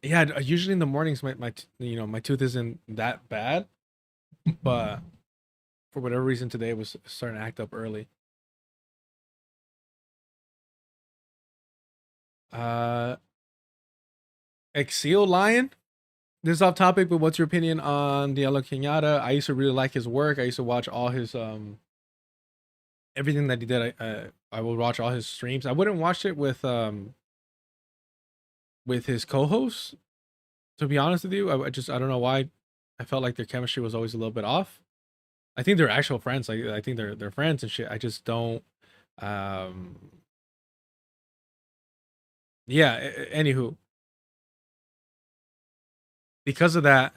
yeah, usually in the mornings my tooth isn't that bad, but for whatever reason today it was starting to act up early. Exil Lion. This is off topic, but what's your opinion on Diallo Kenyatta? I used to really like his work. I used to watch all his everything that he did. I would watch all his streams. I wouldn't watch it with his co-hosts. To be honest with you, I don't know why. I felt like their chemistry was always a little bit off. I think they're actual friends. Like I think they're friends and shit. I just don't. Yeah. Anywho, because of that.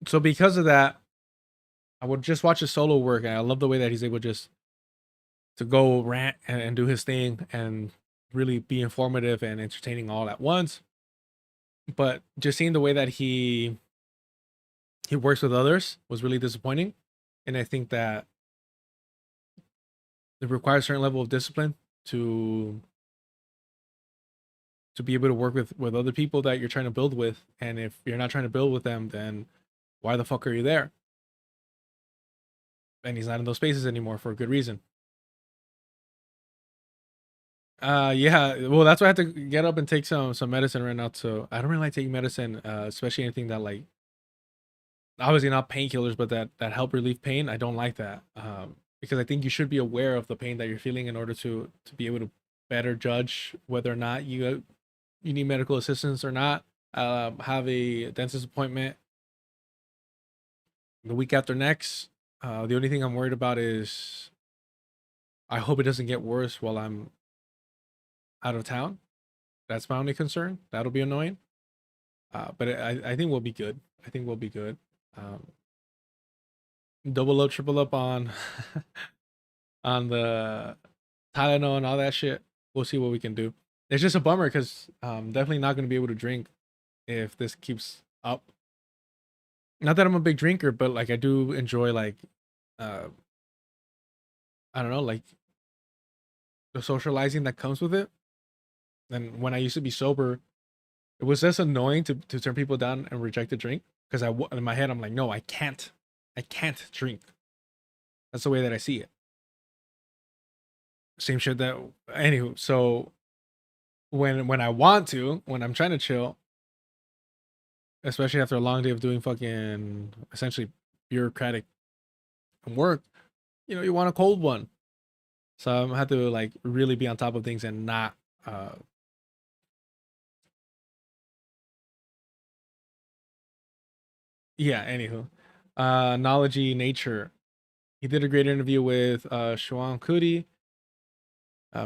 So because of that, I would just watch his solo work, and I love the way that he's able just to go rant and do his thing and really be informative and entertaining all at once. But just seeing the way that he works with others was really disappointing, and I think that it requires a certain level of discipline to be able to work with other people that you're trying to build with. And if you're not trying to build with them, then why the fuck are you there? And he's not in those spaces anymore for a good reason. Yeah. Well, that's why I have to get up and take some medicine right now. So I don't really like taking medicine, especially anything that like obviously not painkillers, but that help relieve pain. I don't like that. Because I think you should be aware of the pain that you're feeling in order to be able to better judge whether or not you need medical assistance or not. Have a dentist appointment the week after next. The only thing I'm worried about is I hope it doesn't get worse while I'm out of town. That's my only concern. That'll be annoying. But I think we'll be good. I think we'll be good. Double up, triple up on on the Tylenol and all that shit. We'll see what we can do. It's just a bummer because I'm definitely not going to be able to drink if this keeps up. Not that I'm a big drinker, but like I do enjoy like I don't know, like the socializing that comes with it. And when I used to be sober, it was just annoying to turn people down and reject a drink because in my head I'm like, no, I can't drink. That's the way that I see it. Same shit that anywho. So when I'm trying to chill, especially after a long day of doing fucking essentially bureaucratic work, you want a cold one. So I'm gonna have to like really be on top of things and not yeah, anywho. Knology Nature. He did a great interview with Shuang Kuti.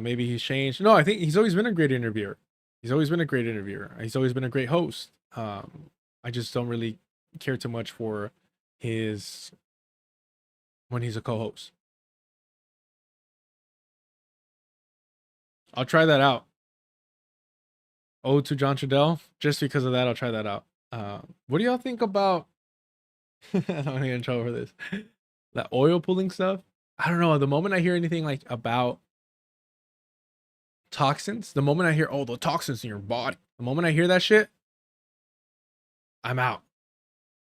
Maybe he's changed. No, I think he's always been a great interviewer. He's always been a great interviewer. He's always been a great host. I just don't really care too much for his when he's a co-host. I'll try that out. Ode to John Trudell. Just because of that, I'll try that out. What do y'all think about I don't want to get in trouble for this. That oil pulling stuff. I don't know. The moment I hear anything like about toxins, the moment I hear, oh, the toxins in your body, the moment I hear that shit, I'm out.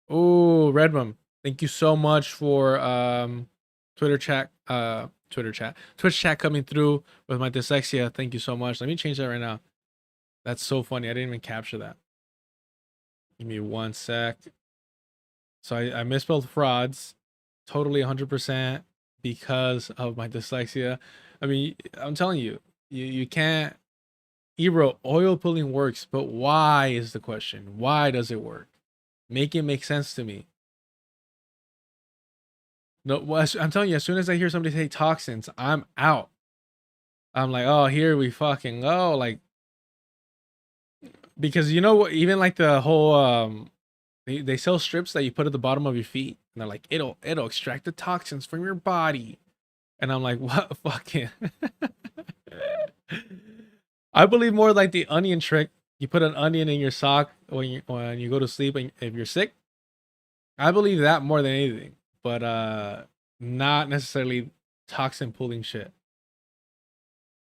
Oh, Redmum, thank you so much for Twitch chat coming through with my dyslexia. Thank you so much. Let me change that right now. That's so funny. I didn't even capture that. Give me 1 sec. So I misspelled frauds totally 100% because of my dyslexia. I mean, I'm telling you, you can't. He wrote oil pulling works, but why is the question? Why does it work? Make it make sense to me. No, well, I'm telling you, as soon as I hear somebody say toxins, I'm out. I'm like, oh, here we fucking go. Like, because you know what, even like the whole they sell strips that you put at the bottom of your feet, and they're like, it'll extract the toxins from your body. And I'm like, what fucking I believe more like the onion trick. You put an onion in your sock when you go to sleep and if you're sick. I believe that more than anything. But not necessarily toxin pulling shit.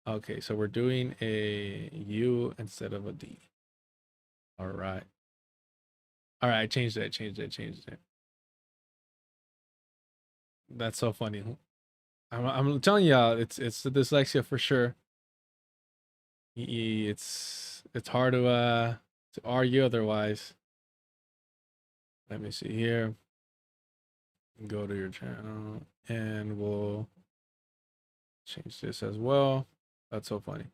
Okay, so we're doing a U instead of a D. All right. All right, I changed it. That's so funny. I'm telling y'all, it's the dyslexia for sure. It's hard to argue otherwise. Let me see here. Go to your channel and we'll change this as well. That's so funny.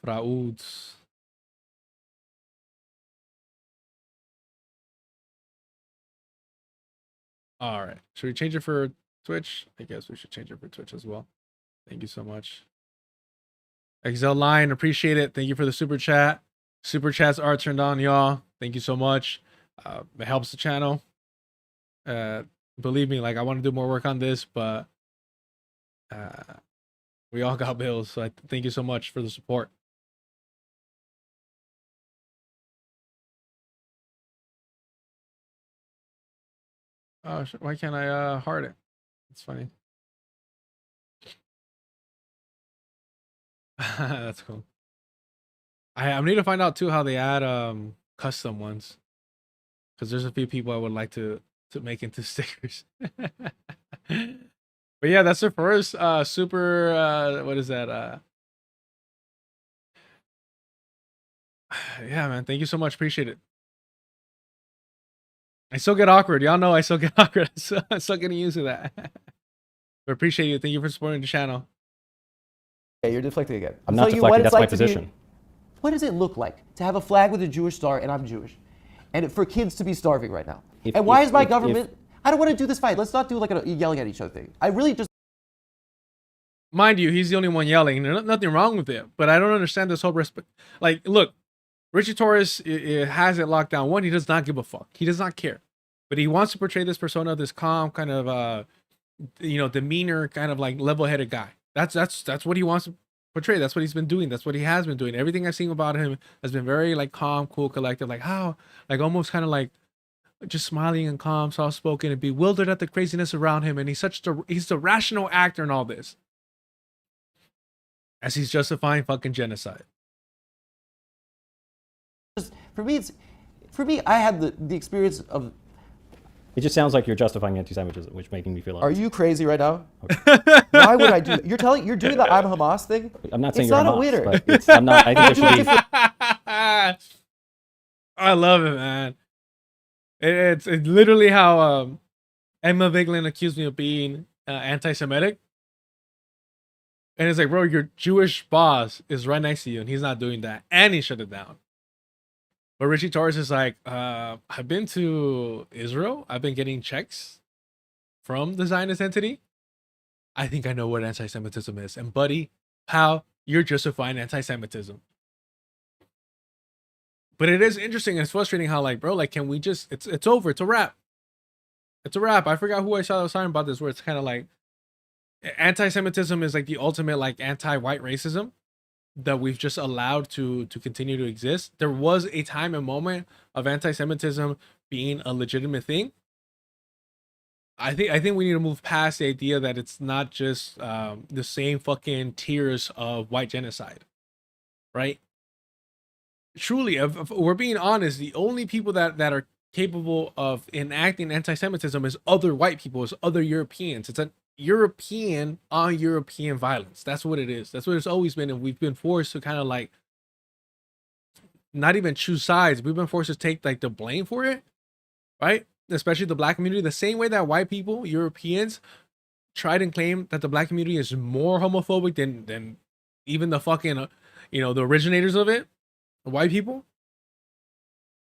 FRAUDS. All right. Should we change it for Twitch? I guess we should change it for Twitch as well. Thank you so much. XL Line, appreciate it. Thank you for the super chat. Super chats are turned on, y'all. Thank you so much. It helps the channel. Believe me, like I want to do more work on this, but we all got bills. So thank you so much for the support. Oh, why can't I heart it? It's funny. That's cool. I need to find out too how they add custom ones, because there's a few people I would like to make into stickers. But yeah, that's the first super. What is that? Yeah, man. Thank you so much. Appreciate it. I still get awkward. Y'all know I still get awkward. I'm still getting used to that. But appreciate you. Thank you for supporting the channel. Yeah, you're deflecting again. I'm not deflecting. That's my position. What does it look like to have a flag with a Jewish star and I'm Jewish? And for kids to be starving right now? And why is my government... I don't want to do this fight. Let's not do like a yelling at each other thing. I really just... Mind you, he's the only one yelling. There's nothing wrong with it. But I don't understand this whole respect. Like, look, Ritchie Torres has it locked down. One, he does not give a fuck. He does not care. But he wants to portray this persona, this calm kind of, demeanor, kind of like level-headed guy. That's what he wants to portray. That's what he's been doing. That's what he has been doing. Everything I've seen about him has been very like calm, cool, collective. Like how, like almost kind of like just smiling and calm, soft-spoken, and bewildered at the craziness around him. And he's the rational actor in all this, as he's justifying fucking genocide. For me, I had the experience of... It just sounds like you're justifying anti-Semitism, which is making me feel... Are you crazy right now? Okay. Why would I do that? You're doing the I'm Hamas thing? I'm not saying it's you're not Hamas, a winner. but it's, I'm not, I think there should be... I love it, man. It's literally how Emma Vigeland accused me of being anti-Semitic. And it's like, bro, your Jewish boss is right next to you, and he's not doing that. And he shut it down. But Ritchie Torres is like, I've been to Israel. I've been getting checks from the Zionist entity. I think I know what anti-Semitism is. And buddy, how you're justifying anti-Semitism. But it is interesting and it's frustrating how like, bro, like, can we just, it's over. It's a wrap. It's a wrap. I forgot who I saw that was talking about this, where it's kind of like, anti-Semitism is like the ultimate like anti-white racism that we've just allowed to continue to exist. There was a time and moment of anti-Semitism being a legitimate thing. I think we need to move past the idea that it's not just the same fucking tiers of white genocide, right? Truly, if we're being honest, the only people that are capable of enacting anti-Semitism is other white people, is other Europeans. It's a European on European violence. That's what it is. That's what it's always been. And we've been forced to kind of like not even choose sides. We've been forced to take like the blame for it, right? Especially the black community, the same way that white people, Europeans, tried and claimed that the black community is more homophobic than even the fucking, the originators of it, the white people.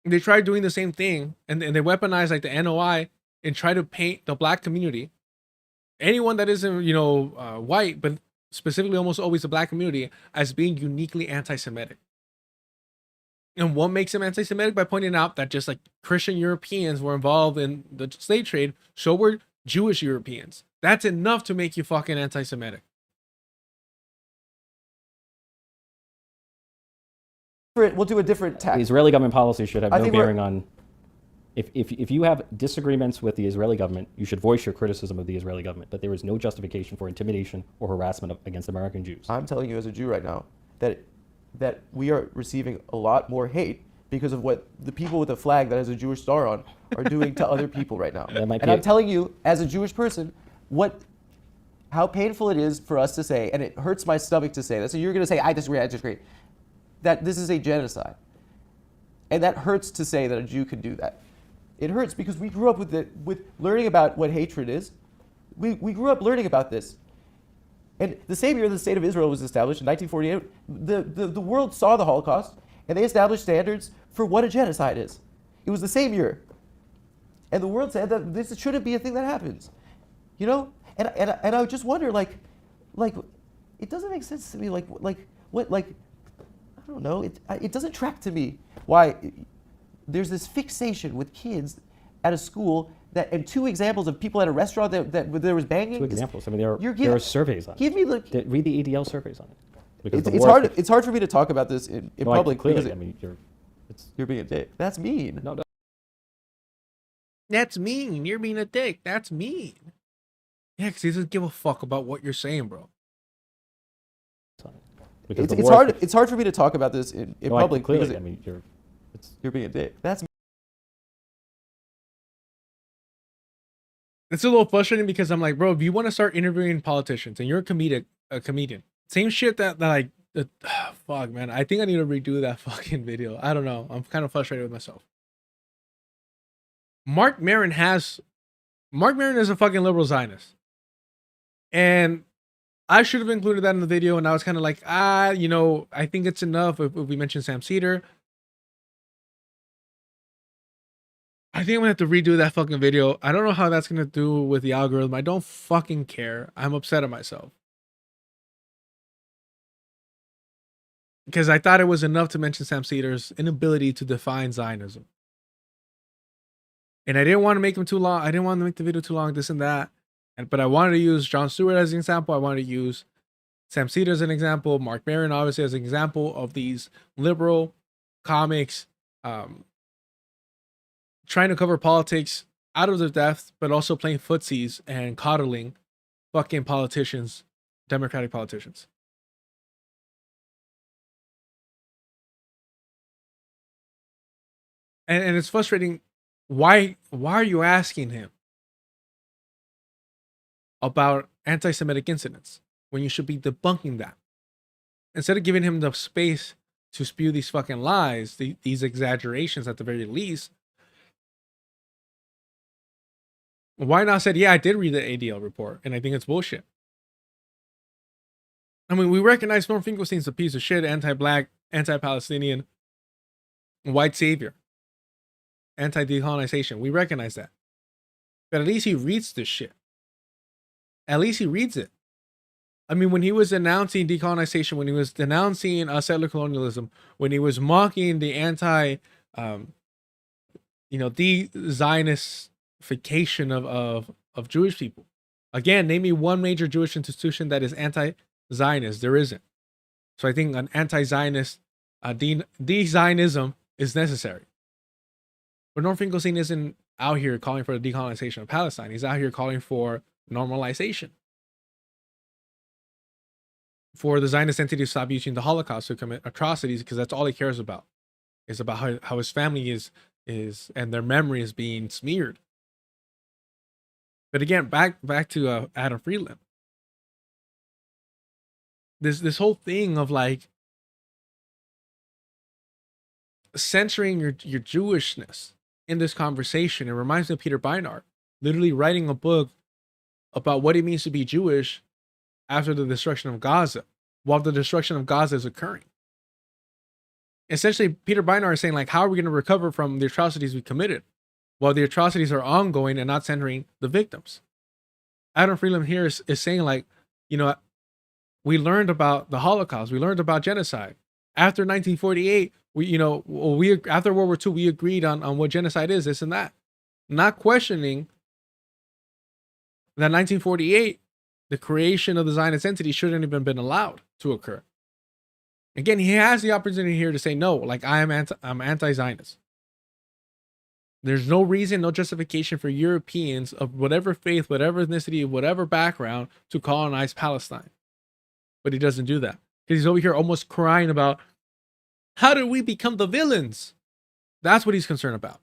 They tried doing the same thing, and they weaponized like the NOI and try to paint the black community, anyone that isn't, white, but specifically almost always the black community, as being uniquely anti-Semitic. And what makes them anti-Semitic? By pointing out that just like Christian Europeans were involved in the slave trade, so were Jewish Europeans. That's enough to make you fucking anti-Semitic. We'll do a different tack. The Israeli government policy should have no bearing on... If you have disagreements with the Israeli government, you should voice your criticism of the Israeli government, but there is no justification for intimidation or harassment against American Jews. I'm telling you as a Jew right now that we are receiving a lot more hate because of what the people with a flag that has a Jewish star on are doing to other people right now. And I'm telling you, as a Jewish person, how painful it is for us to say, and it hurts my stomach to say this, so you're going to say, I disagree, that this is a genocide. And that hurts to say that a Jew could do that. It hurts because we grew up with learning about what hatred is. We grew up learning about this. And the same year the state of Israel was established, in 1948, the world saw the Holocaust, and they established standards for what a genocide is. It was the same year. And the world said that this shouldn't be a thing that happens. And I just wonder, like, it doesn't make sense to me, I don't know, it doesn't track to me why there's this fixation with kids at a school and two examples of people at a restaurant that there was banging. Two examples. I mean, there are surveys on it. Read the ADL surveys on it. It's hard for me to talk about this in public. Clearly, you're being a dick. That's mean. No. That's mean. You're being a dick. That's mean. Yeah, because he doesn't give a fuck about what you're saying, bro. It's hard for me to talk about this in public. Clearly, you're being a dick. That's It's a little frustrating because I'm like, bro, if you want to start interviewing politicians and you're a comedian, same shit fuck, man. I think I need to redo that fucking video. I don't know. I'm kind of frustrated with myself. Mark Maron is a fucking liberal Zionist. And I should have included that in the video. And I was kind of like, I think it's enough if we mention Sam Cedar. I think I'm gonna have to redo that fucking video. I don't know how that's gonna do with the algorithm. I don't fucking care. I'm upset at myself. Because I thought it was enough to mention Sam Cedar's inability to define Zionism. And I didn't want to make him too long. I didn't want to make the video too long, this and that. But I wanted to use Jon Stewart as an example. I wanted to use Sam Cedar as an example. Mark Maron, obviously, as an example of these liberal comics trying to cover politics out of their depth, but also playing footsies and coddling fucking politicians, Democratic politicians. And it's frustrating. Why are you asking him about anti-Semitic incidents when you should be debunking that? Instead of giving him the space to spew these fucking lies, these exaggerations at the very least, why not said, yeah, I did read the ADL report, and I think it's bullshit. I mean, we recognize Norm Finkelstein's a piece of shit, anti-black, anti-Palestinian, white savior, anti-decolonization. We recognize that. But at least he reads this shit. At least he reads it. I mean, when he was announcing decolonization, when he was denouncing settler colonialism, when he was mocking the de-Zionistification of Jewish people. Again, name me one major Jewish institution that is anti-Zionist. There isn't. So I think an anti-Zionist, de-Zionism is necessary. But Norm Finkelstein isn't out here calling for the decolonization of Palestine. He's out here calling for normalization. For the Zionist entity to stop using the Holocaust to commit atrocities, because that's all he cares about. Is about how his family is and their memory is being smeared. But again, back to Adam Friedland. This whole thing of like censoring your Jewishness in this conversation, it reminds me of Peter Beinart literally writing a book about what it means to be Jewish after the destruction of Gaza, while the destruction of Gaza is occurring. Essentially, Peter Beinart is saying, like, how are we going to recover from the atrocities we committed while the atrocities are ongoing and not centering the victims? Adam Friedland here is saying, like, we learned about the Holocaust, we learned about genocide. After 1948, after World War II, we agreed on what genocide is, this and that. Not questioning that 1948, the creation of the Zionist entity shouldn't have been allowed to occur. Again, he has the opportunity here to say, no, like I'm anti-Zionist. There's no reason, no justification for Europeans of whatever faith, whatever ethnicity, whatever background to colonize Palestine. But he doesn't do that. Because he's over here almost crying about, how did we become the villains? That's what he's concerned about.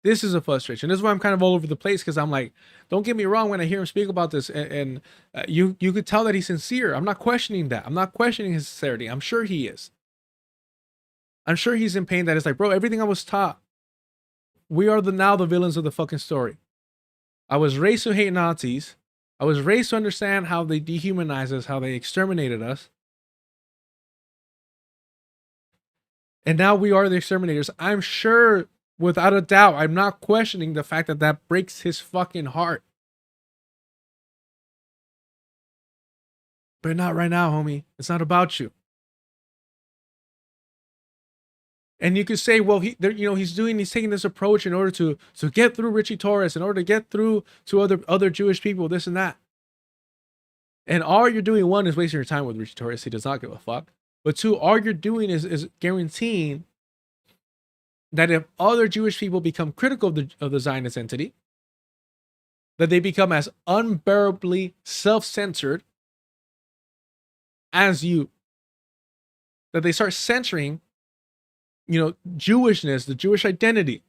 This is a frustration. This is why I'm kind of all over the place, because I'm like, don't get me wrong, when I hear him speak about this, and you could tell that he's sincere. I'm not questioning that. I'm not questioning his sincerity. I'm sure he is. I'm sure he's in pain that it's like, bro, everything I was taught, we are now the villains of the fucking story. I was raised to hate Nazis. I was raised to understand how they dehumanized us, how they exterminated us. And now we are the exterminators. I'm sure, without a doubt, I'm not questioning the fact that that breaks his fucking heart. But not right now, homie. It's not about you. And you could say, well, he's taking this approach in order to get through Ritchie Torres, in order to get through to other Jewish people, this and that. And all you're doing, one, is wasting your time with Ritchie Torres. He does not give a fuck. But two, all you're doing is guaranteeing that if other Jewish people become critical of the Zionist entity, that they become as unbearably self-censored as you. That they start censoring, Jewishness, the Jewish identity.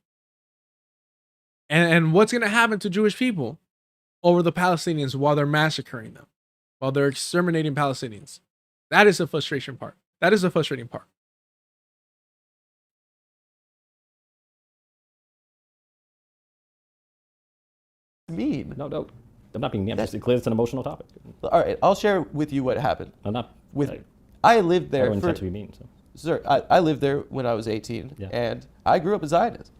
And what's going to happen to Jewish people over the Palestinians while they're massacring them, while they're exterminating Palestinians? That is the frustration part. That is the frustrating part. Mean. No, I'm not being mean. I'm just clear it's an emotional topic. All right, I'll share with you what happened. I'm not. I lived there. I don't intend to be mean. So. Sir, I lived there when I was 18, and I grew up a Zionist.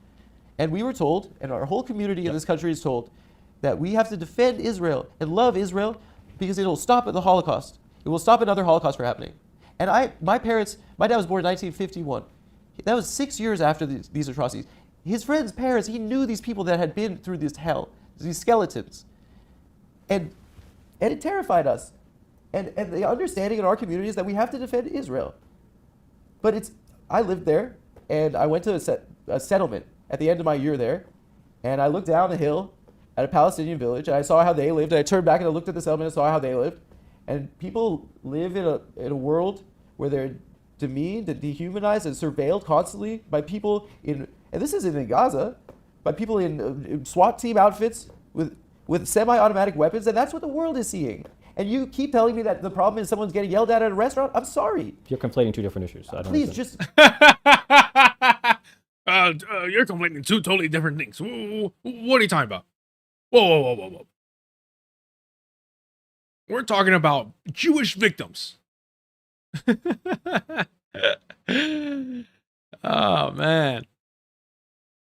And we were told, and our whole community in this country is told, that we have to defend Israel and love Israel because it'll stop at the Holocaust. It will stop another Holocaust from happening. And my dad was born in 1951. That was 6 years after these atrocities. His friends' parents, he knew these people that had been through this hell, these skeletons. And it terrified us. And the understanding in our community is that we have to defend Israel. But I lived there, and I went to a settlement at the end of my year there, and I looked down the hill at a Palestinian village, and I saw how they lived, and I turned back and I looked at the settlement and saw how they lived. And people live in a world where they're demeaned and dehumanized and surveilled constantly by people and this isn't in Gaza, by people in SWAT team outfits with semi-automatic weapons, and that's what the world is seeing. And you keep telling me that the problem is someone's getting yelled at a restaurant? I'm sorry. You're conflating two different issues. So I don't Please understand. You're complaining two totally different things. What are you talking about? Whoa. We're talking about Jewish victims. Oh, man.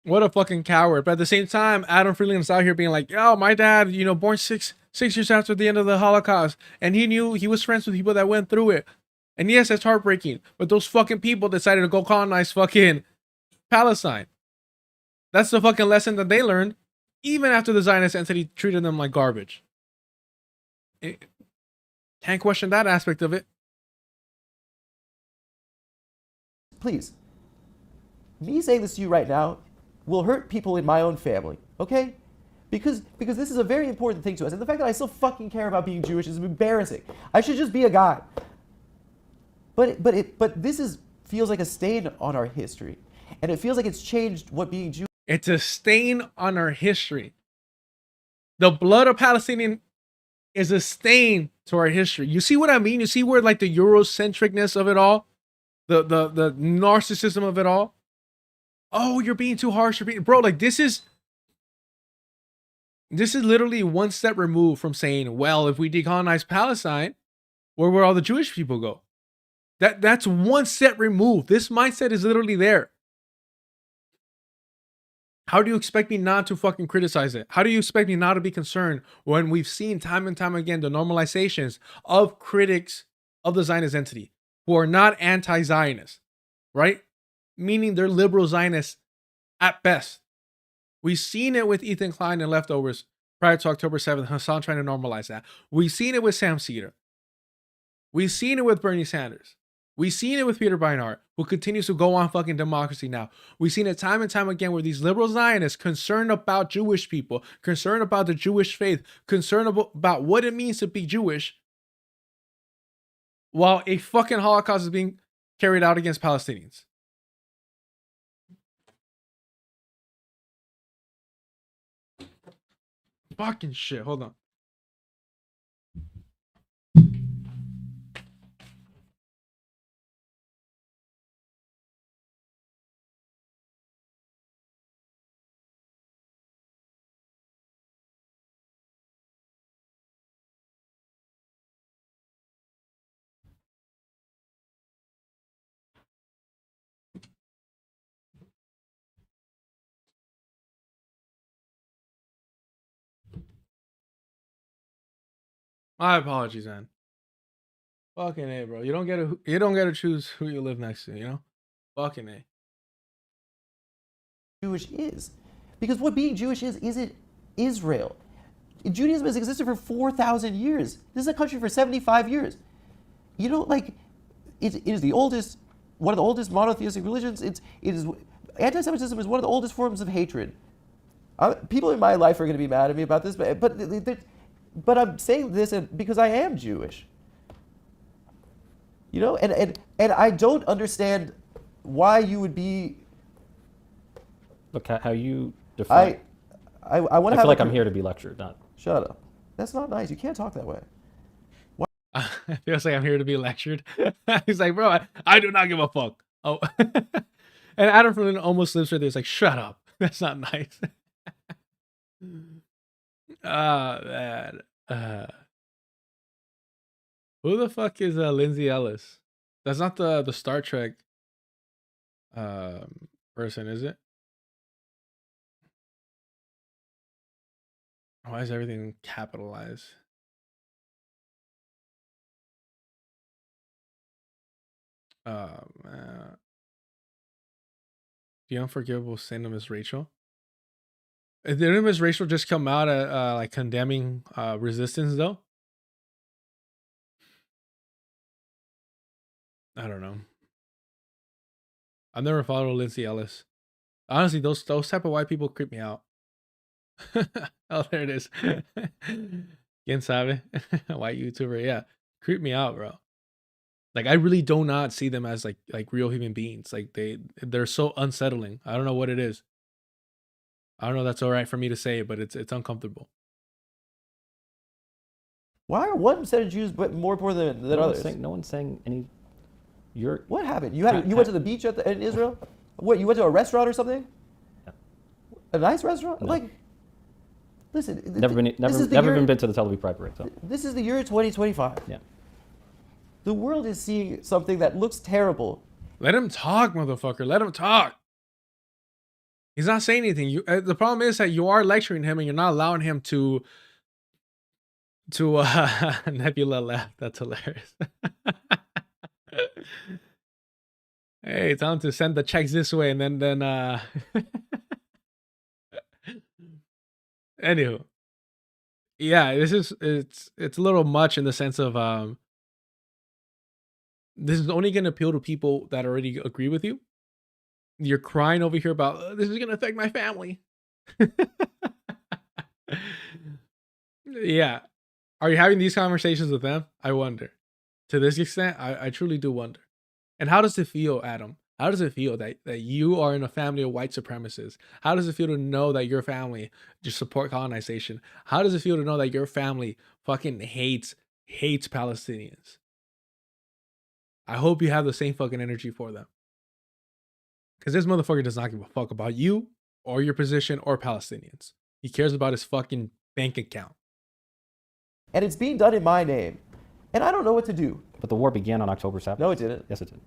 What a fucking coward. But at the same time, Adam Friedland is out here being like, oh, my dad, born six years after the end of the Holocaust. And he knew he was friends with people that went through it. And yes, it's heartbreaking. But those fucking people decided to go colonize fucking Palestine. That's the fucking lesson that they learned, even after the Zionist entity treated them like garbage. Can't question that aspect of it. Please, me saying this to you right now will hurt people in my own family, okay? Because this is a very important thing to us. And the fact that I still fucking care about being Jewish is embarrassing. I should just be a guy. But this feels like a stain on our history. And it feels like it's changed what being Jewish. It's a stain on our history. The blood of Palestinian is a stain to our history. You see what I mean? You see where like the Eurocentricness of it all, the narcissism of it all. Oh, you're being too harsh. Bro, like this is literally one step removed from saying, well, if we decolonize Palestine, where would all the Jewish people go? That's one step removed. This mindset is literally there. How do you expect me not to fucking criticize it? How do you expect me not to be concerned when we've seen time and time again the normalizations of critics of the Zionist entity who are not anti-Zionist, right? Meaning they're liberal Zionists at best. We've seen it with Ethan Klein and Leftovers prior to October 7th, Hassan trying to normalize that. We've seen it with Sam Cedar. We've seen it with Bernie Sanders. We've seen it with Peter Beinart, who continues to go on fucking democracy now. We've seen it time and time again where these liberal Zionists concerned about Jewish people, concerned about the Jewish faith, concerned about what it means to be Jewish, while a fucking Holocaust is being carried out against Palestinians. Fucking shit. Hold on. My apologies, man. Fucking A, bro. You don't get to choose who you live next to, you know? Fucking A. Jewish is. Because what being Jewish is it Israel. Judaism has existed for 4,000 years. This is a country for 75 years. You know, like, it is the oldest, one of the oldest monotheistic religions. Anti-Semitism is one of the oldest forms of hatred. People in my life are going to be mad at me about this, but I'm saying this because I am Jewish. You know, and I don't understand why you would be. Look how you define. I want to I feel like I'm here to be lectured, not. Shut up. That's not nice. You can't talk that way. It feels like I'm here to be lectured. He's like, bro, I do not give a fuck. Oh, and Adam Friedland almost lives right there. He's like, shut up. That's not nice. Man. Who the fuck is Lindsay Ellis? That's not the Star Trek person, is it? Why is everything capitalized? Man. The unforgivable sin of Miss Rachel. Didn't Miss Rachel just come out like condemning resistance though? I don't know. I've never followed Lindsay Ellis. Honestly, those type of white people creep me out. Oh, there it is. Quien sabe? White YouTuber, yeah. Creep me out, bro. Like I really do not see them as like real human beings. Like they're so unsettling. I don't know what it is. I don't know if that's all right for me to say, but it's uncomfortable. Why are 1% of Jews more poor than others? No one's saying any. What happened? You went to the beach in Israel? What, you went to a restaurant or something? Yeah. A nice restaurant? No. Like, listen. Never been to the Tel Aviv Pride Parade. So. This is the year 2025. Yeah. The world is seeing something that looks terrible. Let him talk, motherfucker. Let him talk. He's not saying anything. The problem is that you are lecturing him and you're not allowing him to Nebula left. That's hilarious. Hey, tell him to send the checks this way and then anywho. Yeah, it's a little much in the sense of this is only going to appeal to people that already agree with you. You're crying over here about this is going to affect my family. Yeah. Are you having these conversations with them? I wonder. To this extent, I truly do wonder. And how does it feel, Adam? How does it feel that you are in a family of white supremacists? How does it feel to know that your family just support colonization? How does it feel to know that your family fucking hates Palestinians? I hope you have the same fucking energy for them. Because this motherfucker does not give a fuck about you or your position or Palestinians. He cares about his fucking bank account. And it's being done in my name. And I don't know what to do. But the war began on October 7th. No, it didn't. Yes, it did.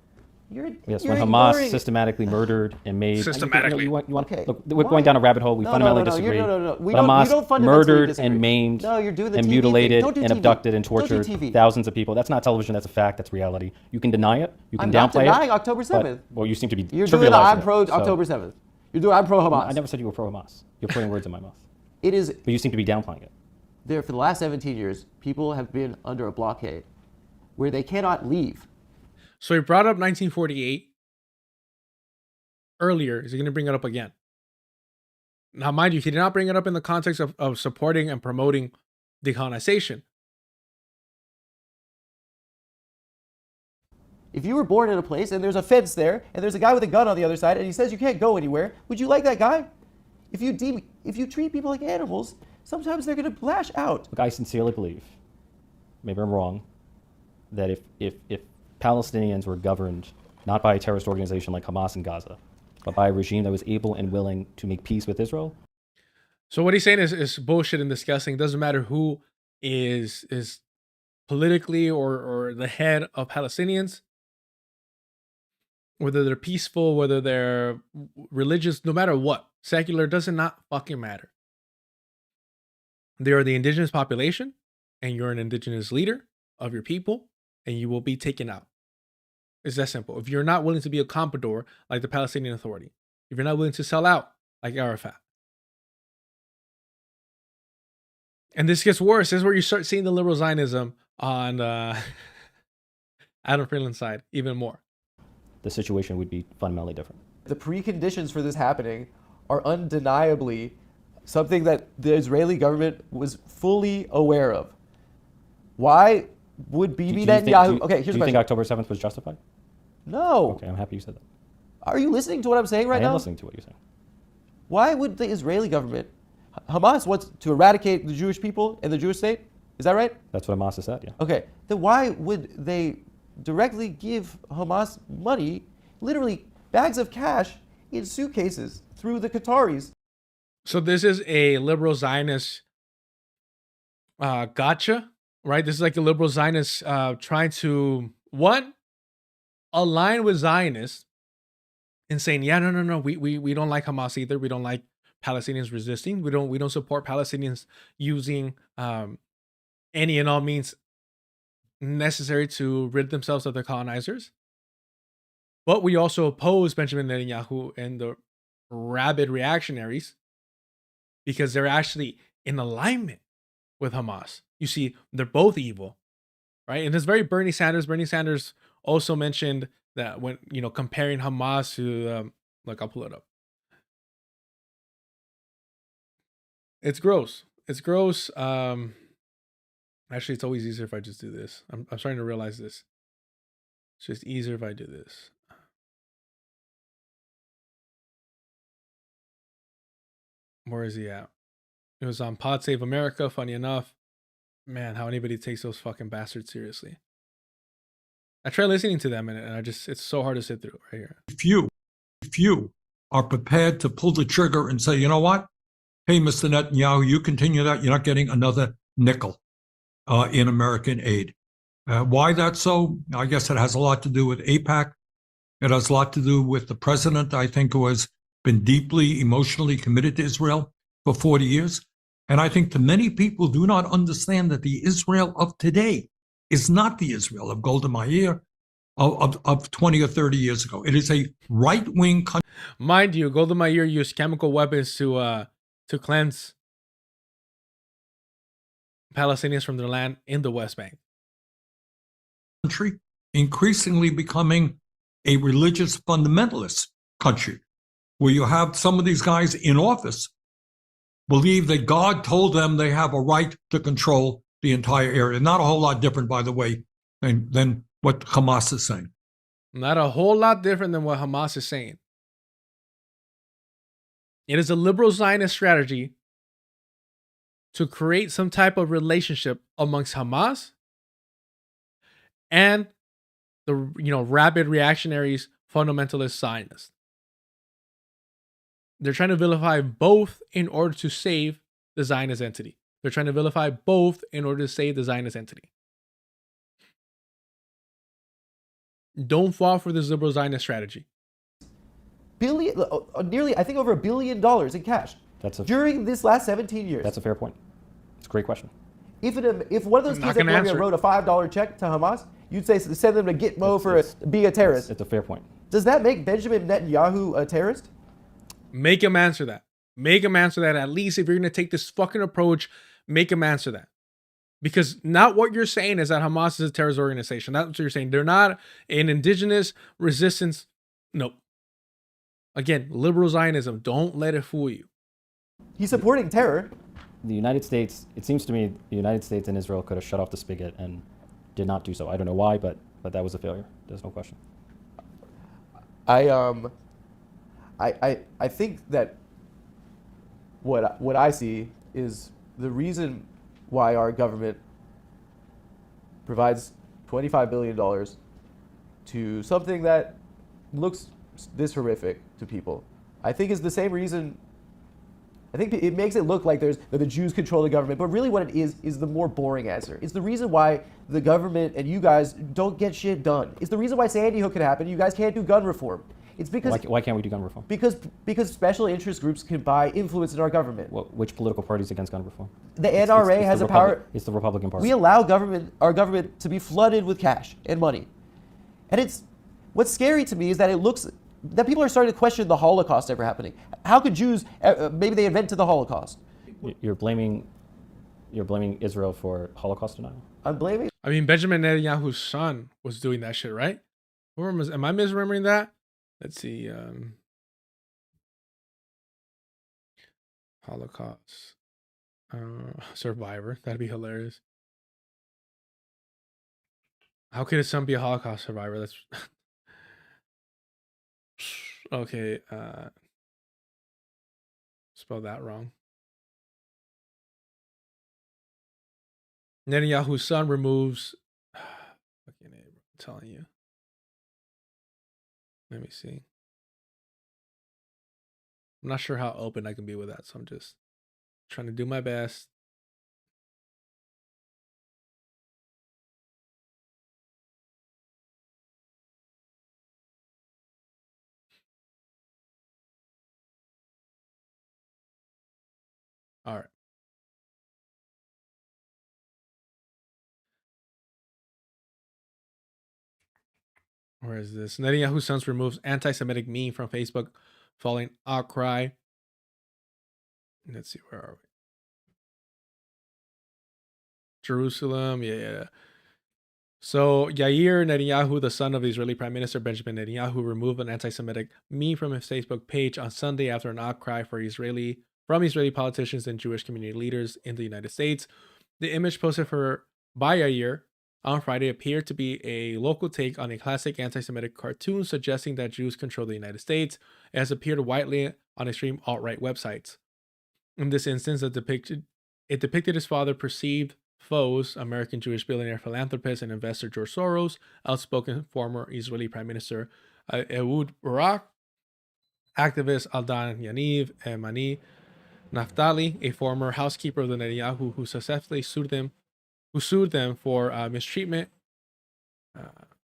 You're when Hamas systematically murdered and made... Systematically. Okay. Look, we're going down a rabbit hole. We fundamentally disagree. No. Hamas murdered and maimed and mutilated and abducted and tortured thousands of people. That's not television. That's a fact. That's reality. You can deny it. You can downplay it. I'm not denying October 7th. Well, you seem to be You're doing I'm pro October 7th. You're doing I'm pro Hamas. I never said you were pro Hamas. You're putting words in my mouth. It is... But you seem to be downplaying it. There, for the last 17 years, people have been under a blockade where they cannot leave. So he brought up 1948 earlier. Is he going to bring it up again? Now, mind you, he did not bring it up in the context of supporting and promoting decolonization. If you were born in a place and there's a fence there and there's a guy with a gun on the other side and he says you can't go anywhere, would you like that guy? If you treat people like animals, sometimes they're going to lash out. Look, I sincerely believe, maybe I'm wrong, that if Palestinians were governed not by a terrorist organization like Hamas in Gaza, but by a regime that was able and willing to make peace with Israel. So what he's saying is bullshit and disgusting. It doesn't matter who is politically or the head of Palestinians, whether they're peaceful, whether they're religious, no matter what, secular, does not fucking matter. They are the indigenous population, and you're an indigenous leader of your people, and you will be taken out. It's that simple. If you're not willing to be a comprador like the Palestinian Authority, if you're not willing to sell out like Arafat. And this gets worse. This is where you start seeing the liberal Zionism on Adam Friedland's side even more. The situation would be fundamentally different. The preconditions for this happening are undeniably something that the Israeli government was fully aware of. Why would Bibi Netanyahu... Okay, here's the question. Do you think October 7th was justified? No. Okay, I'm happy you said that. Are you listening to what I'm saying right now? I am listening to what you're saying. Why would the Israeli government Hamas wants to eradicate the Jewish people and the Jewish state. Is that right? That's what Hamas has said, yeah. Okay. Then why would they directly give Hamas money, literally bags of cash in suitcases through the Qataris? So this is a liberal Zionist gotcha, right? This is like a liberal Zionist trying to, one, align with Zionists and saying, yeah, no, we don't like Hamas either. We don't like Palestinians resisting. We don't support Palestinians using any and all means necessary to rid themselves of their colonizers. But we also oppose Benjamin Netanyahu and the rabid reactionaries because they're actually in alignment with Hamas. You see, they're both evil, right? And it's very Bernie Sanders. Bernie Sanders also mentioned that when, comparing Hamas to, look, I'll pull it up. It's gross. It's gross. Actually, it's always easier if I just do this. I'm starting to realize this. It's just easier if I do this. Where is he at? It was on Pod Save America, funny enough. Man, how anybody takes those fucking bastards seriously. I try listening to them and it's so hard to sit through right here. If you are prepared to pull the trigger and say, you know what? Hey, Mr. Netanyahu, you continue that, you're not getting another nickel in American aid. Why that's so? I guess it has a lot to do with AIPAC. It has a lot to do with the president, I think, who has been deeply emotionally committed to Israel for 40 years. And I think that many people do not understand that the Israel of today is not the Israel of Golda Meir of 20 or 30 years ago. It is a right-wing country. Mind you, Golda Meir used chemical weapons to cleanse Palestinians from their land in the West Bank. Country increasingly becoming a religious fundamentalist country, where you have some of these guys in office believe that God told them they have a right to control the entire area. Not a whole lot different, by the way, than what Hamas is saying. Not a whole lot different than what Hamas is saying. It is a liberal Zionist strategy to create some type of relationship amongst Hamas and the rabid reactionaries, fundamentalist Zionists. They're trying to vilify both in order to save the Zionist entity. They're trying to vilify both in order to save the Zionist entity. Don't fall for this liberal Zionist strategy. Nearly, I think, over $1 billion in cash during this last 17 years. That's a fair point. It's a great question. If one of those kids in Colombia wrote a $5 check to Hamas, you'd say send them to Gitmo for being a terrorist. It's a fair point. Does that make Benjamin Netanyahu a terrorist? Make him answer that. Make him answer that. At least if you're going to take this fucking approach, make him answer that. Because not what you're saying is that Hamas is a terrorist organization. That's what you're saying. They're not an indigenous resistance. Nope. Again, liberal Zionism. Don't let it fool you. He's supporting terror. The United States, it seems to me, the United States and Israel could have shut off the spigot and did not do so. I don't know why, but that was a failure. There's no question. I think that what I see is the reason why our government provides $25 billion to something that looks this horrific to people, I think is the same reason. I think it makes it look like that the Jews control the government, but really what it is the more boring answer. It's the reason why the government and you guys don't get shit done. It's the reason why Sandy Hook can happen. You guys can't do gun reform. It's because why can't we do gun reform? Because special interest groups can buy influence in our government. Which political party is against gun reform? The NRA has a power. It's the Republican Party. We allow our government to be flooded with cash and money, and what's scary to me is that it looks that people are starting to question the Holocaust ever happening. How could Jews maybe they invented the Holocaust? You're blaming Israel for Holocaust denial? I'm blaming. I mean, Benjamin Netanyahu's son was doing that shit, right? Am I misremembering that? Let's see. Holocaust survivor. That'd be hilarious. How could his son be a Holocaust survivor? That's okay. Spell that wrong. Netanyahu's son removes. Fucking name, I'm telling you. Let me see. I'm not sure how open I can be with that, so I'm just trying to do my best. All right. Where is this? Netanyahu's son removes anti-Semitic meme from Facebook following outcry. Let's see, where are we? Jerusalem, yeah. So Yair Netanyahu, the son of the Israeli Prime Minister Benjamin Netanyahu, removed an anti-Semitic meme from his Facebook page on Sunday after an outcry from Israeli politicians and Jewish community leaders in the United States. The image posted by Yair on Friday appeared to be a local take on a classic anti-Semitic cartoon suggesting that Jews control the United States. It has appeared widely on extreme alt-right websites. In this instance, it depicted his father perceived foes, American Jewish billionaire, philanthropist, and investor George Soros, outspoken former Israeli Prime Minister Ehud Barak, activist Aldan Yaniv, and Mani Naftali, a former housekeeper of the Netanyahu who successfully sued them for mistreatment.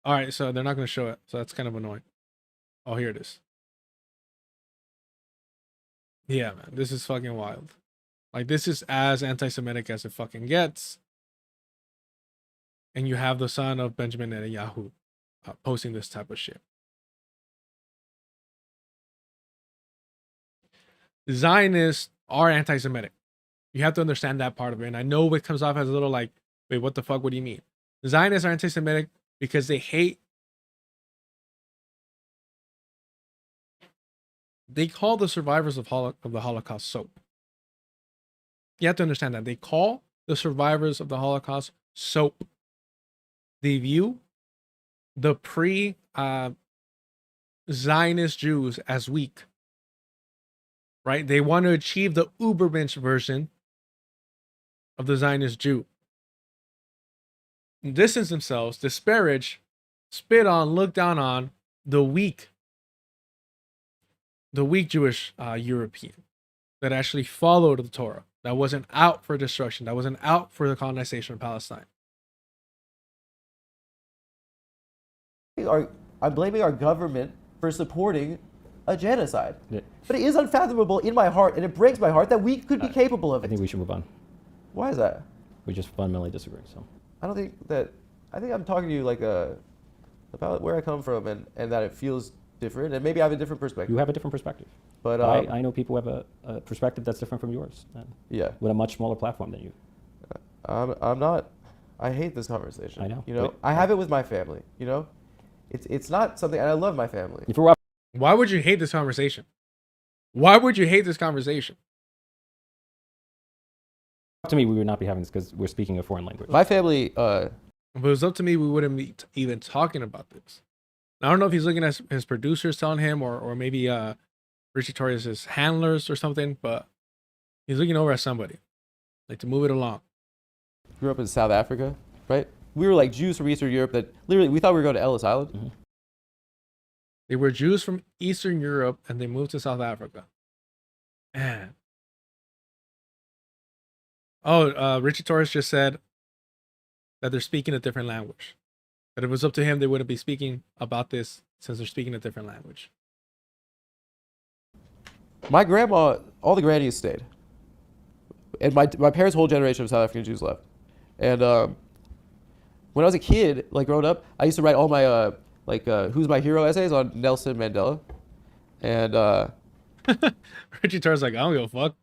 All right, so they're not going to show it, so that's kind of annoying. Oh, here it is. Yeah, man, this is fucking wild. Like, this is as anti-Semitic as it fucking gets. And you have the son of Benjamin Netanyahu posting this type of shit. Zionists are anti-Semitic. You have to understand that part of it. And I know it comes off as a little like, wait, what the fuck? What do you mean? Zionists are anti-Semitic because they hate. They call the survivors of the Holocaust soap. You have to understand that. They call the survivors of the Holocaust soap. They view the Zionist Jews as weak. Right? They want to achieve the Ubermensch version of the Zionist Jew. Distance themselves, disparage, spit on, look down on the weak Jewish European that actually followed the Torah, that wasn't out for destruction, that wasn't out for the colonization of Palestine. I'm blaming our government for supporting a genocide. Yeah. But it is unfathomable in my heart, and it breaks my heart that we could be capable of it. I think we should move on. Why is that? We just fundamentally disagree. So I don't think that. I think I'm talking to you like about where I come from, and that it feels different, and maybe I have a different perspective. You have a different perspective. But I know people who have a perspective that's different from yours. Yeah. With a much smaller platform than you. I'm not. I hate this conversation. I know. You know, I have it with my family. You know, it's not something, and I love my family. Why would you hate this conversation? Why would you hate this conversation? To me, we would not be having this because we're speaking a foreign language. My family. If it was up to me, we wouldn't be even talking about this. I don't know if he's looking at his producers telling him, or maybe Ritchie Torres' handlers or something, but he's looking over at somebody, like, to move it along. Grew up in South Africa, right? We were like Jews from Eastern Europe that literally we thought we were going to Ellis Island. Mm-hmm. They were Jews from Eastern Europe and they moved to South Africa. Man. Oh, Ritchie Torres just said that they're speaking a different language. That if it was up to him, they wouldn't be speaking about this since they're speaking a different language. My grandma, all the grannies stayed. And my parents' whole generation of South African Jews left. And when I was a kid, like growing up, I used to write all my who's my hero essays on Nelson Mandela. And Ritchie Torres like, I don't give a fuck.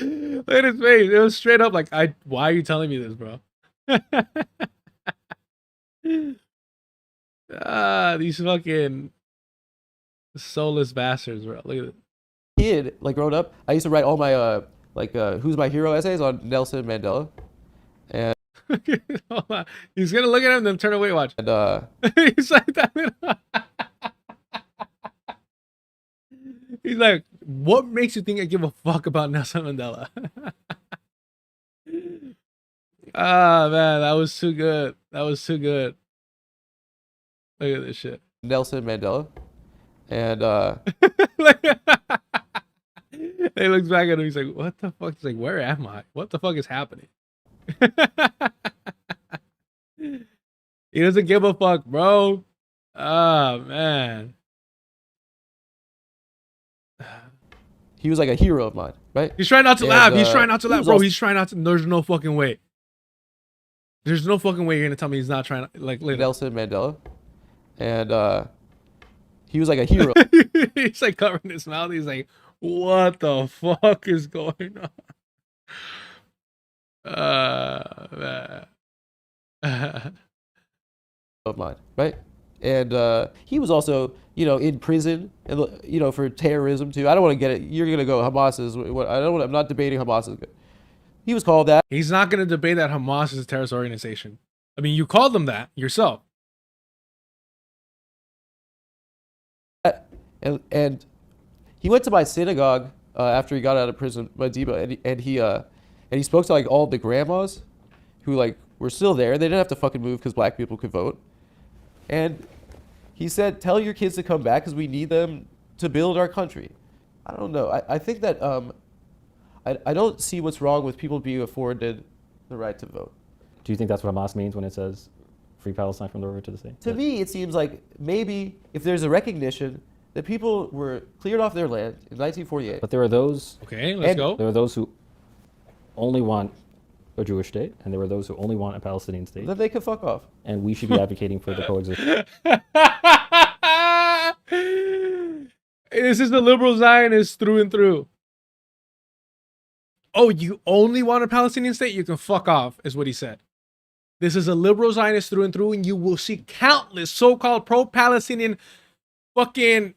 Look at his face. It was straight up like, why are you telling me this, bro? These fucking soulless bastards, bro. Look at it. Kid, like growing up, I used to write all my who's my hero essays on Nelson Mandela. And he's gonna look at him and then turn away. Watch. And he's like that. He's like, what makes you think I give a fuck about Nelson Mandela? Ah, man, that was too good. That was too good. Look at this shit. Nelson Mandela. And He looks back at him. He's like, "What the fuck?" He's like, "Where am I? What the fuck is happening?" He doesn't give a fuck, bro. Ah, man. he was like a hero of mine, right? He's trying not to laugh. He's trying not to laugh, was bro. also- He's trying not to. There's no fucking way. There's no fucking way you're gonna tell me he's not trying to, like, later. Nelson Mandela. And he was like a hero. He's like covering his mouth. He's like, "What the fuck is going on?" Man. of mine, right? And he was also, in prison, and for terrorism too. I don't want to get it. You're gonna go Hamas is what I don't. I'm not debating Hamas is good. He was called that. He's not gonna debate that Hamas is a terrorist organization. I mean, you called them that yourself. And he went to my synagogue after he got out of prison, Madiba, and he spoke to like all the grandmas who like were still there. They didn't have to fucking move because black people could vote. And he said, "Tell your kids to come back because we need them to build our country." I don't know. I think that I don't see what's wrong with people being afforded the right to vote. Do you think that's what Hamas means when it says free Palestine from the river to the sea? To me, it seems like maybe if there's a recognition that people were cleared off their land in 1948. But there are those. Okay, let's go. There are those who only want a Jewish state, and there are those who only want a Palestinian state. Then they can fuck off. And we should be advocating for the coexistence. This is the liberal Zionist through and through. Oh, you only want a Palestinian state? You can fuck off, is what he said. This is a liberal Zionist through and through, and you will see countless so-called pro-Palestinian fucking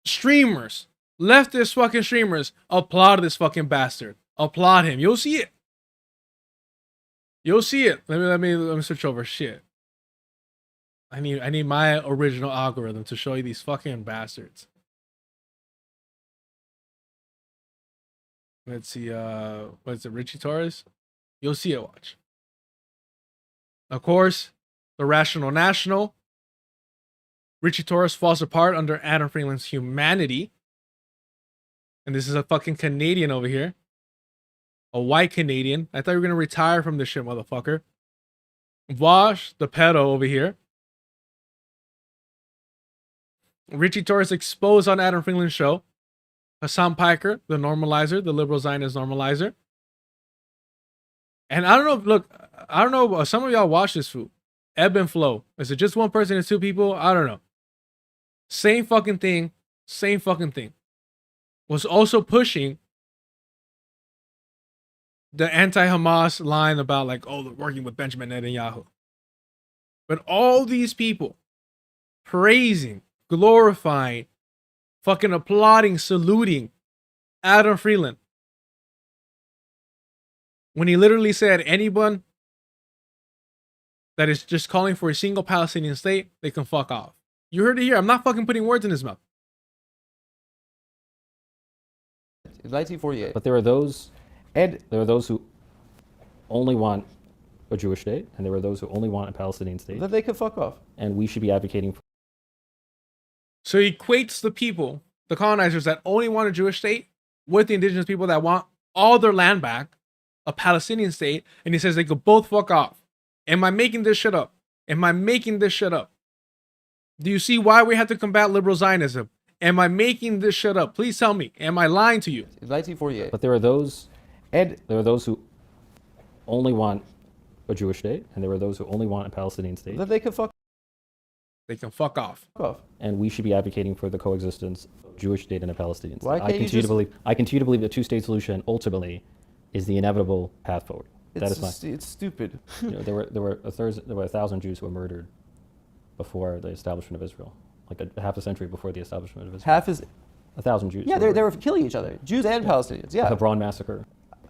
streamers, leftist fucking streamers, applaud this fucking bastard. Applaud him. You'll see it. You'll see it. Let me switch over. Shit. I need my original algorithm to show you these fucking bastards. Let's see, what is it, Ritchie Torres? You'll see it, watch. Of course, the Rational National. Ritchie Torres falls apart under Adam Friedland's humanity. And this is a fucking Canadian over here. A white Canadian. I thought you were going to retire from this shit, motherfucker. Vosh, the pedo over here. Ritchie Torres exposed on Adam Friedland's show. Hassan Piker, the normalizer, the liberal Zionist normalizer. And I don't know, look, I don't know, some of y'all watch this food. Ebb and flow. Is it just one person and two people? I don't know. Same fucking thing. Same fucking thing. Was also pushing the anti-Hamas line about like, oh, they're working with Benjamin Netanyahu. But all these people praising, glorifying, fucking applauding, saluting Adam Friedland. When he literally said anyone that is just calling for a single Palestinian state, they can fuck off. You heard it here. I'm not fucking putting words in his mouth. In 1948. But there are those who only want a Jewish state, and there are those who only want a Palestinian state. Then they can fuck off. And we should be advocating for. So he equates the people, the colonizers that only want a Jewish state, with the indigenous people that want all their land back, a Palestinian state, and he says they could both fuck off. Am I making this shit up? Am I making this shit up? Do you see why we have to combat liberal Zionism? Am I making this shit up? Please tell me. Am I lying to you? In 1948. But there are those who only want a Jewish state, and there are those who only want a Palestinian state. Then they can fuck. They can fuck off. Fuck off. And we should be advocating for the coexistence of a Jewish state and a Palestinian state. Why can't I continue to believe the two-state solution ultimately is the inevitable path forward. It's stupid. There were 1,000 Jews who were murdered before the establishment of Israel, like a half a century before the establishment of Israel. 1,000 Jews. Yeah, they were killing each other, Jews and Palestinians. Yeah. The Hebron massacre.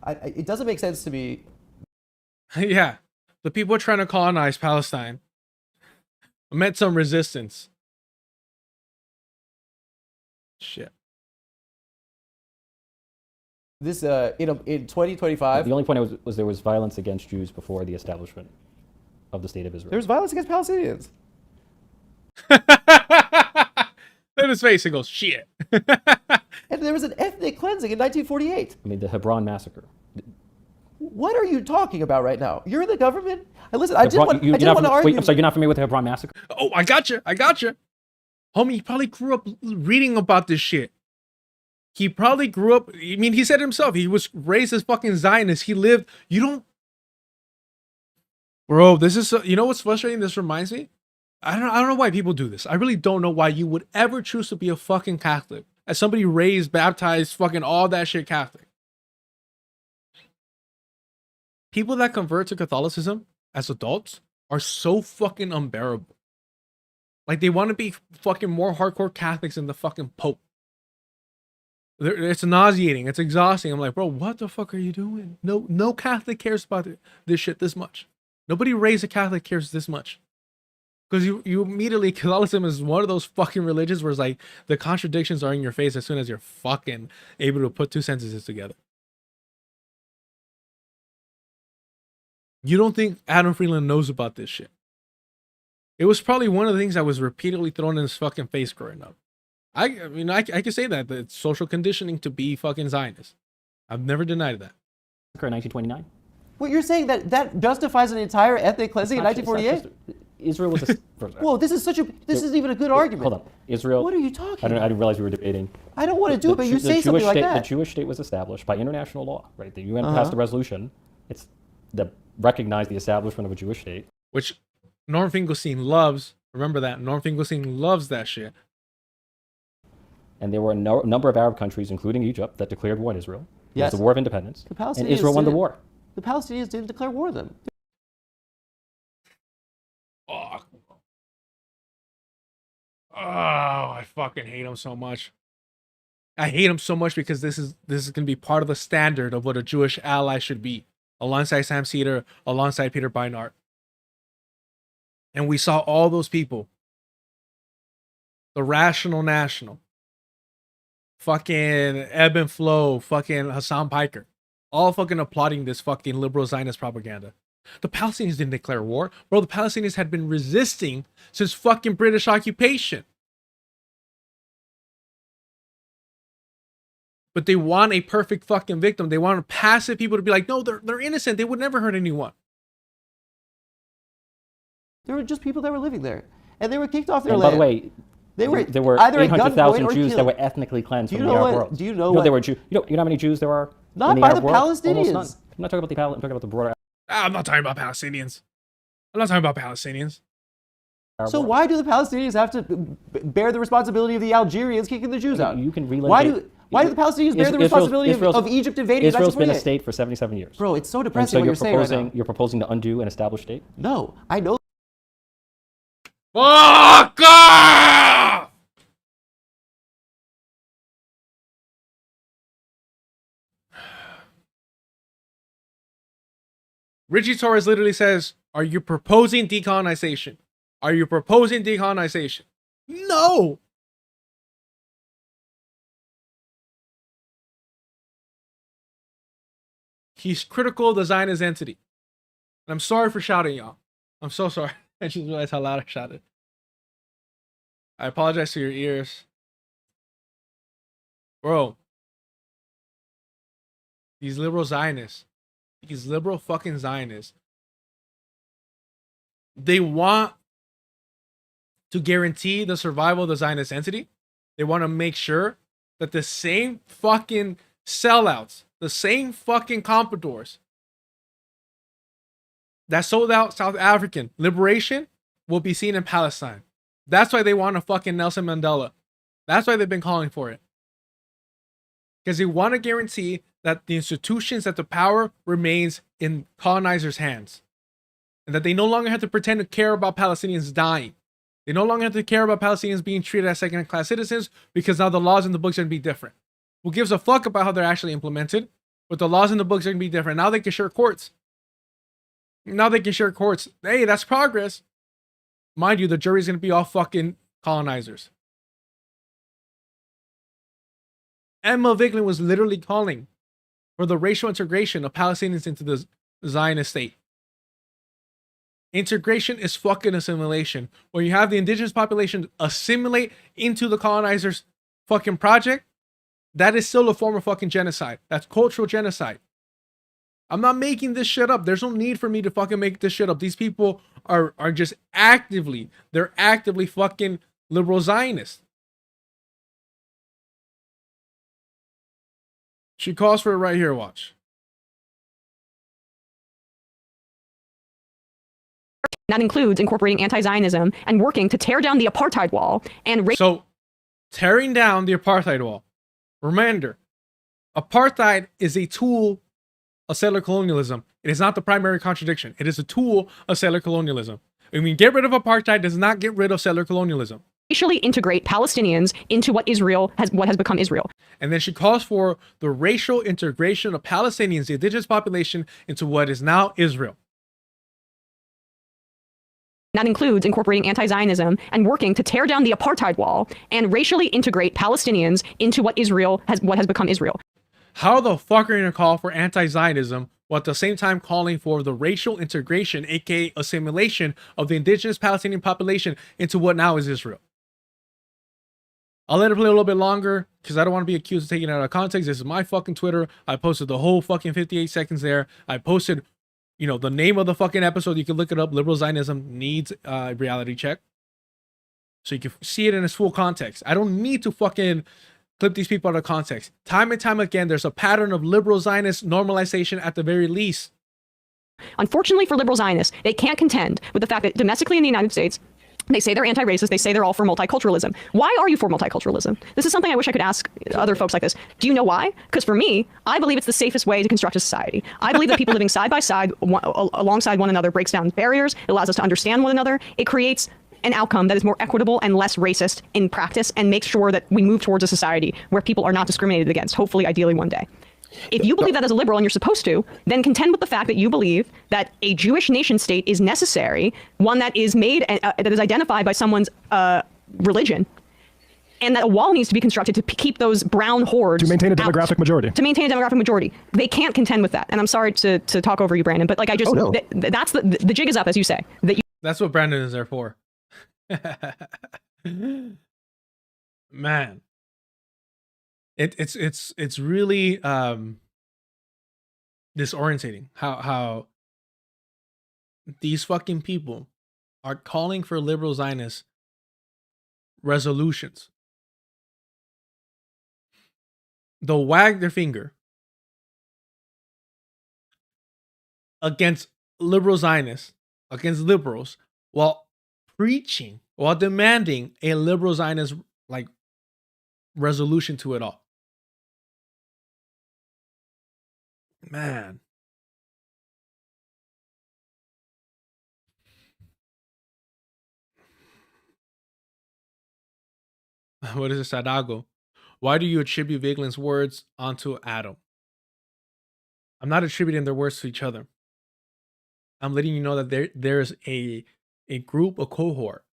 It doesn't make sense to me. Yeah, the people trying to colonize Palestine met some resistance. Shit. This in 2025. The only point was there was violence against Jews before the establishment of the state of Israel. There was violence against Palestinians. In his face, he goes, shit. And there was an ethnic cleansing in 1948. I mean, the Hebron massacre. What are you talking about right now? You're in the government. And listen, I didn't want to argue. Wait, I'm sorry, you're not familiar with the Hebron massacre? Oh, I got you. Homie, he probably grew up reading about this shit. He probably grew up, I mean, he said himself, he was raised as fucking Zionist. He lived, Bro, this is, you know what's frustrating? This reminds me? I don't know why people do this. I really don't know why you would ever choose to be a fucking Catholic. As somebody raised, baptized, fucking all that shit Catholic. People that convert to Catholicism as adults are so fucking unbearable. Like, they want to be fucking more hardcore Catholics than the fucking Pope. It's nauseating. It's exhausting. I'm like, bro, what the fuck are you doing? No Catholic cares about this shit this much. Nobody raised a Catholic cares this much. Because you immediately, Catholicism is one of those fucking religions where it's like the contradictions are in your face as soon as you're fucking able to put two sentences together. You don't think Adam Friedland knows about this shit? It was probably one of the things that was repeatedly thrown in his fucking face growing up. I mean, I can say that it's social conditioning to be fucking Zionist. I've never denied that. In 1929. What you're saying that justifies an entire ethnic cleansing in 1948? Israel was a... Whoa, this isn't even a good argument. Hold on. Israel... What are you talking about? I didn't realize we were debating. I don't want to do it, but you say something like that. The Jewish state was established by international law, right? The UN passed a resolution. It's that recognized the establishment of a Jewish state. Which Norm Finkelstein loves. Remember that. Norm Finkelstein loves that shit. And there were a number of Arab countries, including Egypt, that declared war on Israel. It Yes. was a war of independence. The Palestinians And Israel won the didn't. war. The Palestinians didn't declare war on them. Oh, I fucking hate him so much. I hate him so much because this is going to be part of the standard of what a Jewish ally should be, alongside Sam Cedar, alongside Peter Beinart. And we saw all those people, the Rational National, fucking Ebb and Flow, fucking Hassan Piker, all fucking applauding this fucking liberal Zionist propaganda. The Palestinians didn't declare war. Bro, the Palestinians had been resisting since fucking British occupation. But they want a perfect fucking victim. They want passive people to be like, no, they're innocent. They would never hurt anyone. There were just people that were living there. And they were kicked off their And land. by the way, there were either at 800,000 gunpoint or Jews that killed. were ethnically cleansed Do you from know the Arab what- world. do you know know what- there were Jews? You know how many Jews there are Not in the by Arab the world? Almost Palestinians. none. I'm not talking about the I'm talking about the broader I'm not talking about Palestinians. I'm not talking about Palestinians. Arab So world. why do the Palestinians have to bear the responsibility of the Algerians kicking the Jews out? You can relate. Why do the Palestinians bear the responsibility of Egypt invading Israel's been a 1948? state for 77 years. Bro, it's so And depressing so what you're saying right now. You're proposing to undo an established state? No, I know. Fuck off! Ritchie Torres literally says, are you proposing decolonization? Are you proposing decolonization? No! He's critical of the Zionist entity. And I'm sorry for shouting, y'all. I'm so sorry. I just realized how loud I shouted. I apologize to your ears. Bro. These liberal Zionists. These liberal fucking Zionists. They want to guarantee the survival of the Zionist entity. They want to make sure that the same fucking sellouts, the same fucking compradors that sold out South African liberation will be seen in Palestine. That's why they want a fucking Nelson Mandela. That's why they've been calling for it. Because they want to guarantee that the institutions, that the power remains in colonizers' hands. And that they no longer have to pretend to care about Palestinians dying. They no longer have to care about Palestinians being treated as second-class citizens because now the laws in the books are going to be different. Who gives a fuck about how they're actually implemented? But the laws in the books are going to be different. Now they can share courts. Hey, that's progress. Mind you, the jury's going to be all fucking colonizers. Emma Vigeland was literally calling for the racial integration of Palestinians into the Zionist state. Integration is fucking assimilation. When you have the indigenous population assimilate into the colonizers' fucking project, that is still a form of fucking genocide. That's cultural genocide. I'm not making this shit up. There's no need for me to fucking make this shit up. These people are just actively fucking liberal Zionists. She calls for it right here, watch. That includes incorporating anti-Zionism and working to tear down the apartheid wall and So, tearing down the apartheid wall. Reminder, apartheid is a tool of settler colonialism. It is not the primary contradiction. It is a tool of settler colonialism. I mean, get rid of apartheid does not get rid of settler colonialism. racially integrate Palestinians into what has become Israel. And then she calls for the racial integration of Palestinians, the indigenous population, into what is now Israel. That includes incorporating anti-Zionism and working to tear down the apartheid wall and racially integrate Palestinians into what has become Israel. How the fuck are you going to call for anti-Zionism while at the same time calling for the racial integration, aka assimilation, of the indigenous Palestinian population into what now is Israel? I'll let it play a little bit longer because I don't want to be accused of taking it out of context. This is my fucking Twitter. I posted the whole fucking 58 seconds there. I posted, you know, the name of the fucking episode. You can look it up. Liberal Zionism needs a reality check. So you can see it in its full context. I don't need to fucking clip these people out of context. Time and time again, there's a pattern of liberal Zionist normalization at the very least. Unfortunately for liberal Zionists, they can't contend with the fact that domestically in the United States, they say they're anti-racist. They say they're all for multiculturalism. Why are you for multiculturalism? This is something I wish I could ask other folks like this. Do you know why? Because for me, I believe it's the safest way to construct a society. I believe that people living side by side, alongside one another, breaks down barriers. It allows us to understand one another. It creates an outcome that is more equitable and less racist in practice and makes sure that we move towards a society where people are not discriminated against, hopefully, ideally one day. If you believe that as a liberal and you're supposed to, then contend with the fact that you believe that a Jewish nation state is necessary, one that is made, that is identified by someone's religion, and that a wall needs to be constructed to keep those brown hordes to maintain a demographic majority. To maintain a demographic majority. They can't contend with that. And I'm sorry to talk over you, Brandon, but like I just, that's the jig is up, as you say. That's what Brandon is there for. Man. It's really disorientating how these fucking people are calling for liberal Zionist resolutions. They'll wag their finger against liberal Zionists, against liberals, while preaching, while demanding a liberal Zionist like resolution to it all. Man. What is it, Sadago? Why do you attribute Vigeland's words onto Adam? I'm not attributing their words to each other. I'm letting you know that there's a group, a cohort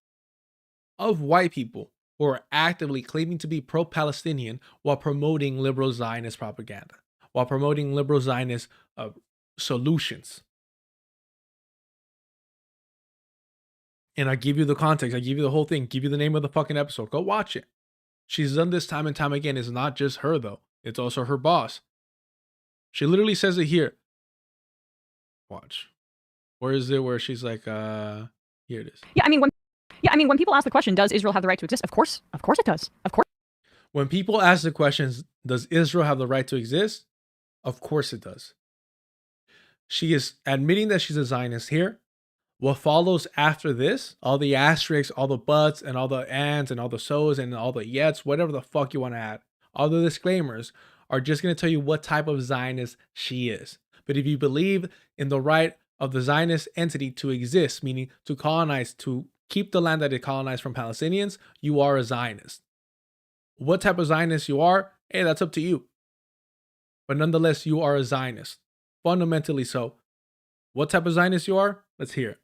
of white people who are actively claiming to be pro-Palestinian while promoting liberal Zionist propaganda, while promoting liberal Zionist solutions. And I give you the context, I give you the whole thing, give you the name of the fucking episode. Go watch it. She's done this time and time again. It's not just her, though. It's also her boss. She literally says it here. Watch. Where is it where she's like, here it is. Yeah, I mean, when people ask the question, does Israel have the right to exist? Of course it does. Of course. When people ask the questions, does Israel have the right to exist? Of course it does. She is admitting that she's a Zionist here. What follows after this, all the asterisks, all the buts, and all the ands, and all the so's, and all the yets, whatever the fuck you want to add, all the disclaimers are just going to tell you what type of Zionist she is. But if you believe in the right of the Zionist entity to exist, meaning to colonize, to keep the land that it colonized from Palestinians, you are a Zionist. What type of Zionist you are, hey, that's up to you. But nonetheless, you are a Zionist. Fundamentally so. What type of Zionist you are? Let's hear it.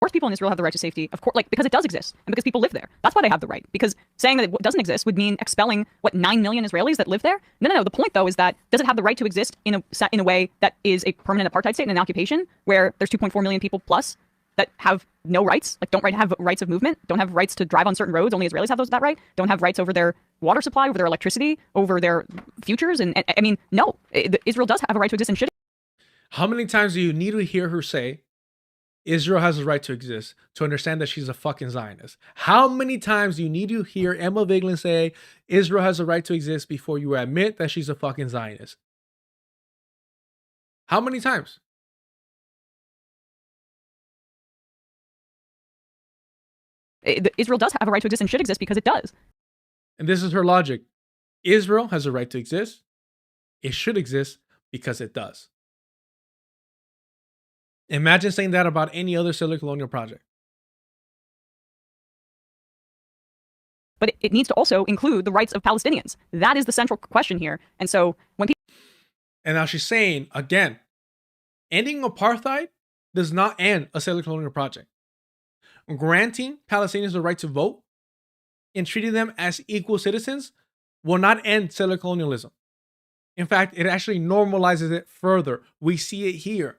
course people in Israel have the right to safety, of course, like, because it does exist and because people live there. That's why they have the right. Because saying that it doesn't exist would mean expelling, 9 million Israelis that live there? No. The point, though, is that does it have the right to exist in a way that is a permanent apartheid state and an occupation where there's 2.4 million people plus that have no rights, like don't have rights of movement, don't have rights to drive on certain roads, only Israelis have that right, don't have rights over their water supply, over their electricity, over their futures? And I mean, no, Israel does have a right to exist and should. How many times do you need to hear her say Israel has a right to exist to understand that she's a fucking Zionist? How many times do you need to hear Emma Vigeland say Israel has a right to exist before you admit that she's a fucking Zionist? How many times? Israel does have a right to exist and should exist because it does. And this is her logic. Israel has a right to exist. It should exist because it does. Imagine saying that about any other settler colonial project. But it needs to also include the rights of Palestinians. That is the central question here. And so when people... And now she's saying, again, ending apartheid does not end a settler colonial project. Granting Palestinians the right to vote and treating them as equal citizens will not end settler colonialism. In fact, it actually normalizes it further. We see it here.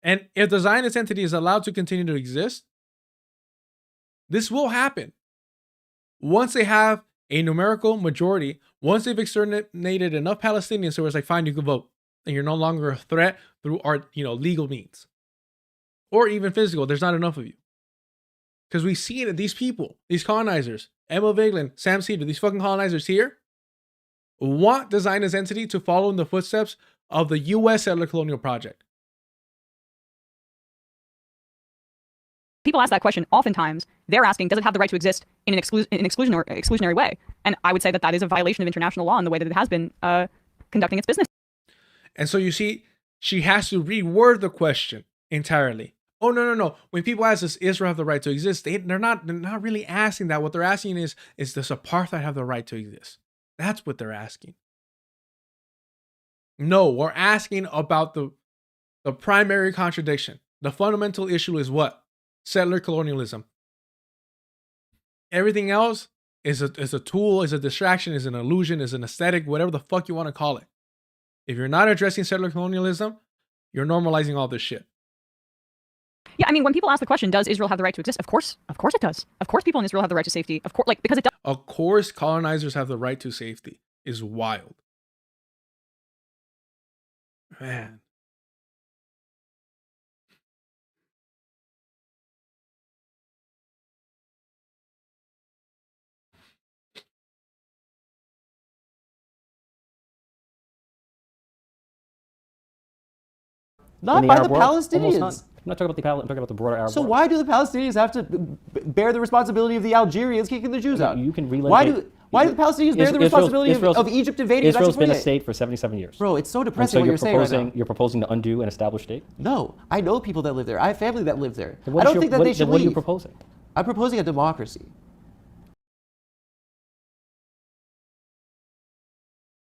And if the Zionist entity is allowed to continue to exist, this will happen. Once they have a numerical majority, once they've exterminated enough Palestinians, so it's like, fine, you can vote. And you're no longer a threat through our, legal means. Or even physical, there's not enough of you. Because we see that these people, these colonizers, Emma Vigeland, Sam Cedar, these fucking colonizers here, want the Zionist entity to follow in the footsteps of the U.S. settler colonial project. People ask that question, oftentimes they're asking, does it have the right to exist in an exclusionary way? And I would say that is a violation of international law in the way that it has been conducting its business. And so you see, she has to reword the question entirely. Oh, no. When people ask, does Israel have the right to exist? They're not really asking that. What they're asking is does apartheid have the right to exist? That's what they're asking. No, we're asking about the primary contradiction. The fundamental issue is what? Settler colonialism. Everything else is a tool, is a distraction, is an illusion, is an aesthetic, whatever the fuck you want to call it. If you're not addressing settler colonialism, you're normalizing all this shit. Yeah, I mean, when people ask the question, does Israel have the right to exist? Of course it does. Of course people in Israel have the right to safety. Of course, because it does. Of course colonizers have the right to safety is wild. Man. Not by the Palestinians. I'm not talking about the broader Arab So world. why do the Palestinians have to bear the responsibility of the Algerians kicking the Jews out? You can relate. Why do the Palestinians bear the responsibility of Egypt invading? Israel's been a state for 77 years. Bro, it's so depressing what you're saying right now. You're proposing to undo an established state? No, I know people that live there. I have family that live there. I don't think that they should leave. What are you proposing? I'm proposing a democracy.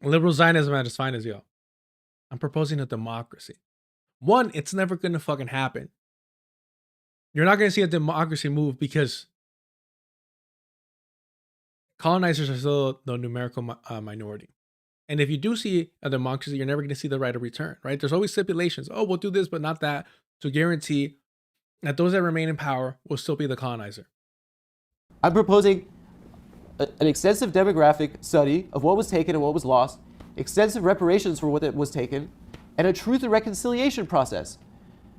Liberal Zionism at its finest, yo. I'm proposing a democracy. One, it's never going to fucking happen. You're not going to see a democracy move because colonizers are still the numerical minority. And if you do see a democracy, you're never going to see the right of return, right? There's always stipulations. Oh, we'll do this, but not that, to guarantee that those that remain in power will still be the colonizer. I'm proposing an extensive demographic study of what was taken and what was lost, extensive reparations for what was taken, and a truth and reconciliation process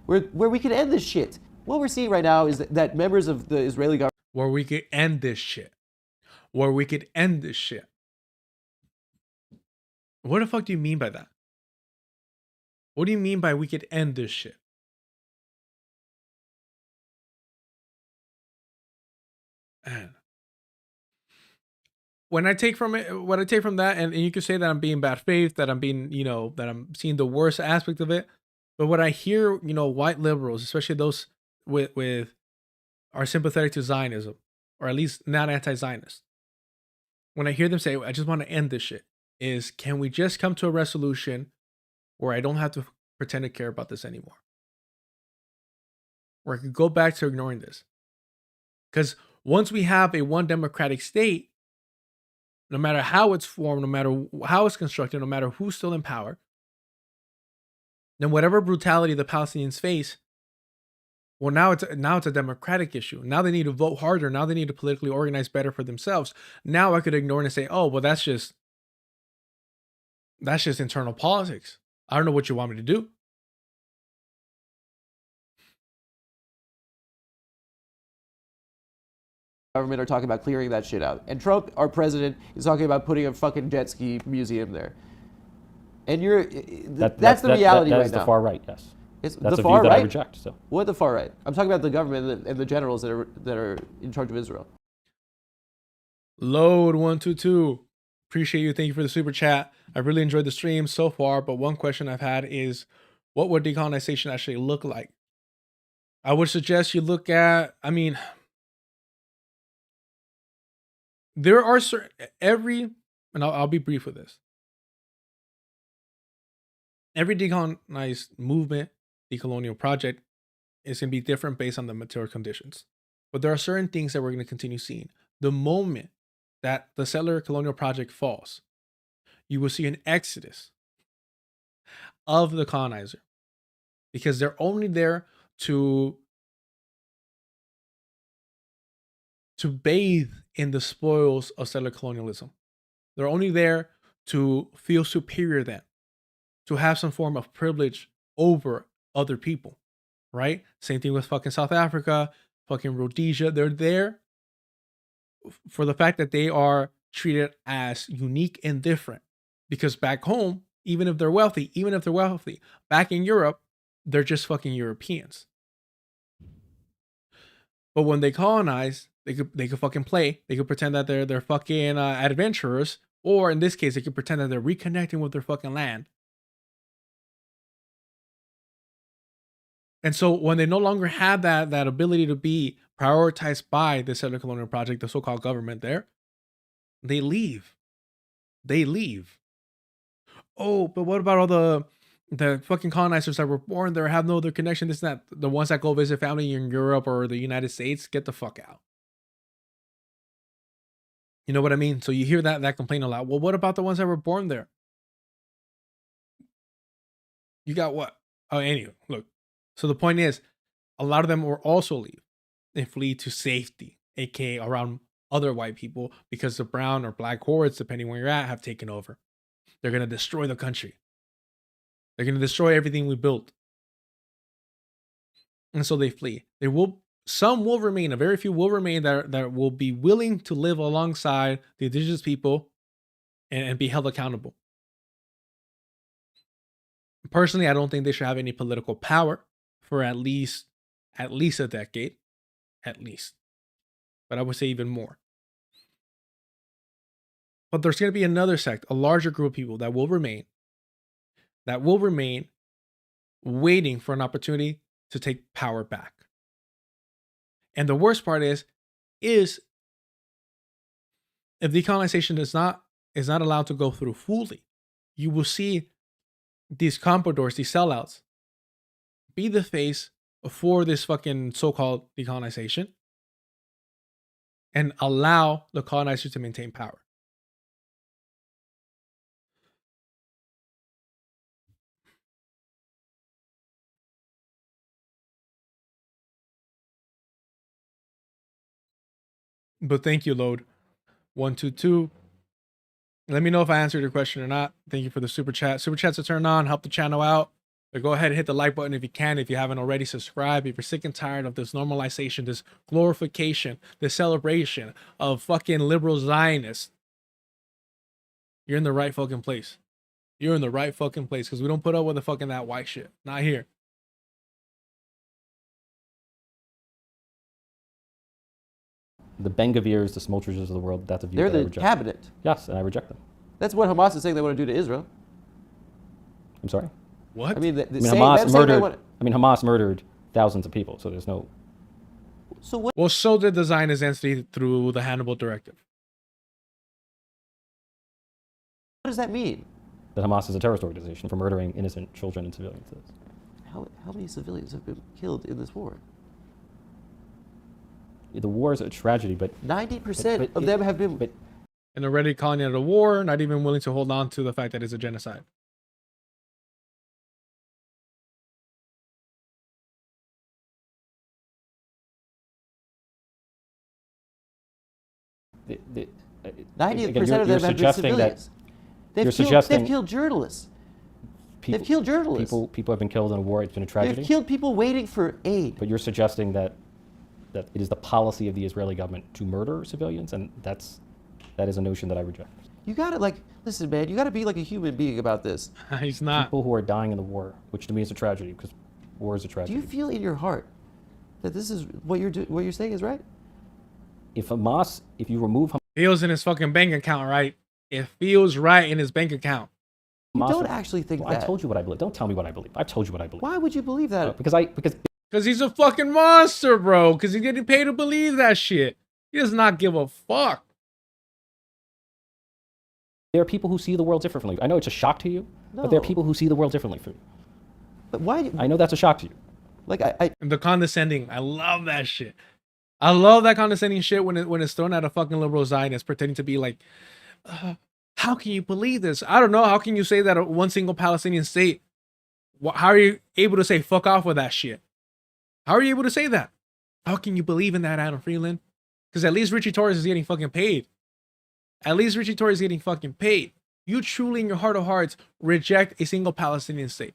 where we can end this shit. What we're seeing right now is that members of the Israeli government... Where we could end this shit. Where we could end this shit. What the fuck do you mean by that? What do you mean by we could end this shit? Man. What I take from that, and you could say that I'm being bad faith, that I'm being, that I'm seeing the worst aspect of it. But what I hear, white liberals, especially those with are sympathetic to Zionism, or at least not anti-Zionist. When I hear them say, I just want to end this shit, is can we just come to a resolution where I don't have to pretend to care about this anymore? where I could go back to ignoring this. Because once we have a one democratic state, no matter how it's formed, no matter how it's constructed, no matter who's still in power, then whatever brutality the Palestinians face, well, now it's a democratic issue. Now they need to vote harder. Now they need to politically organize better for themselves. Now I could ignore it and say, oh, well, that's just internal politics. I don't know what you want me to do. Government are talking about clearing that shit out. And Trump, our president, is talking about putting a fucking jet ski museum there. And that's the reality right now. That is the far right, yes. It's that's the a far view that right? I reject. So. What the far right? I'm talking about the government and the generals that are in charge of Israel. Load122. Appreciate you. Thank you for the super chat. I really enjoyed the stream so far, but one question I've had is, what would decolonization actually look like? I would suggest you look at, there are certain, and I'll be brief with this. Every decolonized movement, decolonial project is going to be different based on the material conditions. But there are certain things that we're going to continue seeing. The moment that the settler colonial project falls, you will see an exodus of the colonizer, because they're only there to bathe in the spoils of settler colonialism. They're only there to feel superior then, to have some form of privilege over other people, right? Same thing with fucking South Africa, fucking Rhodesia. They're there for the fact that they are treated as unique and different. Because back home, even if they're wealthy, back in Europe, they're just fucking Europeans. But when they colonize, they could fucking play. They could pretend that they're fucking adventurers, or in this case, they could pretend that they're reconnecting with their fucking land. And so when they no longer have that ability to be prioritized by the settler colonial project, the so-called government there, they leave. They leave. Oh, but what about all the fucking colonizers that were born there, have no other connection, this and that? The ones that go visit family in Europe or the United States, get the fuck out. You know what I mean? So you hear that complaint a lot. Well, what about the ones that were born there? You got what? Oh, anyway, look. So the point is, a lot of them will also leave and flee to safety, aka around other white people, because the brown or black hordes, depending where you're at, have taken over. They're going to destroy the country. They're going to destroy everything we built. And so they flee. Some will remain, a very few will remain that will be willing to live alongside the indigenous people and be held accountable. Personally, I don't think they should have any political power for at least a decade. At least. But I would say even more. But there's going to be another sect, a larger group of people that will remain waiting for an opportunity to take power back. And the worst part is if decolonization is not allowed to go through fully, you will see these compradors, these sellouts, be the face for this fucking so-called decolonization and allow the colonizers to maintain power. But thank you, Load122. Let me know if I answered your question or not. Thank you for the super chat. Super chats are turned on. Help the channel out. But go ahead and hit the like button if you can. If you haven't already, subscribe. If you're sick and tired of this normalization, this glorification, this celebration of fucking liberal Zionists, you're in the right fucking place. You're in the right fucking place, because we don't put up with the fucking that white shit. Not here. The Ben-Gavirs, the Smoltridges of the world, that's a view They're that I the reject. cabinet. Yes, and I reject them. That's what Hamas is saying they want to do to Israel. I'm sorry? What? I mean, Hamas murdered thousands of people, so there's no... So what? Well, so did the Zionist entity through the Hannibal Directive. What does that mean? That Hamas is a terrorist organization for murdering innocent children and civilians. How many civilians have been killed in this war? the war is a tragedy, but 90% of them have been. And already calling it a war, not even willing to hold on to the fact that it's a genocide. The, 90% of them have been civilians. They've killed journalists. They've killed journalists. People have been killed in a war. It's been a tragedy. They've killed people waiting for aid. But you're suggesting that it is the policy of the Israeli government to murder civilians, and that is a notion that I reject. You gotta listen, man. You gotta be like a human being about this. He's not. People who are dying in the war, which to me is a tragedy, because war is a tragedy. Do you feel in your heart that this is what you're saying is right? If you remove Hamas, feels in his fucking bank account, right? It feels right in his bank account. You don't actually think that. I told you what I believe. Don't tell me what I believe. I've told you what I believe. Why would you believe that? Because he's a fucking monster, bro. Because he's getting paid to believe that shit. He does not give a fuck. There are people who see the world differently. I know it's a shock to you, but there are people who see the world differently from you. But why? I know that's a shock to you. Like And the condescending. I love that shit. I love that condescending shit when it's thrown at a fucking liberal Zionist pretending to be like, how can you believe this? I don't know. How can you say that one single Palestinian state? How are you able to say fuck off with that shit? How are you able to say that? How can you believe in that, Adam Friedland? Because at least Ritchie Torres is getting fucking paid. At least Ritchie Torres is getting fucking paid. You truly, in your heart of hearts, reject a single Palestinian state.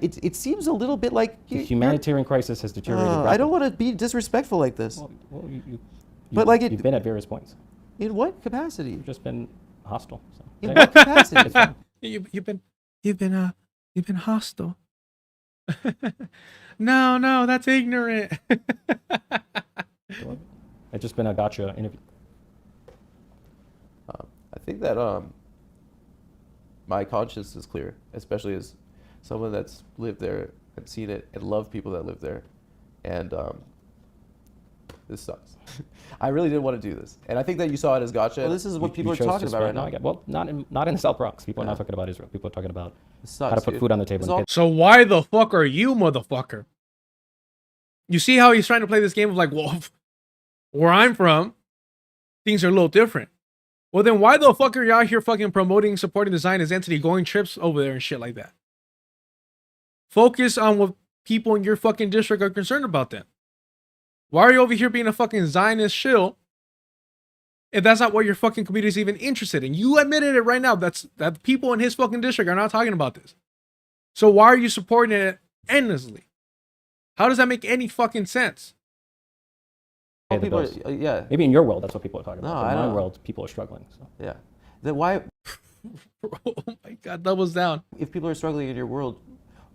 It seems a little bit like the humanitarian crisis has deteriorated. I don't want to be disrespectful like this. Well, you've been at various points. In what capacity? You've just been hostile. So. In what capacity? You've been hostile. No, that's ignorant. It's just been a gotcha interview. I think that my conscience is clear, especially as someone that's lived there and seen it and loved people that live there. And this sucks. I really didn't want to do this. And I think that you saw it as gotcha. Well, this is what people are talking about right now. Well, not in the South Bronx. People are not talking about Israel. People are talking about how to put food on the table. So why the fuck are you, motherfucker? You see how he's trying to play this game of like, well, where I'm from, things are a little different. Well, then why the fuck are you out here fucking promoting, supporting the Zionist entity, going trips over there and shit like that? Focus on what people in your fucking district are concerned about then. Why are you over here being a fucking Zionist shill if that's not what your fucking community is even interested in? You admitted it right now. That people in his fucking district are not talking about this. So why are you supporting it endlessly? How does that make any fucking sense? People yeah. Maybe in your world, that's what people are talking about. No, in my world, people are struggling. So. Yeah. Then why? Oh my God, doubles down. If people are struggling in your world,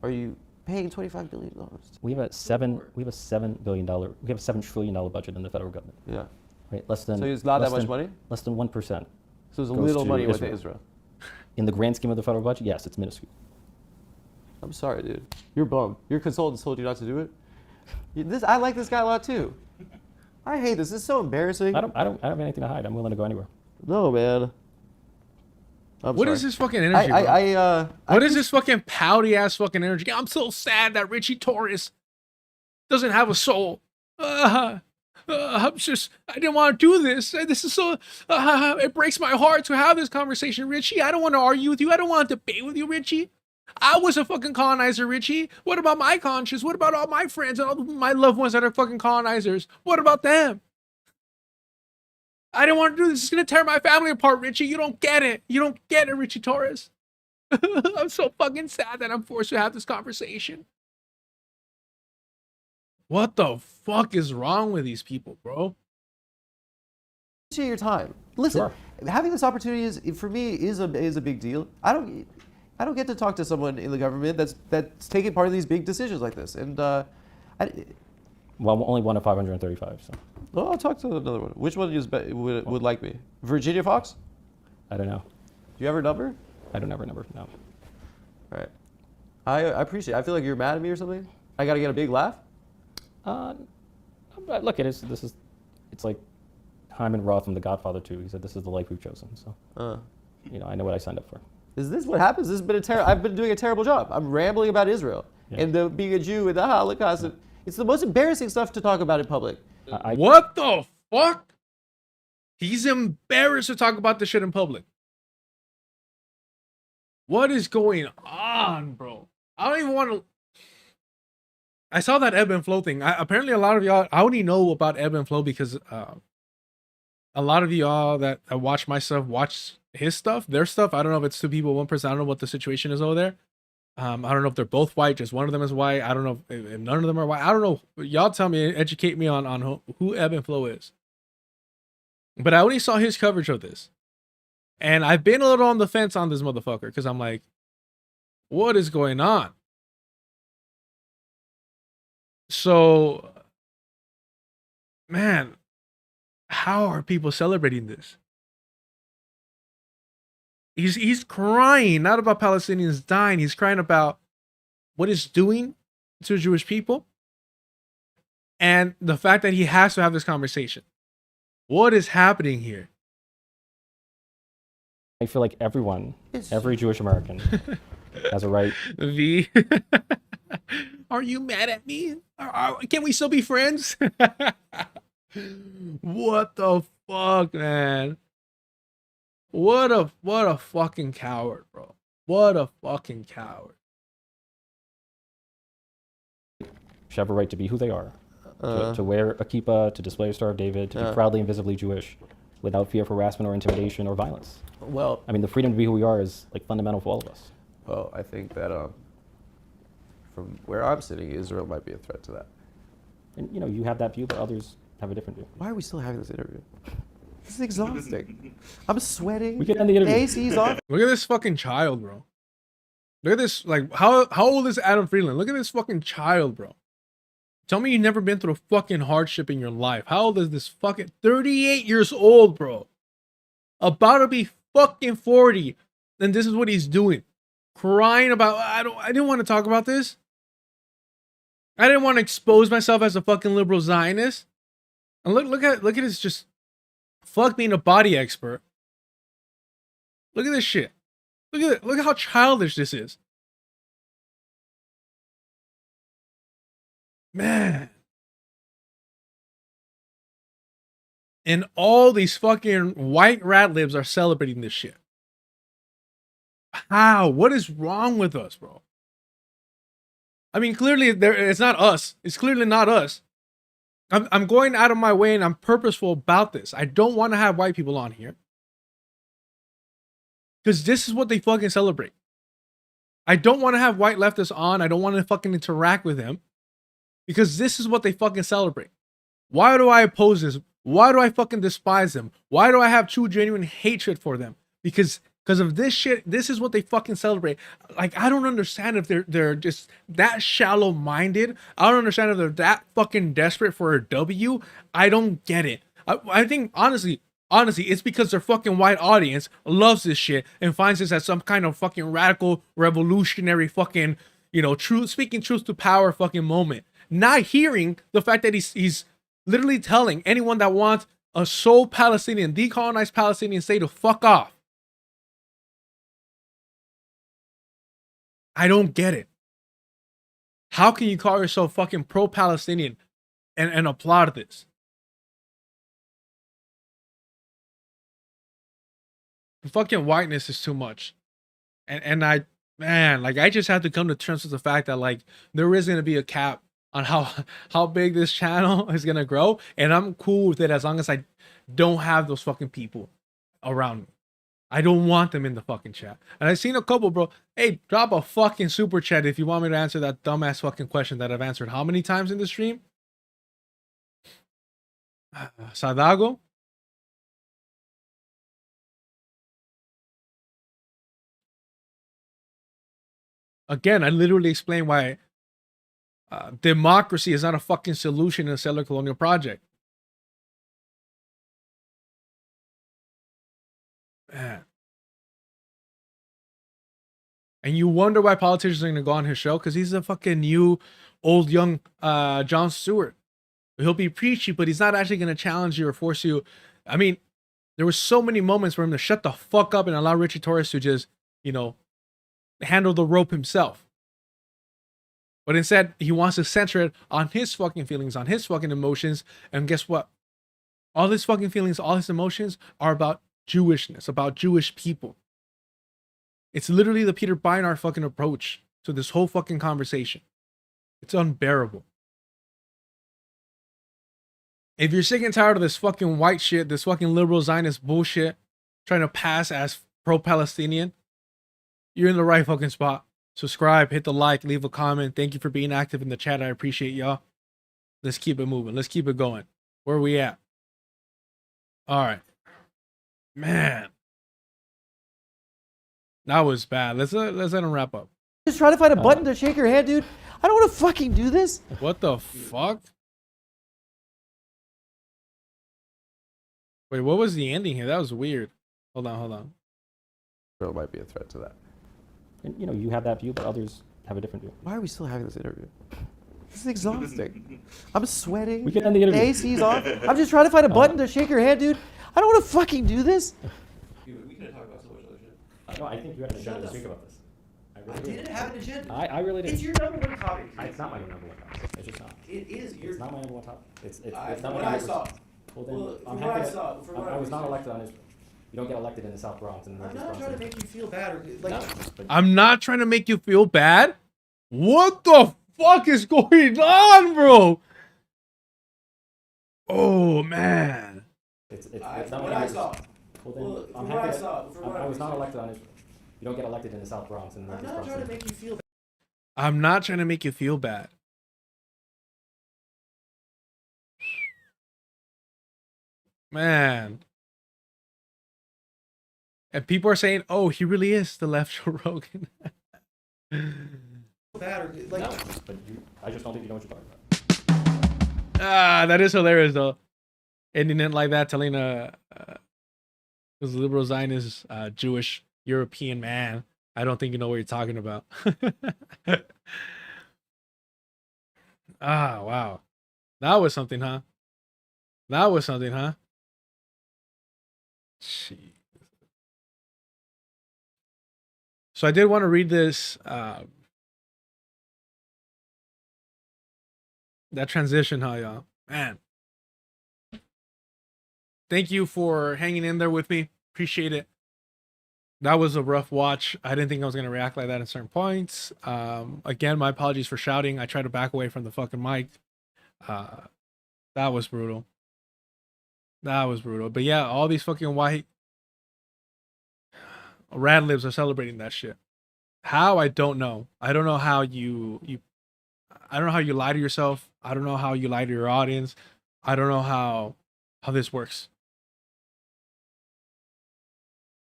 are you paying $25 billion? We have a $7 billion. We have a $7 trillion budget in the federal government. Yeah. Right. Less than. So it's not that much money. Less than 1%. So there's a little money with Israel. In the grand scheme of the federal budget, yes, it's minuscule. I'm sorry, dude. You're bummed. Your consultants told you not to do it. I like this guy a lot too. I hate this. This is so embarrassing. I don't have anything to hide. I'm willing to go anywhere. No, man. What is this fucking energy, bro? What is this fucking pouty ass fucking energy? I'm so sad that Ritchie Torres doesn't have a soul. I didn't want to do this. This is so, it breaks my heart to have this conversation, Ritchie. I don't want to argue with you. I don't want to debate with you, Ritchie. I was a fucking colonizer, Ritchie. What about my conscience? What about all my friends and all my loved ones that are fucking colonizers? What about them? I didn't want to do this. It's going to tear my family apart, Ritchie. You don't get it. You don't get it, Ritchie Torres. I'm so fucking sad that I'm forced to have this conversation. What the fuck is wrong with these people, bro? Appreciate your time. Listen, having this opportunity is, for me, is a big deal. I don't get to talk to someone in the government that's taking part of these big decisions like this. And well, only one of 535. So. Well, I'll talk to another one. Which one would like me? Virginia Fox? I don't know. Do you have her number? I don't have her number. No. All right. I appreciate it. I feel like you're mad at me or something. I got to get a big laugh. Look, it's like Hyman Roth from The Godfather 2. He said, "This is the life we've chosen." So, I know what I signed up for. Is this what happens? This has been I've been doing a terrible job. I'm rambling about Israel and being a Jew and the Holocaust. And It's the most embarrassing stuff to talk about in public. What the fuck? He's embarrassed to talk about this shit in public. What is going on, bro? I don't even want to. I saw that ebb and flow thing. Apparently, a lot of y'all, I only know about ebb and flow because a lot of y'all that watch my stuff watch his stuff, their stuff. I don't know if it's two people, one person. I don't know what the situation is over there. I don't know if they're both white, just one of them is white. I don't know if none of them are white. I don't know. Y'all tell me, educate me on who ebb and flow is. But I only saw his coverage of this. And I've been a little on the fence on this motherfucker because I'm like, what is going on? So, man, how are people celebrating this? He's crying, not about Palestinians dying. He's crying about what it's doing to Jewish people and the fact that he has to have this conversation. What is happening here? I feel like every Jewish American has a right. V, are you mad at me? Can we still be friends? What the fuck, man? What a fucking coward, bro. What a fucking coward. Should have a right to be who they are, to wear a kippah, to display a Star of David, to be proudly and visibly Jewish, without fear of harassment or intimidation or violence. Well, I mean, the freedom to be who we are is like fundamental for all of us. Well, I think that from where I'm sitting, Israel might be a threat to that. And you know, you have that view, but others have a different view. Why are we still having this interview? This is exhausting. I'm sweating. We can end the interview. AC's off. Look at this fucking child, bro. Look at this. Like, how old is Adam Friedland? Look at this fucking child, bro. Tell me you've never been through a fucking hardship in your life. How old is this fucking 38 years old, bro? About to be fucking 40. And this is what he's doing. Crying about, I didn't want to talk about this. I didn't want to expose myself as a fucking liberal Zionist. And look at this, just fuck being a body expert. Look at this shit. Look at it. Look at how childish this is. Man. And all these fucking white rat libs are celebrating this shit. How? What is wrong with us, bro? I mean, clearly it's not us. It's clearly not us. I'm going out of my way and I'm purposeful about this. I don't want to have white people on here. Because this is what they fucking celebrate. I don't want to have white leftists on. I don't want to fucking interact with them. Because this is what they fucking celebrate. Why do I oppose this? Why do I fucking despise them? Why do I have true, genuine hatred for them? Because of this shit. This is what they fucking celebrate. Like, I don't understand if they're just that shallow-minded. I don't understand if they're that fucking desperate for a W. I don't get it. I think, honestly, it's because their fucking white audience loves this shit and finds this as some kind of fucking radical, revolutionary fucking, you know, speaking truth to power fucking moment. Not hearing the fact that he's literally telling anyone that wants a sole Palestinian, decolonized Palestinian state to fuck off. I don't get it. How can you call yourself fucking pro-Palestinian and applaud this? The fucking whiteness is too much. And I just have to come to terms with the fact that, like, there is going to be a cap on how big this channel is going to grow. And I'm cool with it as long as I don't have those fucking people around me. I don't want them in the fucking chat. And I've seen a couple, bro. Hey, drop a fucking super chat if you want me to answer that dumbass fucking question that I've answered how many times in the stream? Sadago? Again, I literally explained why democracy is not a fucking solution in a settler colonial project. Man. And you wonder why politicians are going to go on his show? Because he's a fucking new, old, young Jon Stewart. He'll be preachy, but he's not actually going to challenge you or force you. I mean, there were so many moments for him to shut the fuck up and allow Ritchie Torres to just, you know, handle the rope himself. But instead, he wants to center it on his fucking feelings, on his fucking emotions. And guess what? All his fucking feelings, all his emotions are about Jewishness, about Jewish people. It's literally the Peter Beinart fucking approach to this whole fucking conversation. It's unbearable. If you're sick and tired of this fucking white shit, this fucking liberal Zionist bullshit, trying to pass as pro-Palestinian, you're in the right fucking spot. Subscribe, hit the like, leave a comment. Thank you for being active in the chat. I appreciate y'all. Let's keep it moving. Let's keep it going. Where are we at? All right. Man. That was bad. Let's let him wrap up. Just trying to find a button to shake your hand, dude. I don't want to fucking do this. What the fuck? Wait, what was the ending here? That was weird. Hold on. There might be a threat to that. And, you know, you have that view, but others have a different view. Why are we still having this interview? This is exhausting. I'm sweating. We can end the interview. AC's off. I'm just trying to find a button to shake your hand, dude. I don't want to fucking do this. We could talk about so much other shit. No, I think you had an agenda to speak about this. I didn't have an agenda. I really did. It's your number one topic. It's not my number one topic. It's just not. It is. It's not my number one topic. It's from not what my I number. saw. Well, then From what I saw. I was not elected on Israel. You don't get elected in the South Bronx and the I'm Northeast not Bronx. trying to make you feel bad. I'm not trying to make you feel bad. What the fuck is going on, bro? Oh, man. It's not what I saw. Well, then I'm happy. I was not elected on Israel. You don't get elected in the South Bronx and the Northeast Bronx. I'm not trying to make you feel bad. I'm not trying to make you feel bad. Man. And people are saying, oh, he really is the left Joe Rogan. Bad or, No, but I just don't think you know what you're talking about. That is hilarious, though. Ending it like that, telling this liberal Zionist Jewish European man, I don't think you know what you're talking about. Wow. That was something, huh? Jeez. So I did want to read this, that transition, huh, y'all? Man. Thank you for hanging in there with me. Appreciate it. That was a rough watch. I didn't think I was going to react like that at certain points. Again, my apologies for shouting. I tried to back away from the fucking mic. That was brutal. But yeah, all these fucking white rad libs are celebrating that shit. How? I don't know. I don't know how you I don't know how you lie to yourself. I don't know how you lie to your audience. I don't know how this works.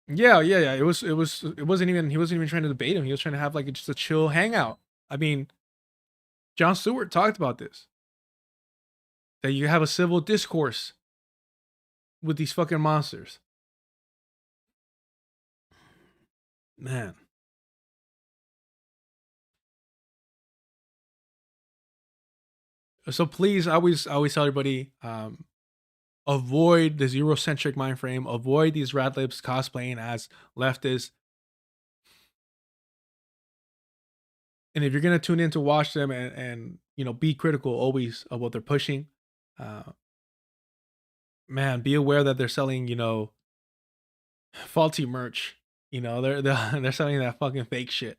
Yeah. It wasn't even, he wasn't even trying to debate him. He was trying to have like just a chill hangout. I mean, Jon Stewart talked about this. That you have a civil discourse with these fucking monsters. Man. So please, I always tell everybody, avoid this Eurocentric mind frame. Avoid these rad libs cosplaying as leftists. And if you're gonna tune in to watch them and you know, be critical always of what they're pushing, man, be aware that they're selling, you know, faulty merch. You know, they're selling that fucking fake shit.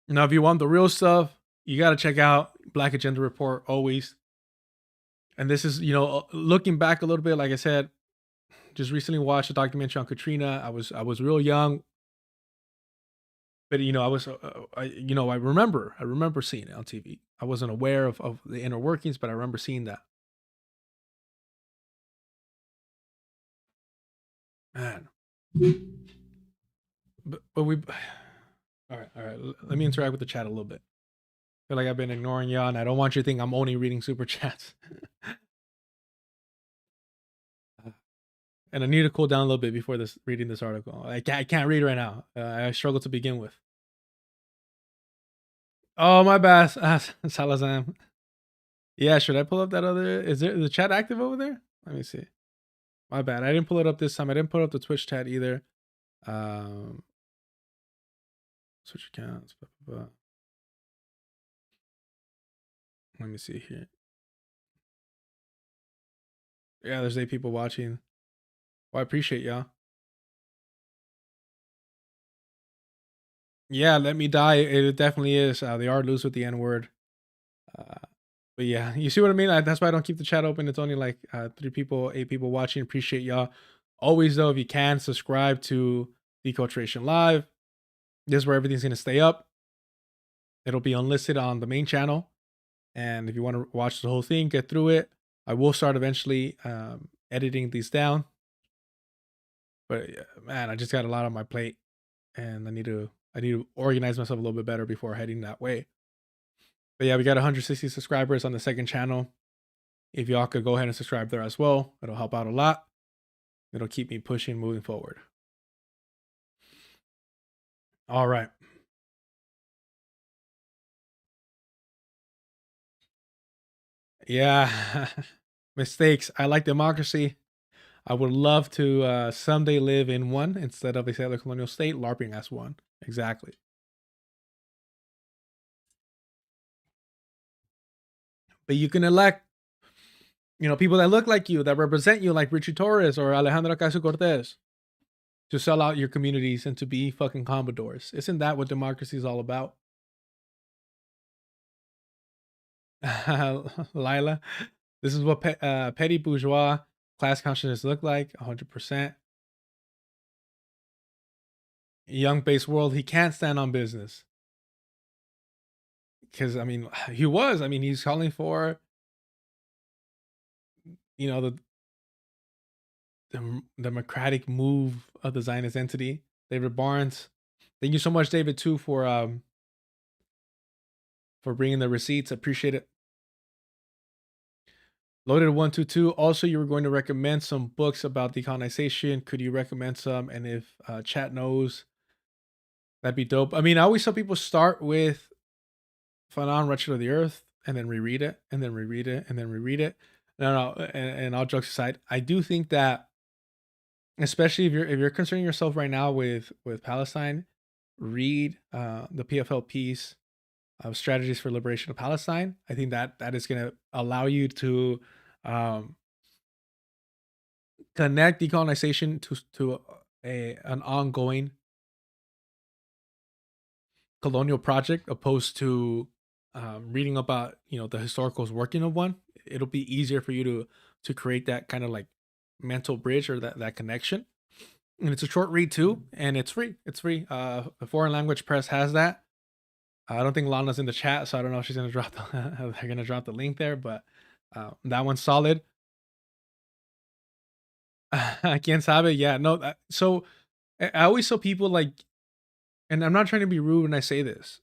Now, if you want the real stuff, you got to check out Black Agenda Report always. And this is, you know, looking back a little bit, like I said, just recently watched a documentary on Katrina. I was real young, but you know, I remember seeing it on TV. I wasn't aware of the inner workings, but I remember seeing that. Man. But we, all right. Let me interact with the chat a little bit. I feel like I've been ignoring y'all, and I don't want you to think I'm only reading super chats. And I need to cool down a little bit before reading this article. I can't read right now. I struggle to begin with. Oh, my bad, Salazam. Yeah, should I pull up that other? Is the chat active over there? Let me see. My bad. I didn't pull it up this time. I didn't pull up the Twitch chat either. So Switch accounts. Blah, blah, blah. Let me see here. Yeah, there's 8 people watching. Well, I appreciate y'all. Yeah, let me die. It definitely is. They are loose with the N word. But yeah, you see what I mean? That's why I don't keep the chat open. It's only like 3 people, 8 people watching. Appreciate y'all. Always though, if you can, subscribe to Deculturation Live. This is where everything's gonna stay up. It'll be unlisted on the main channel. And if you want to watch the whole thing, get through it. I will start eventually editing these down. But man, I just got a lot on my plate, and I need to organize myself a little bit better before heading that way. But yeah, we got 160 subscribers on the second channel. If y'all could go ahead and subscribe there as well, it'll help out a lot. It'll keep me pushing, moving forward. All right. Yeah, mistakes. I like democracy. I would love to someday live in one instead of a settler colonial state, LARPing as one. Exactly. But you can elect, people that look like you, that represent you, like Ritchie Torres or Alejandra Ocasio-Cortez, to sell out your communities and to be fucking commodores. Isn't that what democracy is all about? Lila, this is what petty bourgeois class consciousness look like. 100%. Young base world, he can't stand on business. Because, he's calling for, the democratic move of the Zionist entity. David Barnes, thank you so much, David, too, for bringing the receipts. I appreciate it. Loaded 122. Also, you were going to recommend some books about decolonization. Could you recommend some? And if chat knows, that'd be dope. I always tell people start with Fanon, Wretched of the Earth, and then reread it, and then reread it, and then reread it. No, and all jokes aside, I do think that, especially if you're concerning yourself right now with Palestine, read the PFL piece of Strategies for Liberation of Palestine. I think that is going to allow you to connect decolonization to an ongoing colonial project, opposed to reading about the historical working of one. It'll be easier for you to create that kind of like mental bridge or that connection. And it's a short read too, and it's free. The Foreign Language Press has that. I don't think Lana's in the chat, so I don't know if she's gonna drop they're gonna drop the link there, but that one's solid. Quien sabe? Yeah, no. So I always tell people, like, and I'm not trying to be rude when I say this.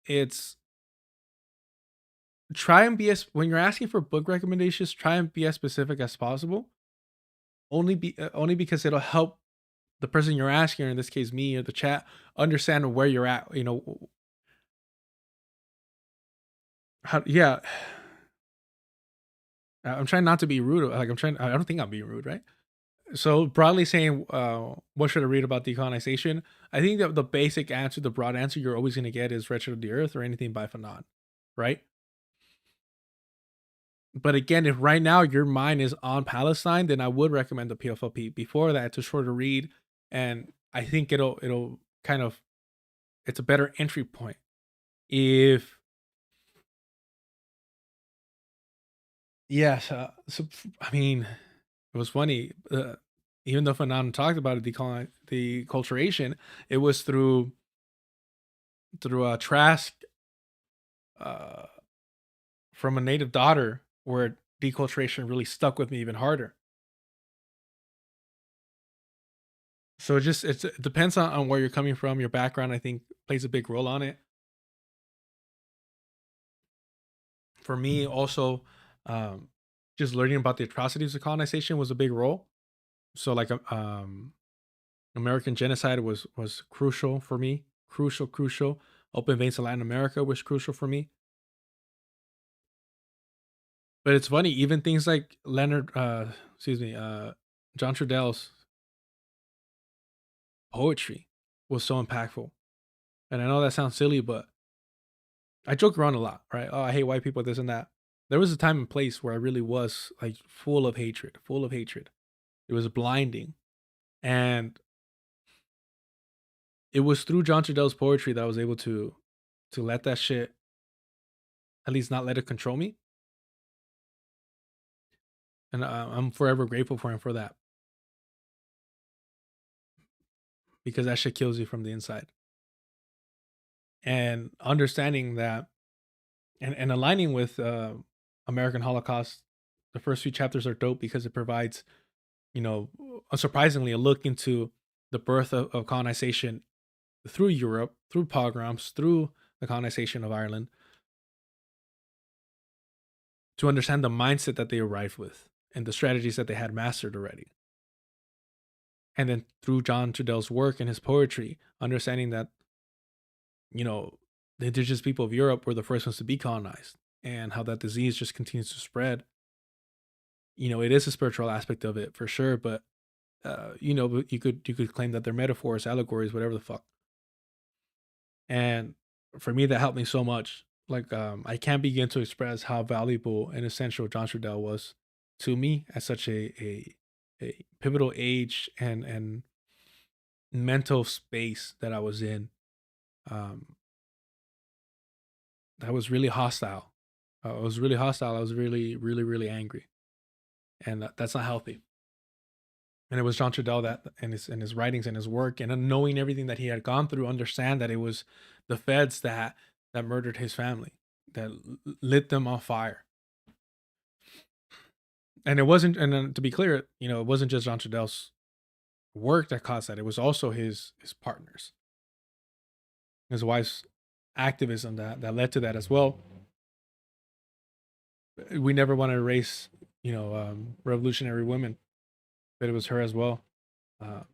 It's try and be when you're asking for book recommendations, try and be as specific as possible. Only because it'll help the person you're asking, or in this case me or the chat, understand where you're at. Yeah. I'm trying not to be rude. I don't think I'm being rude, right? So broadly saying, what should I read about decolonization? I think that the basic answer, the broad answer you're always going to get is Wretched of the Earth or anything by Fanon, right? But again, if right now your mind is on Palestine, then I would recommend the PFLP. Before that, it's a shorter read, and I think it'll kind of, it's a better entry point. If yes, so it was funny. Even though Fanon talked about it, the deculturation, it was through a Trask from a native daughter, where deculturation really stuck with me even harder. So it depends on where you're coming from. Your background, I think, plays a big role on it. For me, also, just learning about the atrocities of colonization was a big role. So like American genocide was crucial for me. Crucial. Open veins in Latin America was crucial for me. But it's funny, even things like John Trudell's poetry was so impactful. And I know that sounds silly, but I joke around a lot, right? Oh, I hate white people, this and that. There was a time and place where I really was like full of hatred, full of hatred. It was blinding. And it was through John Trudell's poetry that I was able to let that shit, at least not let it control me. And I'm forever grateful for him for that. Because that shit kills you from the inside. And understanding that and aligning with American Holocaust, the first few chapters are dope because it provides, unsurprisingly, a look into the birth of colonization through Europe, through pogroms, through the colonization of Ireland, to understand the mindset that they arrived with and the strategies that they had mastered already. And then through John Trudell's work and his poetry, understanding that, the indigenous people of Europe were the first ones to be colonized, and how that disease just continues to spread. It is a spiritual aspect of it for sure, but you could claim that they're metaphors, allegories, whatever the fuck. And for me, that helped me so much. Like, I can't begin to express how valuable and essential John Trudell was to me at such a pivotal age and mental space that I was in. That was really hostile. I was really hostile. I was really, really, really angry, and that's not healthy. And it was John Trudell that, in his writings and his work, and knowing everything that he had gone through, understand that it was the feds that murdered his family, that lit them on fire. And it wasn't, and then to be clear, it wasn't just John Trudell's work that caused that. It was also his partners, his wife's activism that led to that as well. We never want to erase, revolutionary women, but it was her as well. But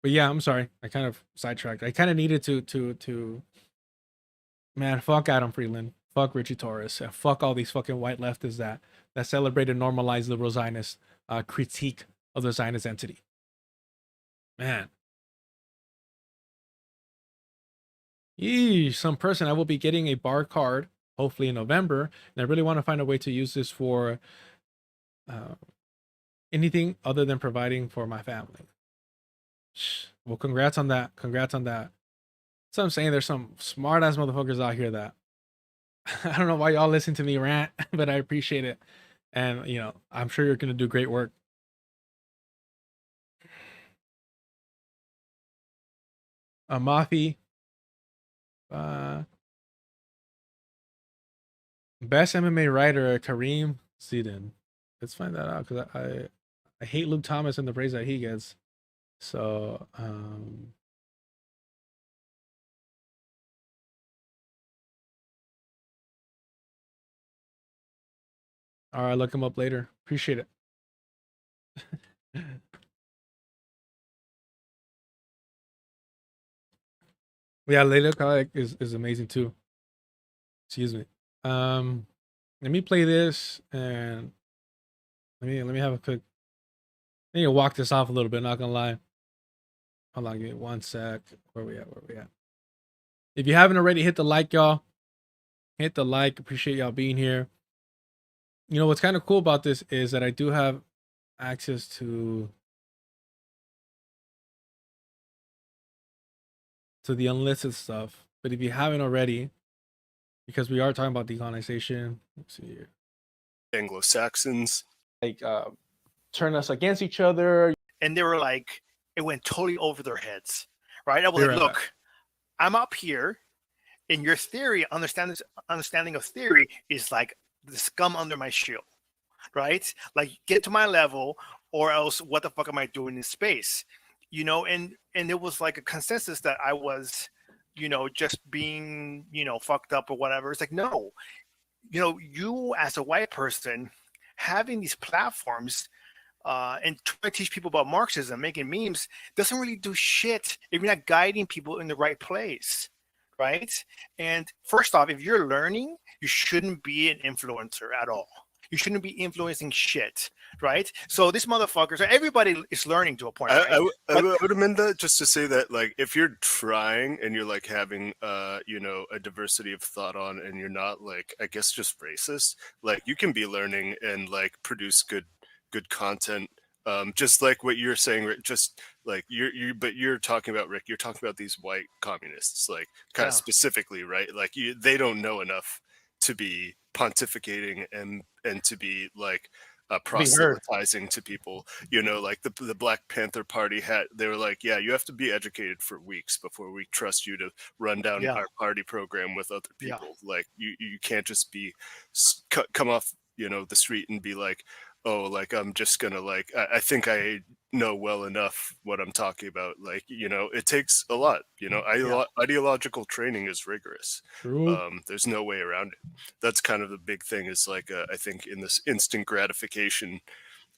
yeah, I'm sorry, I kind of sidetracked. I kind of needed to man, fuck Adam Friedland, fuck Ritchie Torres, and fuck all these fucking white leftists that celebrate and normalize liberal Zionist critique of the Zionist entity. Man. Some person, I will be getting a bar card, hopefully in November, and I really want to find a way to use this for anything other than providing for my family. Well, congrats on that. Congrats on that. So I'm saying, there's some smart ass motherfuckers out here that I don't know why y'all listen to me rant, but I appreciate it. And, I'm sure you're going to do great work. Mafi. Best MMA writer, Kareem Zidane. Let's find that out, because I hate Luke Thomas and the praise that he gets. So, all right, look him up later. Appreciate it. Yeah, Layla Khalek is amazing too. Excuse me. Let me play this, and let me have a quick. I need to walk this off a little bit. Not gonna lie. Hold on, give me 1 sec. Where we at? If you haven't already, hit the like, y'all. Hit the like. Appreciate y'all being here. What's kind of cool about this is that I do have access to the unlisted stuff. But if you haven't already, because we are talking about decolonization, let's see here. Anglo-Saxons. Like, turn us against each other. And they were like, it went totally over their heads, right? I was like, look, I'm up here, and your theory, understanding of theory is like the scum under my shield, right? Like, get to my level, or else what the fuck am I doing in space? And it was like a consensus that I was, just being, fucked up or whatever. It's like, no, you as a white person having these platforms and trying to teach people about Marxism, making memes, doesn't really do shit if you're not guiding people in the right place, right? And first off, if you're learning, you shouldn't be an influencer at all. You shouldn't be influencing shit, right? So this motherfucker, so everybody is learning to a point, right? I would amend that just to say that, like, if you're trying and you're like having, you know, a diversity of thought on, and you're not like, I guess, just racist, like, you can be learning and like produce good content. Just like what you're saying, Rick, just like but you're talking about, Rick, you're talking about these white communists, like, kind of specifically, right? Like, they don't know enough to be pontificating and to be like proselytizing to people, you know, like the Black Panther Party they were like, yeah, you have to be educated for weeks before we trust you to run down our party program with other people. Like, you can't just be come off, you know, the street and be like, oh, like, I'm just gonna, like, I think I know well enough what I'm talking about. Like, you know, it takes a lot, you know. Ideological training is rigorous. True. There's no way around it. That's kind of the big thing, is like, I think in this instant gratification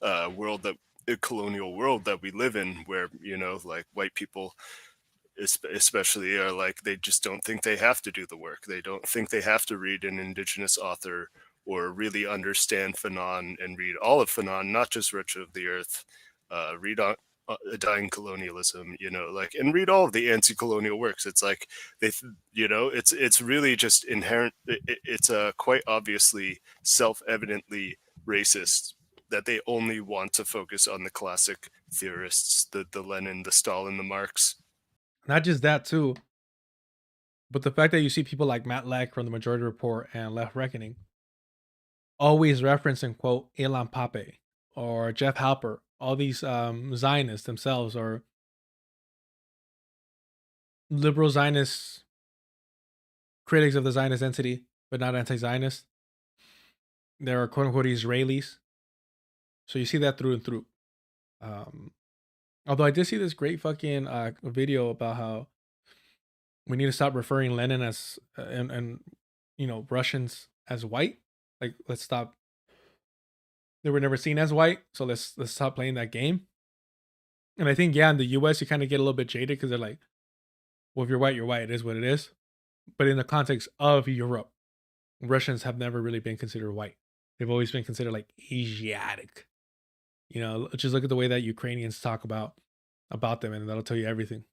world, that colonial world that we live in, where, you know, like, white people especially are like, they just don't think they have to do the work. They don't think they have to read an indigenous author or really understand Fanon and read all of Fanon, not just Rich of the Earth. Read on Dying Colonialism, you know, like, and read all of the anti-colonial works. It's like you know, it's really just inherent. It's quite obviously self-evidently racist that they only want to focus on the classic theorists, the Lenin, the Stalin, the Marx. Not just that too, but the fact that you see people like Matt Leck from the Majority Report and Left Reckoning always referencing, quote, Ilan Pape or Jeff Halper, all these Zionists themselves, or liberal Zionist critics of the Zionist entity, but not anti-Zionist. There are quote unquote Israelis. So you see that through and through. Although I did see this great fucking video about how we need to stop referring Lenin as and you know, Russians as white. Like, let's stop. They were never seen as white, so let's stop playing that game. And I think, yeah, in the US you kind of get a little bit jaded because they're like, well, if you're white, you're white. It is what it is. But in the context of Europe, Russians have never really been considered white. They've always been considered like Asiatic. You know, just look at the way that Ukrainians talk about them, and that'll tell you everything.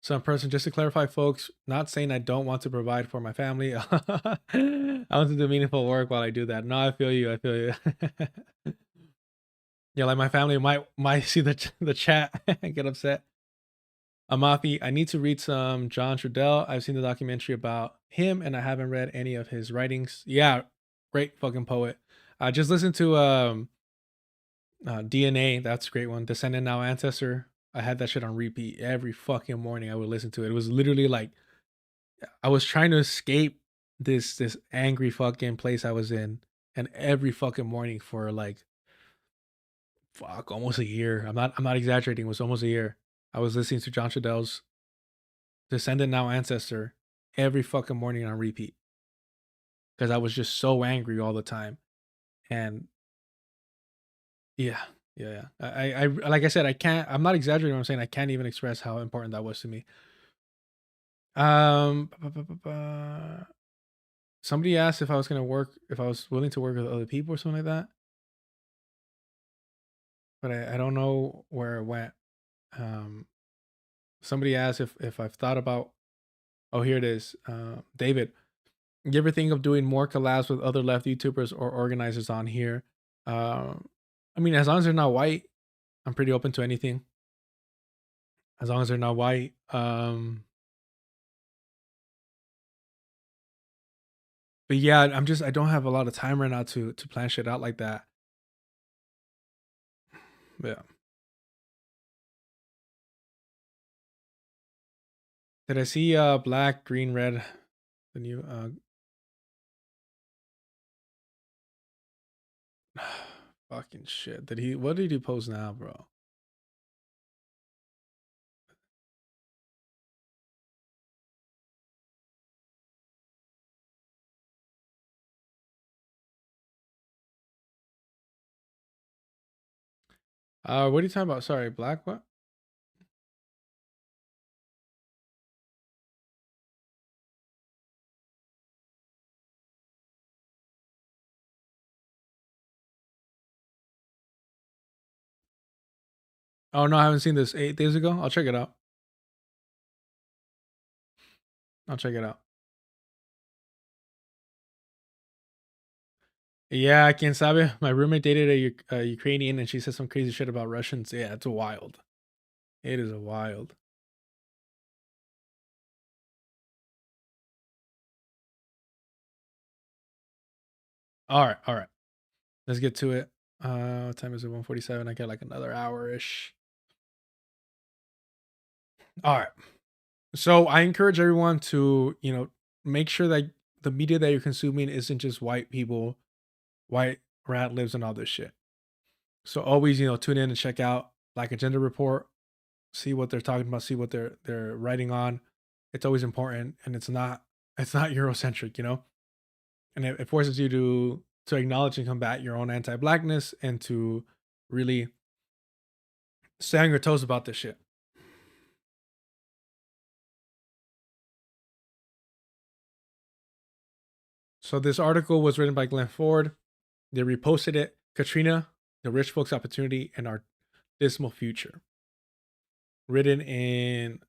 Some person, just to clarify, folks, not saying I don't want to provide for my family. I want to do meaningful work while I do that. No, I feel you. I feel you. Yeah, like my family might see the chat and get upset. Amafi, I need to read some John Trudell. I've seen the documentary about him, and I haven't read any of his writings. Yeah, great fucking poet. I just listened to DNA. That's a great one. Descendant Now Ancestor. I had that shit on repeat every fucking morning. I would listen to it. It was literally like I was trying to escape this angry fucking place I was in, and every fucking morning for like almost a year. I'm not exaggerating. It was almost a year. I was listening to John Trudell's Descendant Now Ancestor every fucking morning on repeat because I was just so angry all the time. And yeah. I like I said, I'm not exaggerating when I'm saying I can't even express how important that was to me. Somebody asked if I was willing to work with other people or something like that. But I don't know where it went. Somebody asked if I've thought about, oh, here it is. David, you ever think of doing more collabs with other left YouTubers or organizers on here? I mean, as long as they're not white, I'm pretty open to anything. As long as they're not white. But yeah, I don't have a lot of time right now to plan shit out like that. Yeah. Did I see black, green, red? The new fucking shit. What did he post now, bro? What are you talking about? Sorry, black what? Oh no, I haven't seen this 8 days ago. I'll check it out. Yeah, quien sabe. My roommate dated a Ukrainian, and she said some crazy shit about Russians. Yeah, it's wild. It is wild. All right. Let's get to it. What time is it? 1:47. I got like another hour-ish. All right. So I encourage everyone to, make sure that the media that you're consuming isn't just white people, white rat libs, and all this shit. So always, tune in and check out Black Agenda Report, see what they're talking about, see what they're writing on. It's always important, and it's not Eurocentric, and it forces you to acknowledge and combat your own anti-blackness and to really stay on your toes about this shit. So this article was written by Glenn Ford. They reposted it. Katrina, the rich folks' opportunity and our dismal future. Written in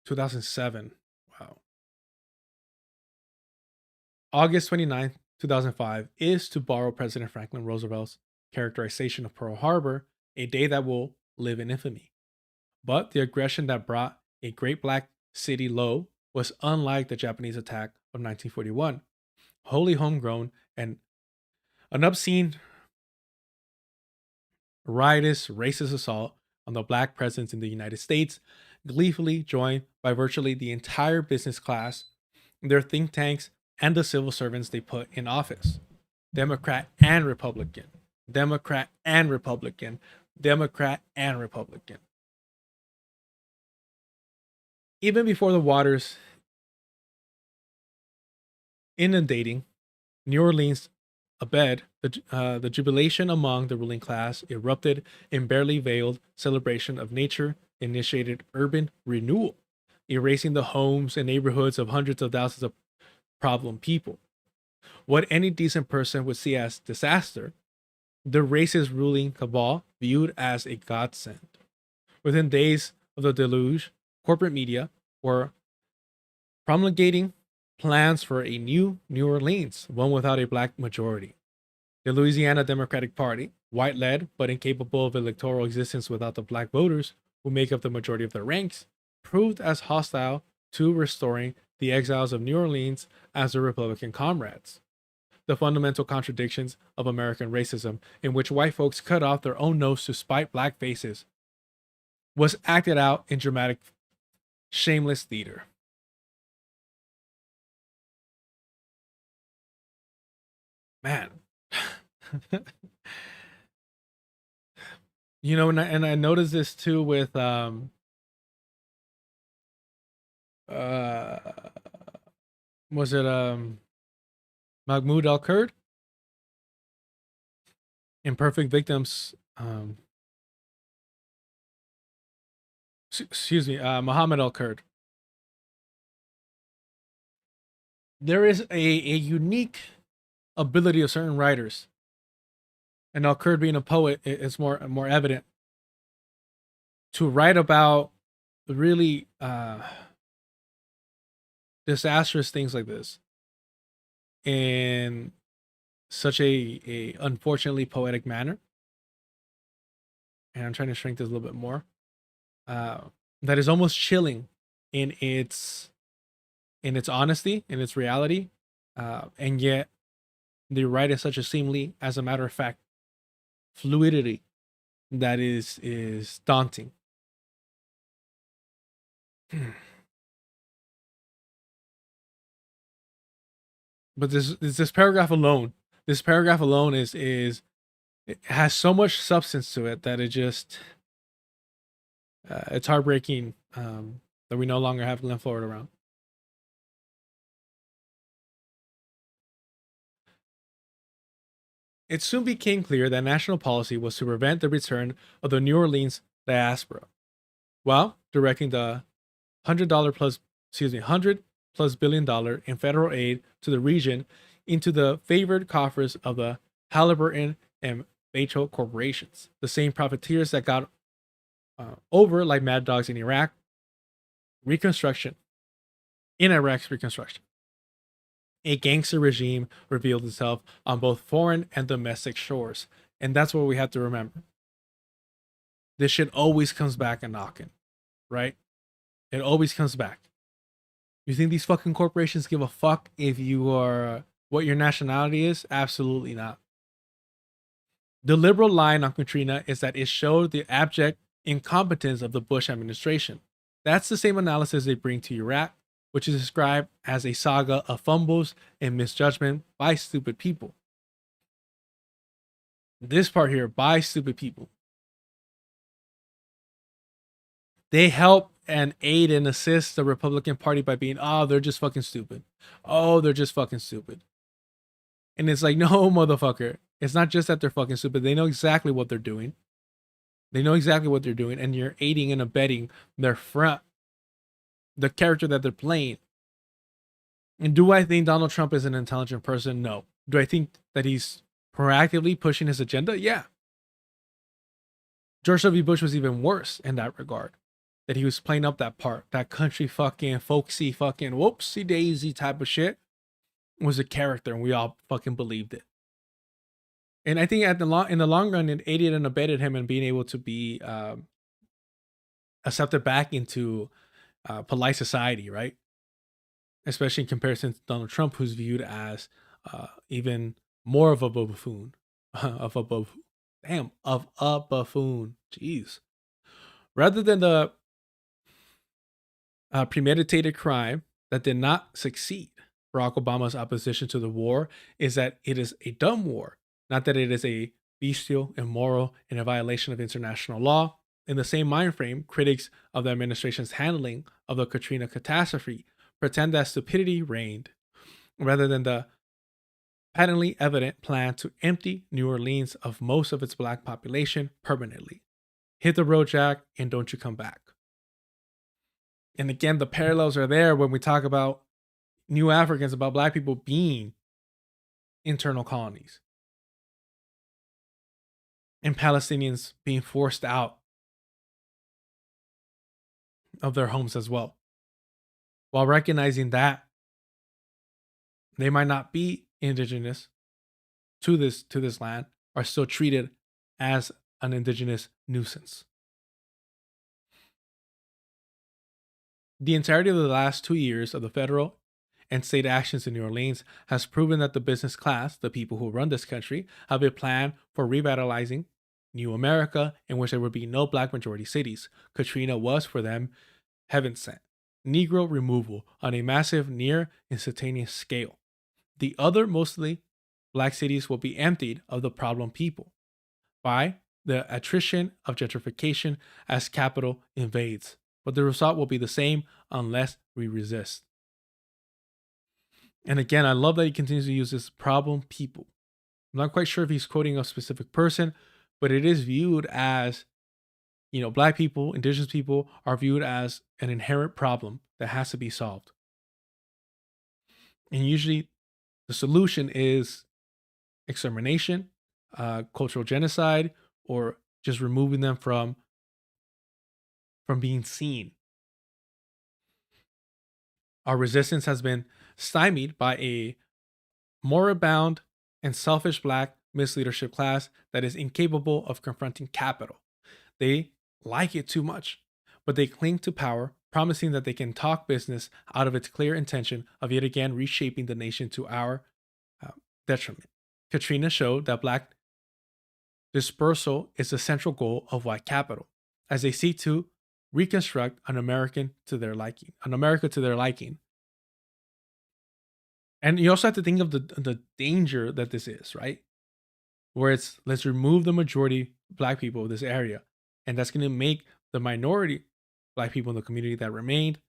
2007. Wow. August 29th, 2005 is, to borrow President Franklin Roosevelt's characterization of Pearl Harbor, a day that will live in infamy. But the aggression that brought a great black city low was unlike the Japanese attack of 1941, wholly homegrown and an obscene, riotous, racist assault on the black presence in the United States, gleefully joined by virtually the entire business class, their think tanks, and the civil servants they put in office. Democrat and Republican. Democrat and Republican. Democrat and Republican. Even before the waters inundating New Orleans abed, the jubilation among the ruling class erupted in barely veiled celebration of nature initiated urban renewal, erasing the homes and neighborhoods of hundreds of thousands of problem people. What any decent person would see as disaster, the racist ruling cabal viewed as a godsend. Within days of the deluge, corporate media were promulgating plans for a new New Orleans, one without a black majority. The Louisiana Democratic Party, white-led but incapable of electoral existence without the black voters who make up the majority of their ranks, proved as hostile to restoring the exiles of New Orleans as their Republican comrades. The fundamental contradictions of American racism, in which white folks cut off their own nose to spite black faces, was acted out in dramatic, shameless theater. Man. And I noticed this too with was it Mahmoud Al-Kurd? Imperfect Victims, Muhammad Al-Kurd. There is a unique ability of certain writers, and Al-Kurd being a poet is more evident, to write about really disastrous things like this in such a unfortunately poetic manner. And I'm trying to shrink this a little bit more. That is almost chilling in its honesty, in its reality, and yet they write in such a seemly, as a matter of fact, fluidity that is daunting. But this paragraph alone is it has so much substance to it that it just it's heartbreaking that we no longer have Glenn Ford around. It soon became clear that national policy was to prevent the return of the New Orleans diaspora, while directing the $100 plus billion in federal aid to the region into the favored coffers of the Halliburton and Beto corporations, the same profiteers that got over like mad dogs in Iraq. Reconstruction. In Iraq's reconstruction, a gangster regime revealed itself on both foreign and domestic shores. And that's what we have to remember. This shit always comes back and knocking, right? It always comes back. You think these fucking corporations give a fuck if you are what your nationality is? Absolutely not. The liberal line on Katrina is that it showed the abject incompetence of the Bush administration. That's the same analysis they bring to Iraq, which is described as a saga of fumbles and misjudgment by stupid people. This part here, by stupid people. They help and aid and assist the Republican Party by being, oh, they're just fucking stupid. Oh, they're just fucking stupid. And it's like, no, motherfucker. It's not just that they're fucking stupid. They know exactly what they're doing. They know exactly what they're doing. And you're aiding and abetting their front, the character that they're playing. And do I think Donald Trump is an intelligent person? No. Do I think that he's proactively pushing his agenda? Yeah. George W. Bush was even worse in that regard. That he was playing up that part, that country fucking folksy fucking whoopsie daisy type of shit was a character, and we all fucking believed it. And I think in the long run, it aided and abetted him in being able to be accepted back into polite society, right? Especially in comparison to Donald Trump, who's viewed as even more of a buffoon, of a buffoon. Jeez. Rather than the premeditated crime that did not succeed, Barack Obama's opposition to the war is that it is a dumb war, not that it is a bestial, immoral, and a violation of international law. In the same mind frame, critics of the administration's handling of the Katrina catastrophe pretend that stupidity reigned, rather than the patently evident plan to empty New Orleans of most of its black population permanently. Hit the road, Jack, and don't you come back. And again, the parallels are there when we talk about New Africans, about black people being internal colonies, and Palestinians being forced out of their homes as well, while recognizing that they might not be indigenous to this land, are still treated as an indigenous nuisance. The entirety of the last 2 years of the federal and state actions in New Orleans has proven that the business class, the people who run this country, have a plan for revitalizing New America in which there would be no black majority cities. Katrina was, for them, heaven sent. Negro removal on a massive, near instantaneous scale. The other mostly black cities will be emptied of the problem people by the attrition of gentrification as capital invades. But the result will be the same unless we resist. And again, I love that he continues to use this problem people. I'm not quite sure if he's quoting a specific person, but it is viewed as, black people, indigenous people are viewed as an inherent problem that has to be solved. And usually the solution is extermination, cultural genocide, or just removing them from being seen. Our resistance has been stymied by a moribund and selfish black misleadership class that is incapable of confronting capital. They like it too much, but they cling to power, promising that they can talk business out of its clear intention of yet again reshaping the nation to our detriment. Katrina showed that black dispersal is the central goal of white capital, as they seek to reconstruct an America to their liking. And you also have to think of the danger that this is, right? Where it's, let's remove the majority black people of this area. And that's going to make the minority black people in the community that remained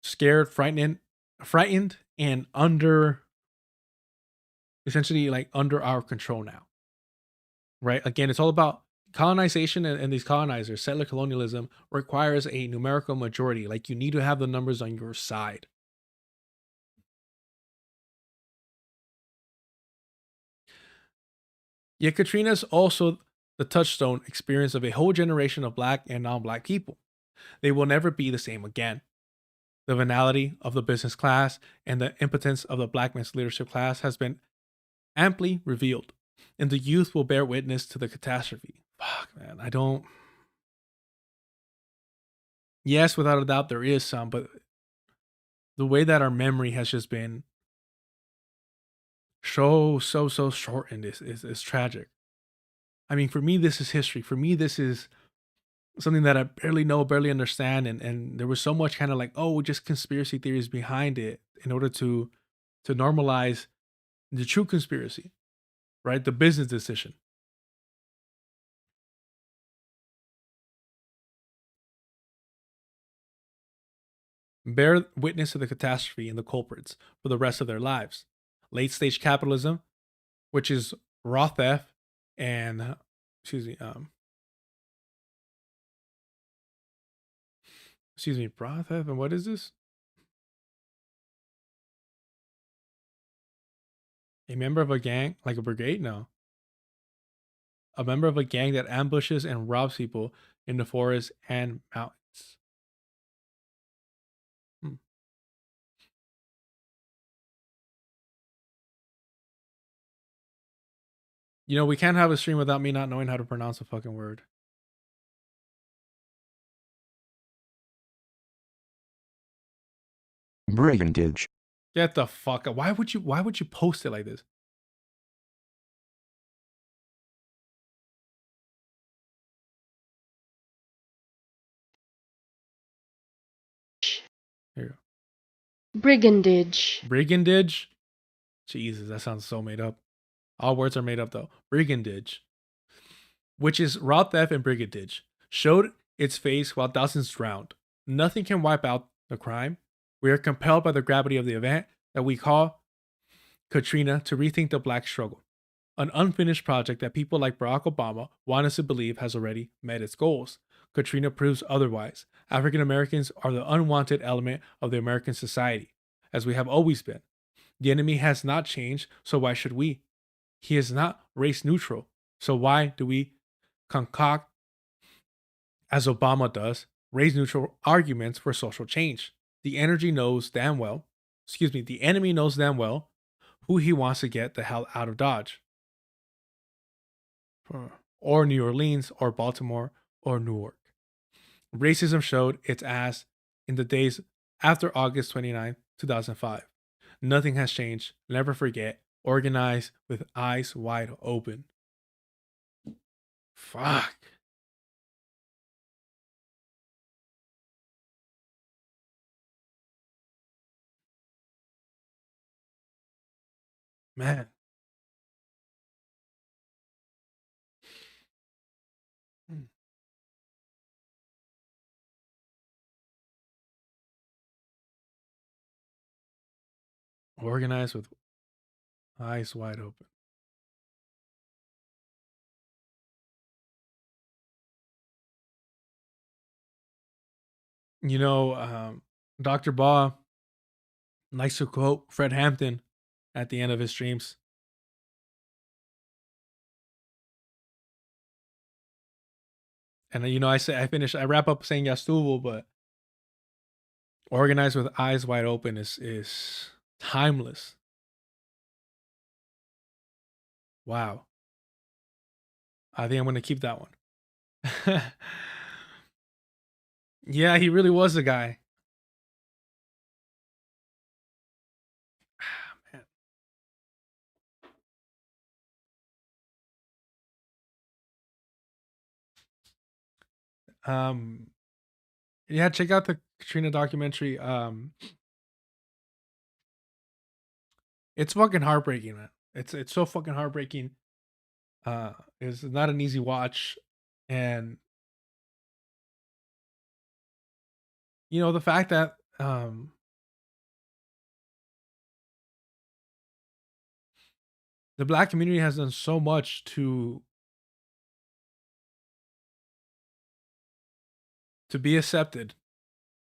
scared, frightened, and essentially under our control now. Right? Again, it's all about colonization, and these colonizers, settler colonialism requires a numerical majority. Like, you need to have the numbers on your side. Yet Katrina's also the touchstone experience of a whole generation of black and non-black people. They will never be the same again. The venality of the business class and the impotence of the black men's leadership class has been amply revealed, and the youth will bear witness to the catastrophe. Fuck, man, I don't... Yes, without a doubt, there is some, but the way that our memory has just been so shortened is tragic. I mean, for me, this is history. For me, this is something that I barely know, barely understand, and there was so much kind of like, oh, just conspiracy theories behind it in order to normalize the true conspiracy, right? The business decision. Bear witness to the catastrophe and the culprits for the rest of their lives. Late stage capitalism, which is raw theft and raw theft, and what is this? A member of a gang, like a brigade? No. A member of a gang that ambushes and robs people in the forest and mountains. You know, we can't have a stream without me not knowing how to pronounce a fucking word. Brigandage. Get the fuck up. Why would you post it like this? Here you go. Brigandage. Brigandage? Jesus, that sounds so made up. All words are made up though. Brigandage, which is raw theft and brigandage, showed its face while thousands drowned. Nothing can wipe out the crime. We are compelled by the gravity of the event that we call Katrina to rethink the black struggle, an unfinished project that people like Barack Obama want us to believe has already met its goals. Katrina proves otherwise. African Americans are the unwanted element of the American society, as we have always been. The enemy has not changed, so why should we? He is not race neutral, so why do we concoct, as Obama does, race neutral arguments for social change? The enemy knows damn well who he wants to get the hell out of Dodge, or New Orleans, or Baltimore, or Newark. Racism showed its ass in the days after August 29, 2005. Nothing has changed. Never forget. Organize with eyes wide open. Fuck. Man. Organize with eyes wide open. You know, Dr. Baugh likes to quote Fred Hampton at the end of his streams. And you know, I wrap up saying Yastuvo, but organize with eyes wide open is timeless. Wow. I think I'm gonna keep that one. Yeah, he really was a guy. Yeah, check out the Katrina documentary. It's fucking heartbreaking, man. It's so fucking heartbreaking. It's not an easy watch, and you know the fact that the black community has done so much to be accepted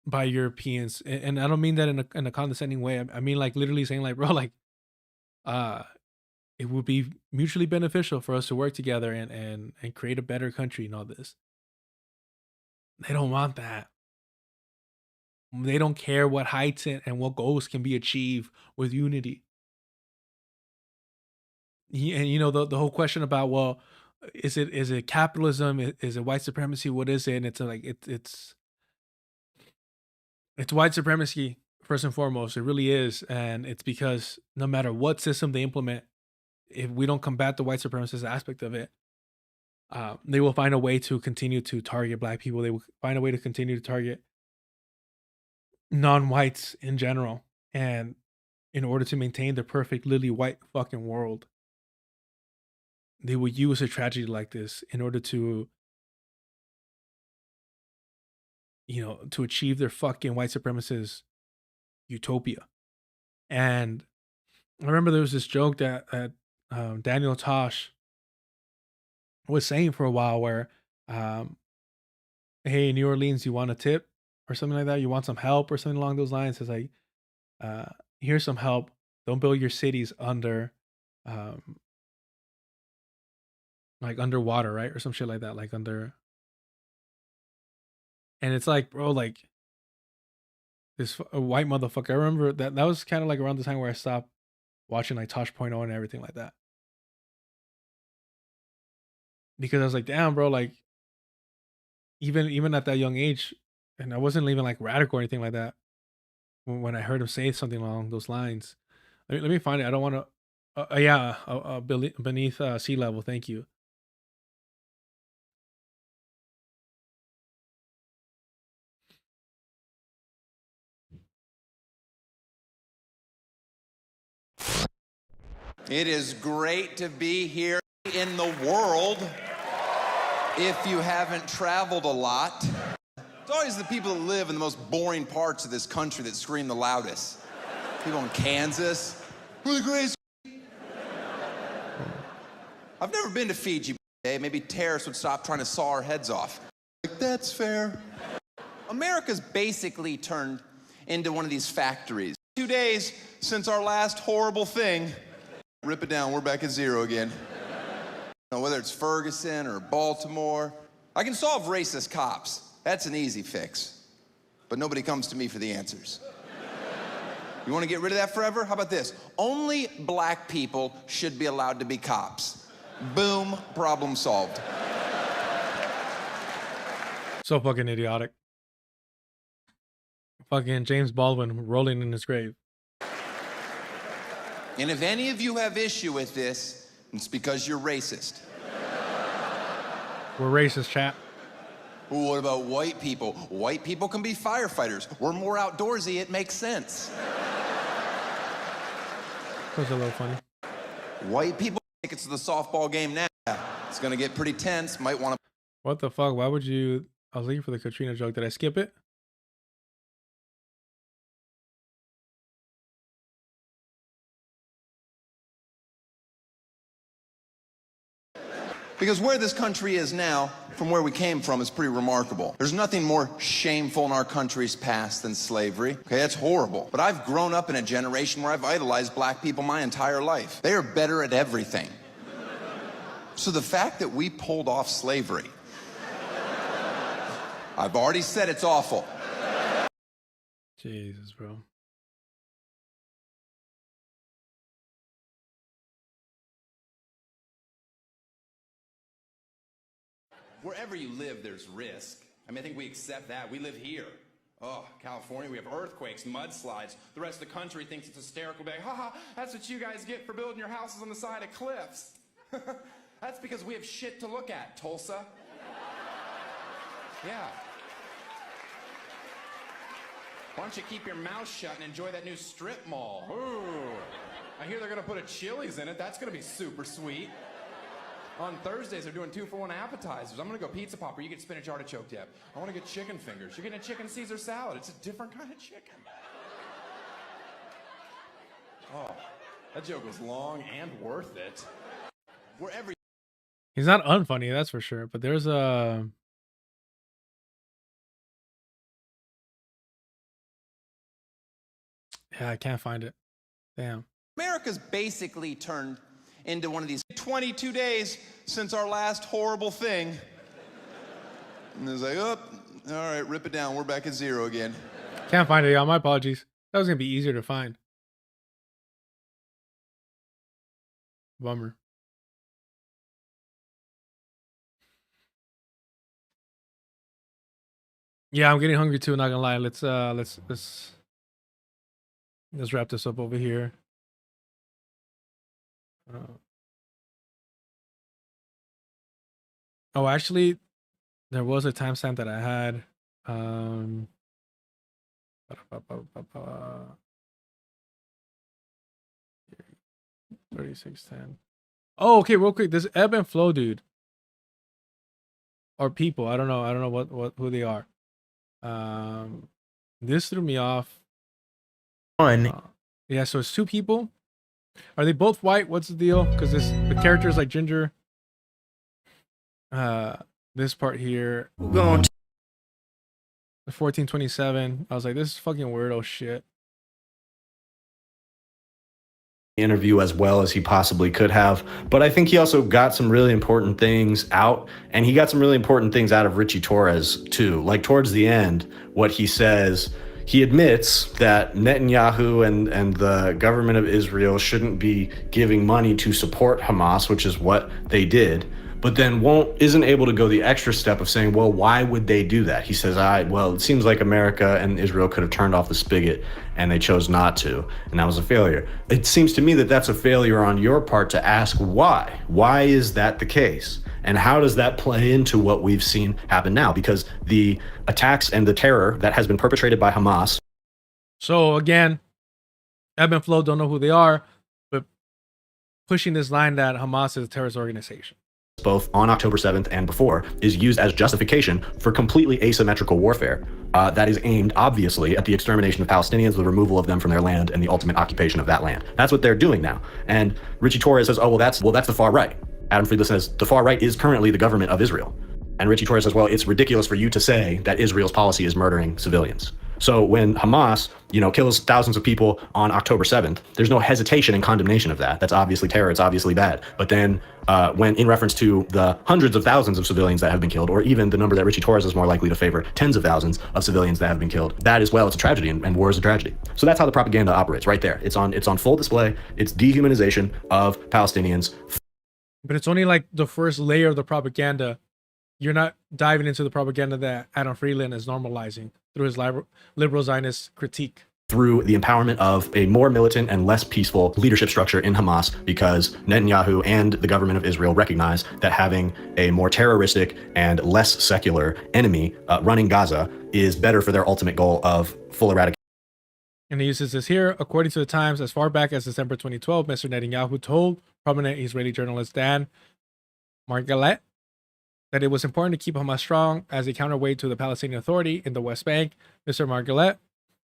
by Europeans, and I don't mean that in a condescending way. I mean like literally saying like, bro, like it would be mutually beneficial for us to work together and create a better country and all this. They don't want that. They don't care what heights and what goals can be achieved with unity. And you know the whole question about, well, is it capitalism? Is it white supremacy? What is it? And it's like it's white supremacy first and foremost. It really is, and it's because no matter what system they implement, if we don't combat the white supremacist aspect of it, they will find a way to continue to target black people. They will find a way to continue to target non-whites in general, and in order to maintain the perfect lily white fucking world, they will use a tragedy like this in order to, you know, to achieve their fucking white supremacist utopia. And I remember there was this joke that Daniel Tosh was saying for a while where, hey, New Orleans, you want a tip or something like that? You want some help or something along those lines? It's like, here's some help. Don't build your cities under, like underwater, right? Or some shit like that, like under. And it's like, bro, like this white motherfucker. I remember that was kind of like around the time where I stopped watching like Tosh.0 and everything like that. Because I was like, damn, bro, like even at that young age, and I wasn't even like radical or anything like that. When I heard him say something along those lines, let me find it. I don't want to. Beneath sea level. Thank you. It is great to be here in the world. If you haven't traveled a lot, it's always the people that live in the most boring parts of this country that scream the loudest. People in Kansas, we're the greatest. I've never been to Fiji. Maybe terrorists would stop trying to saw our heads off. Like, that's fair. America's basically turned into one of these factories. 2 days since our last horrible thing. Rip it down, we're back at zero again. Whether it's Ferguson or Baltimore, I can solve racist cops. That's an easy fix. But nobody comes to me for the answers. You want to get rid of that forever? How about this? Only black people should be allowed to be cops. Boom, problem solved. So fucking idiotic. Fucking James Baldwin rolling in his grave. And if any of you have issue with this, it's because you're racist. We're racist, chat. Well, what about white people? White people can be firefighters. We're more outdoorsy, it makes sense. That was a little funny. White people tickets to the softball game now. It's gonna get pretty tense. Might want to. What the fuck? Why would you? I was looking for the Katrina joke. Did I skip it? Because where this country is now, from where we came from, is pretty remarkable. There's nothing more shameful in our country's past than slavery. Okay, that's horrible. But I've grown up in a generation where I've idolized black people my entire life. They are better at everything. So the fact that we pulled off slavery, I've already said it's awful. Jesus, bro. Wherever you live, there's risk. I mean, I think we accept that. We live here. Oh, California, we have earthquakes, mudslides. The rest of the country thinks it's hysterical. Like, ha, that's what you guys get for building your houses on the side of cliffs. That's because we have shit to look at, Tulsa. Yeah. Why don't you keep your mouth shut and enjoy that new strip mall? Ooh. I hear they're going to put a Chili's in it. That's going to be super sweet. On Thursdays, they're doing 2-for-1 appetizers. I'm going to go pizza popper. You get spinach artichoke dip. I want to get chicken fingers. You're getting a chicken Caesar salad. It's a different kind of chicken. Oh, that joke was long and worth it. Wherever. He's not unfunny, that's for sure. But there's a. Yeah, I can't find it. Damn. America's basically turned into one of these 22 days since our last horrible thing. And it's like, oh, all right, rip it down. We're back at zero again. Can't find it, y'all. My apologies. That was gonna be easier to find. Bummer. Yeah, I'm getting hungry too, not gonna lie. Let's wrap this up over here. Oh, actually, there was a timestamp that I had. 3610. Oh, okay, real quick. This ebb and flow dude. Or people. I don't know what who they are. This threw me off. Yeah, so it's two people. Are they both white? What's the deal? Because the character is like ginger. This part here. The 1427. I was like, this is fucking weirdo shit. Interview as well as he possibly could have, but I think he also got some really important things out, and he got some really important things out of Ritchie Torres too. Like towards the end, what he says, he admits that Netanyahu and the government of Israel shouldn't be giving money to support Hamas, which is what they did, but then isn't able to go the extra step of saying, well, why would they do that? He says, well, it seems like America and Israel could have turned off the spigot and they chose not to, and that was a failure. It seems to me that that's a failure on your part to ask why. Why is that the case? And how does that play into what we've seen happen now? Because the attacks and the terror that has been perpetrated by Hamas. So again, ebb and flow, don't know who they are, but pushing this line that Hamas is a terrorist organization, both on October 7th and before, is used as justification for completely asymmetrical warfare that is aimed, obviously, at the extermination of Palestinians, the removal of them from their land, and the ultimate occupation of that land. That's what they're doing now. And Ritchie Torres says, oh, well, that's the far right. Adam Friedland says, the far right is currently the government of Israel. And Ritchie Torres says, well, it's ridiculous for you to say that Israel's policy is murdering civilians. So when Hamas, kills thousands of people on October 7th, there's no hesitation and condemnation of that. That's obviously terror. It's obviously bad. But then when in reference to the hundreds of thousands of civilians that have been killed, or even the number that Ritchie Torres is more likely to favor, tens of thousands of civilians that have been killed, that as well, it's a tragedy, and war is a tragedy. So that's how the propaganda operates right there. It's on full display. It's dehumanization of Palestinians. but it's only like the first layer of the propaganda. You're not diving into the propaganda that Adam Friedland is normalizing through his liberal Zionist critique. Through the empowerment of a more militant and less peaceful leadership structure in Hamas, because Netanyahu and the government of Israel recognize that having a more terroristic and less secular enemy running Gaza is better for their ultimate goal of full eradication. And he uses this here. According to the Times, as far back as December 2012, Mr. Netanyahu told prominent Israeli journalist Dan Margalet that it was important to keep Hamas strong as a counterweight to the Palestinian Authority in the West Bank. Mr. Margalet,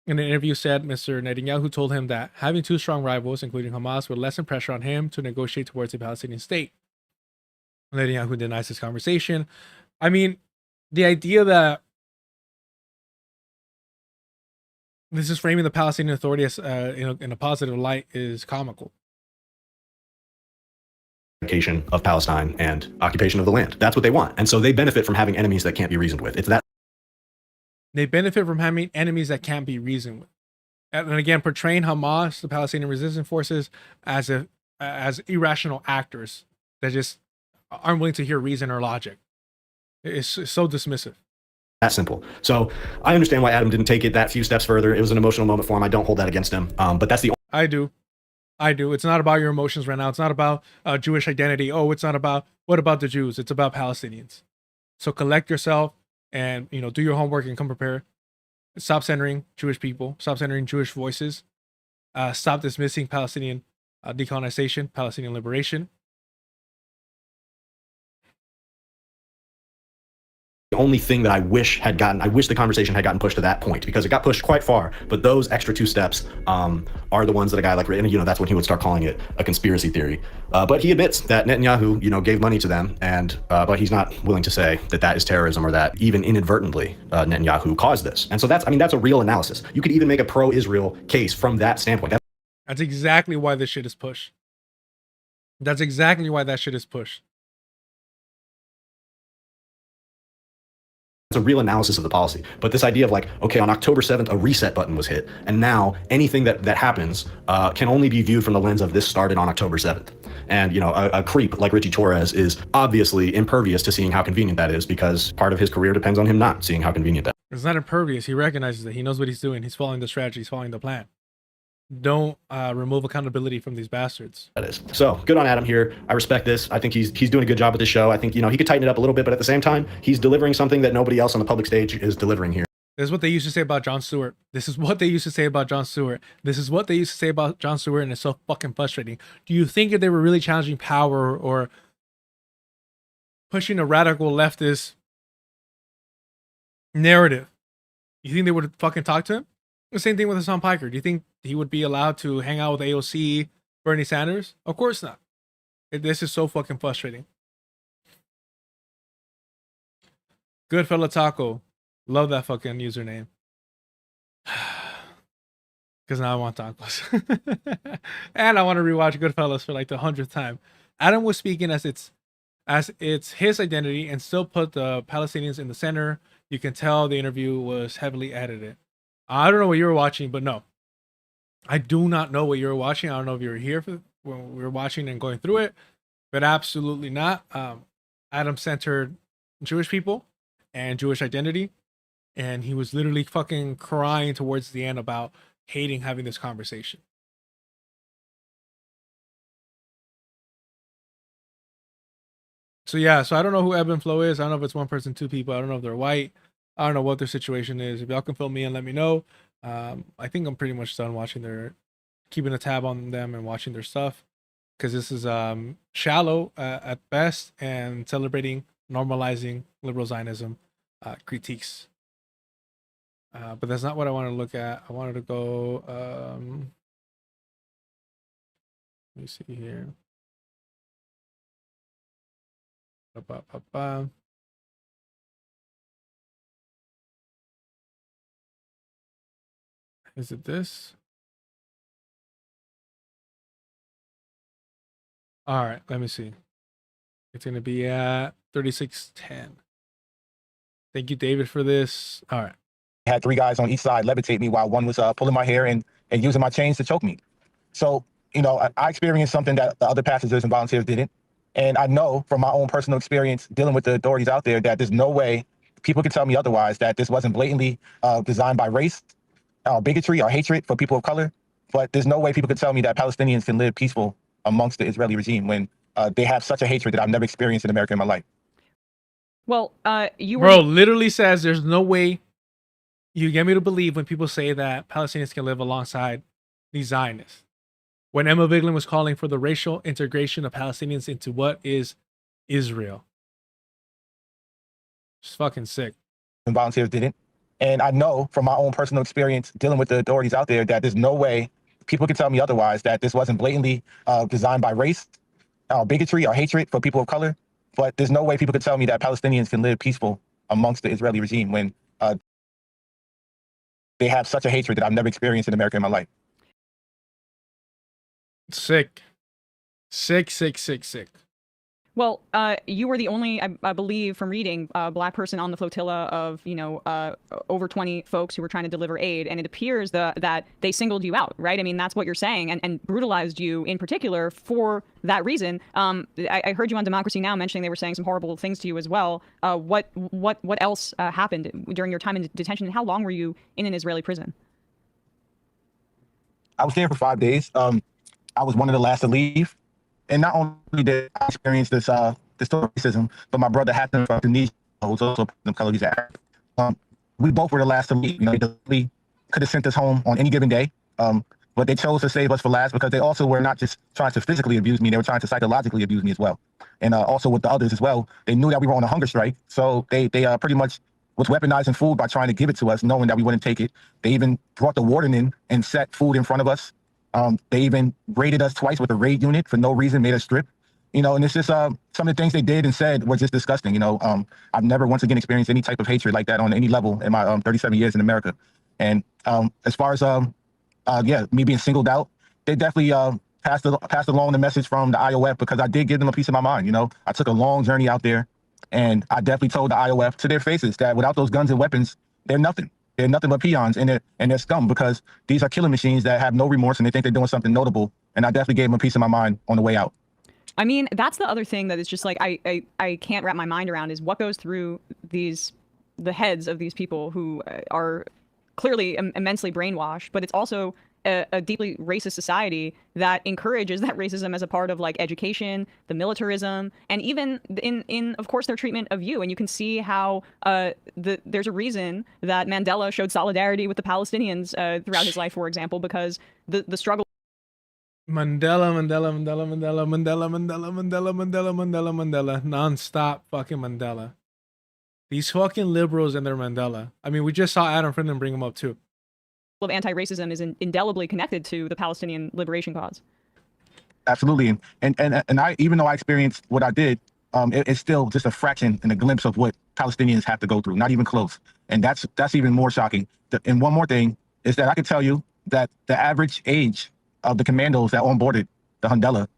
in an interview, said Mr. Netanyahu told him that having two strong rivals, including Hamas, would lessen pressure on him to negotiate towards a Palestinian state. Netanyahu denies this conversation. I mean, the idea that this is framing the Palestinian Authority as in a positive light is comical. Of Palestine and occupation of the land. That's what they want. And so they benefit from having enemies that can't be reasoned with. It's that. They benefit from having enemies that can't be reasoned with. And again, portraying Hamas, the Palestinian resistance forces, as irrational actors that just aren't willing to hear reason or logic. It's so dismissive. That simple. So I understand why Adam didn't take it that few steps further. It was an emotional moment for him. I don't hold that against him. But that's the. I do. It's not about your emotions right now. It's not about Jewish identity. Oh, it's not about, what about the Jews? It's about Palestinians. So collect yourself and, do your homework and come prepared. Stop centering Jewish people. Stop centering Jewish voices. Stop dismissing Palestinian decolonization, Palestinian liberation. The only thing that I wish the conversation had gotten pushed to that point, because it got pushed quite far, but those extra two steps are the ones that a guy like, that's when he would start calling it a conspiracy theory. But he admits that Netanyahu, gave money to them, and but he's not willing to say that is terrorism, or that even inadvertently Netanyahu caused this. And so that's a real analysis. You could even make a pro-Israel case from that standpoint. That's exactly why this shit is pushed. That's exactly why that shit is pushed. It's a real analysis of the policy. But this idea of like, okay, on October 7th, a reset button was hit. And now anything that happens can only be viewed from the lens of this started on October 7th. And, you know, a creep like Ritchie Torres is obviously impervious to seeing how convenient that is, because part of his career depends on him not seeing how convenient that is. It's not impervious. He recognizes it. He knows what he's doing. He's following the strategy. He's following the plan. Don't remove accountability from these bastards. That is. So good on Adam here. I respect this. I think he's doing a good job with this show. I think, you know, he could tighten it up a little bit, but at the same time, he's delivering something that nobody else on the public stage is delivering here. This is what they used to say about Jon Stewart. This is what they used to say about Jon Stewart. This is what they used to say about Jon Stewart, and it's so fucking frustrating. Do you think if they were really challenging power or pushing a radical leftist narrative, you think they would fucking talk to him? The same thing with Hassan Piker. Do you think he would be allowed to hang out with AOC, Bernie Sanders? Of course not. This is so fucking frustrating. Goodfella Taco. Love that fucking username. Because now I want tacos. And I want to rewatch Goodfellas for like the 100th time. Adam was speaking as it's his identity and still put the Palestinians in the center. You can tell the interview was heavily edited. I don't know what you were watching, but no. I do not know what you were watching. I don't know if you were here when we were watching and going through it, but absolutely not. Adam centered Jewish people and Jewish identity, and he was literally fucking crying towards the end about hating having this conversation. So yeah, so I don't know who Ebb and Flow is. I don't know if it's one person, two people. I don't know if they're white. I don't know what their situation is. If y'all can fill me in, let me know. I think I'm pretty much done watching keeping a tab on them and watching their stuff, because this is shallow at best and celebrating, normalizing liberal Zionism critiques. But that's not what I want to look at. I wanted to go. Let me see here. Is it this? All right, let me see. It's going to be at 36:10. Thank you, David, for this. All right. Had three guys on each side levitate me while one was pulling my hair and using my chains to choke me. So, you know, I experienced something that the other passengers and volunteers didn't. And I know from my own personal experience dealing with the authorities out there that there's no way people can tell me otherwise, that this wasn't blatantly designed by race, bigotry, or hatred for people of color. But there's no way people could tell me that Palestinians can live peaceful amongst the Israeli regime when they have such a hatred that I've never experienced in America in my life. Well, you were... Bro literally says there's no way you get me to believe when people say that Palestinians can live alongside these Zionists. When Emma Vigeland was calling for the racial integration of Palestinians into what is Israel. It's fucking sick. And volunteers didn't. And I know from my own personal experience dealing with the authorities out there that there's no way people can tell me otherwise, that this wasn't blatantly designed by race, bigotry, or hatred for people of color. But there's no way people could tell me that Palestinians can live peaceful amongst the Israeli regime when they have such a hatred that I've never experienced in America in my life. Sick. Sick. Well, you were the only, I believe, from reading, black person on the flotilla of, over 20 folks who were trying to deliver aid. And it appears that they singled you out, right? I mean, that's what you're saying, and brutalized you in particular for that reason. I heard you on Democracy Now! Mentioning they were saying some horrible things to you as well. What else happened during your time in detention, and how long were you in an Israeli prison? I was there for 5 days. I was one of the last to leave. And not only did I experience this racism, but my brother Hassan from Tunisia, who's also the color he's Arab. We both were the last to leave. They could have sent us home on any given day, but they chose to save us for last because they also were not just trying to physically abuse me; they were trying to psychologically abuse me as well. And also with the others as well, they knew that we were on a hunger strike, so they pretty much was weaponizing food by trying to give it to us, knowing that we wouldn't take it. They even brought the warden in and set food in front of us. They even raided us twice with a raid unit for no reason, made us strip, and it's just some of the things they did and said were just disgusting. I've never once again experienced any type of hatred like that on any level in my 37 years in America. And as far as me being singled out, they definitely passed along the message from the IOF because I did give them a piece of my mind. You know, I took a long journey out there, and I definitely told the IOF to their faces that without those guns and weapons, they're nothing. They're nothing but peons, and they're scum because these are killing machines that have no remorse and they think they're doing something notable. And I definitely gave them a piece of my mind on the way out. I mean, that's the other thing that is just like I can't wrap my mind around is what goes through the heads of these people who are clearly immensely brainwashed, but it's also a deeply racist society that encourages that racism as a part of like education, the militarism, and even in of course their treatment of you. And you can see how there's a reason that Mandela showed solidarity with the Palestinians throughout his life, for example, because the struggle. Mandela, non-stop fucking Mandela. These fucking liberals and their Mandela. I mean, we just saw Adam Friedland bring him up too. Of anti-racism is indelibly connected to the Palestinian liberation cause. Absolutely, and I, even though I experienced what I did, it's still just a fraction and a glimpse of what Palestinians have to go through. Not even close, and that's even more shocking. And one more thing is that I can tell you that the average age of the commandos that onboarded the Hundela,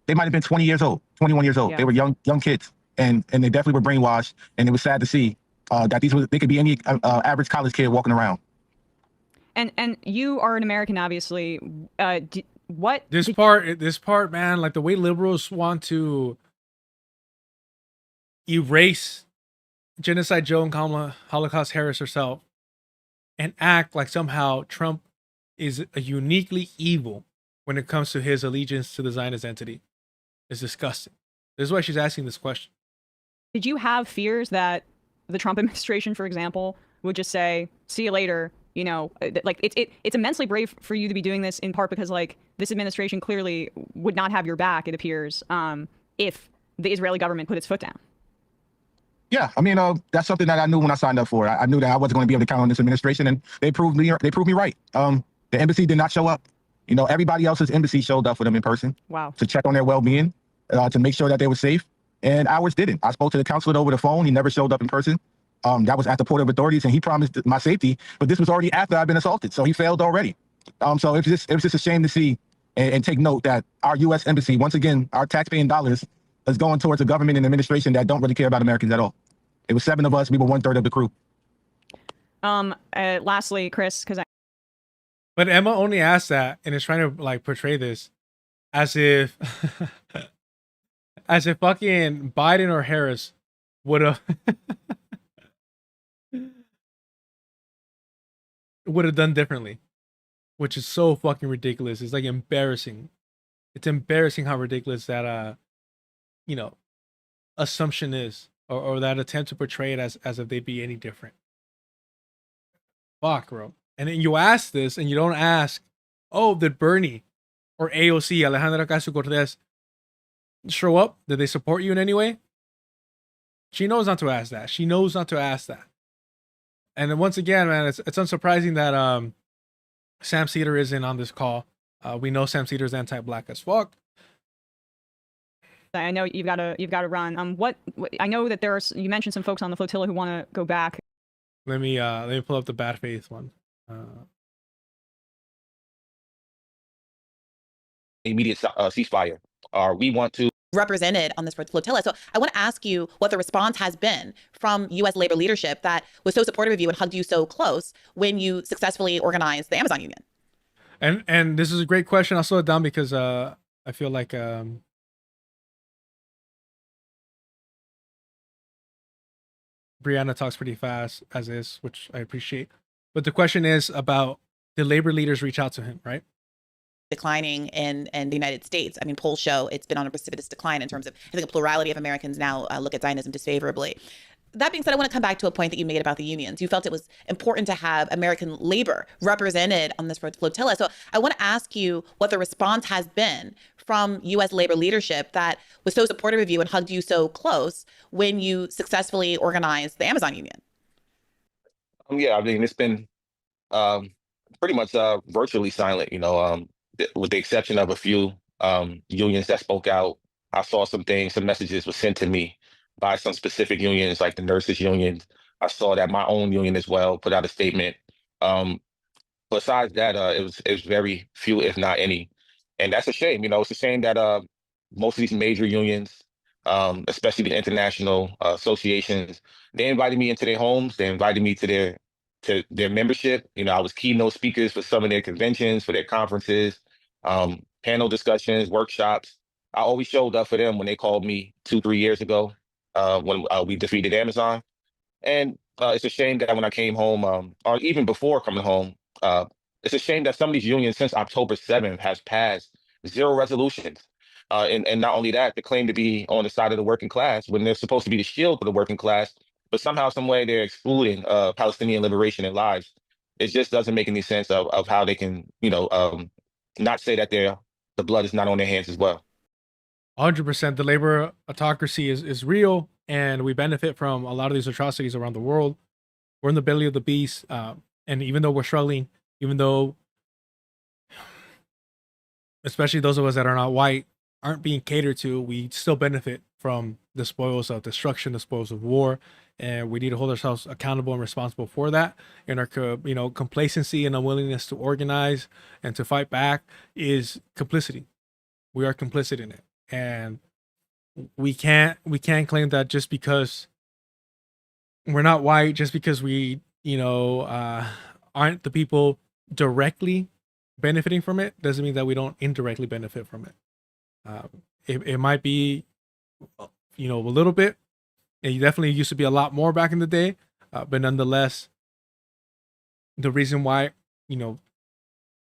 they might have been 20 years old, 21 years old. Yeah. They were young kids, and they definitely were brainwashed. And it was sad to see that they could be any average college kid walking around. And you are an American, obviously. This part, man, like the way liberals want to erase Genocide Joe and Kamala Holocaust Harris herself and act like somehow Trump is a uniquely evil when it comes to his allegiance to the Zionist entity is disgusting. This is why she's asking this question. Did you have fears that the Trump administration, for example, would just say, see you later? You know, like it's immensely brave for you to be doing this in part because like this administration clearly would not have your back, it appears, if the Israeli government put its foot down. Yeah, I mean, that's something that I knew when I signed up for. I knew that I wasn't going to be able to count on this administration, and they proved me right. The embassy did not show up. You know, everybody else's embassy showed up for them in person. Wow. To check on their well-being, to make sure that they were safe, and ours didn't. I spoke to the consulate over the phone. He never showed up in person. That was at the port of authorities, and he promised my safety, but this was already after I'd been assaulted, so he failed already. So it was just a shame to see and take note that our U.S. embassy, once again, our taxpaying dollars is going towards a government and administration that don't really care about Americans at all. It was 7 of us. We were 1/3 of the crew. Lastly, Chris, because But Emma only asked that and is trying to like portray this as if as if fucking Biden or Harris would have done differently, which is so fucking ridiculous. It's like embarrassing. It's embarrassing how ridiculous that assumption is, or that attempt to portray it as if they'd be any different. Fuck, bro. And then you ask this, and you don't ask, oh, did Bernie or AOC, Alejandra Ocasio-Cortez, show up? Did they support you in any way? She knows not to ask that. She knows not to ask that. And then once again, man, it's unsurprising that Sam Cedar isn't on this call. We know Sam Cedar's anti-black as fuck. I know you've got to run. What I know that you mentioned some folks on the flotilla who want to go back. Let me pull up the bad faith one. Immediate ceasefire. We want to represented on this flotilla. So I want to ask you what the response has been from U.S. labor leadership that was so supportive of you and hugged you so close when you successfully organized the Amazon Union. And this is a great question. I'll slow it down because I feel like Brianna talks pretty fast as is, which I appreciate. But the question is about, did labor leaders reach out to him, right? Declining in the United States. I mean, polls show it's been on a precipitous decline in terms of, I think, a plurality of Americans now look at Zionism disfavorably. That being said, I want to come back to a point that you made about the unions. You felt it was important to have American labor represented on this flotilla. So I want to ask you what the response has been from U.S. labor leadership that was so supportive of you and hugged you so close when you successfully organized the Amazon Union. Yeah, I mean, it's been pretty much virtually silent, with the exception of a few unions that spoke out. I saw some messages were sent to me by some specific unions, like the nurses union. I saw that my own union as well put out a statement. Besides that, it was very few, if not any. And that's a shame. It's a shame that most of these major unions, especially the international associations, they invited me into their homes. They invited me to their membership. I was keynote speakers for some of their conventions, for their conferences, panel discussions, workshops. I always showed up for them when they called me 2, 3 years ago, when we defeated Amazon. And it's a shame that when I came home, or even before coming home, it's a shame that some of these unions since October 7th has passed 0 resolutions. And not only that, they claim to be on the side of the working class when they're supposed to be the shield for the working class, but somehow, some way, they're excluding Palestinian liberation and lives. It just doesn't make any sense of how they can, not say that the blood is not on their hands as well. 100%. The labor autocracy is real, and we benefit from a lot of these atrocities around the world. We're in the belly of the beast, and even though we're struggling, even though, especially those of us that are not white, aren't being catered to, we still benefit from the spoils of destruction, the spoils of war, and we need to hold ourselves accountable and responsible for that. And our complacency and unwillingness to organize and to fight back is complicity. We are complicit in it, and we can't claim that just because we're not white, just because we aren't the people directly benefiting from it, doesn't mean that we don't indirectly benefit from it. It might be, a little bit. It definitely used to be a lot more back in the day, but nonetheless, the reason why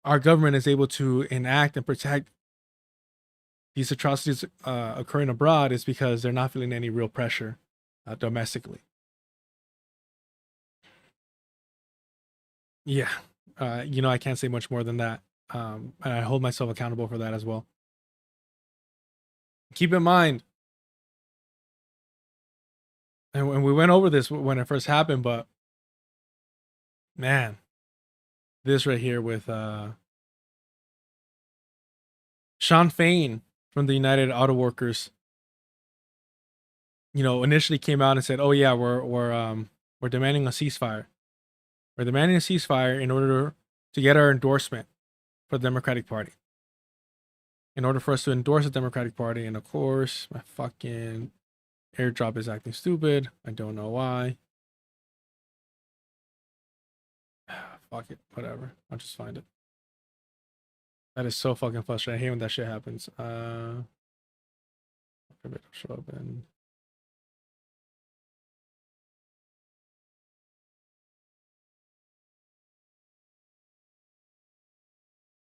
our government is able to enact and protect these atrocities occurring abroad is because they're not feeling any real pressure domestically. Yeah, I can't say much more than that, and I hold myself accountable for that as well. Keep in mind, and we went over this when it first happened, but man, this right here with Sean Fain from the United Auto Workers, initially came out and said, "Oh yeah, we're demanding a ceasefire. We're demanding a ceasefire in order to get our endorsement for the Democratic Party. In order for us to endorse the Democratic Party, and of course, my fucking airdrop is acting stupid. I don't know why. Fuck it, whatever. I'll just find it. That is so fucking frustrating. I hate when that shit happens. Maybe it'll show up in.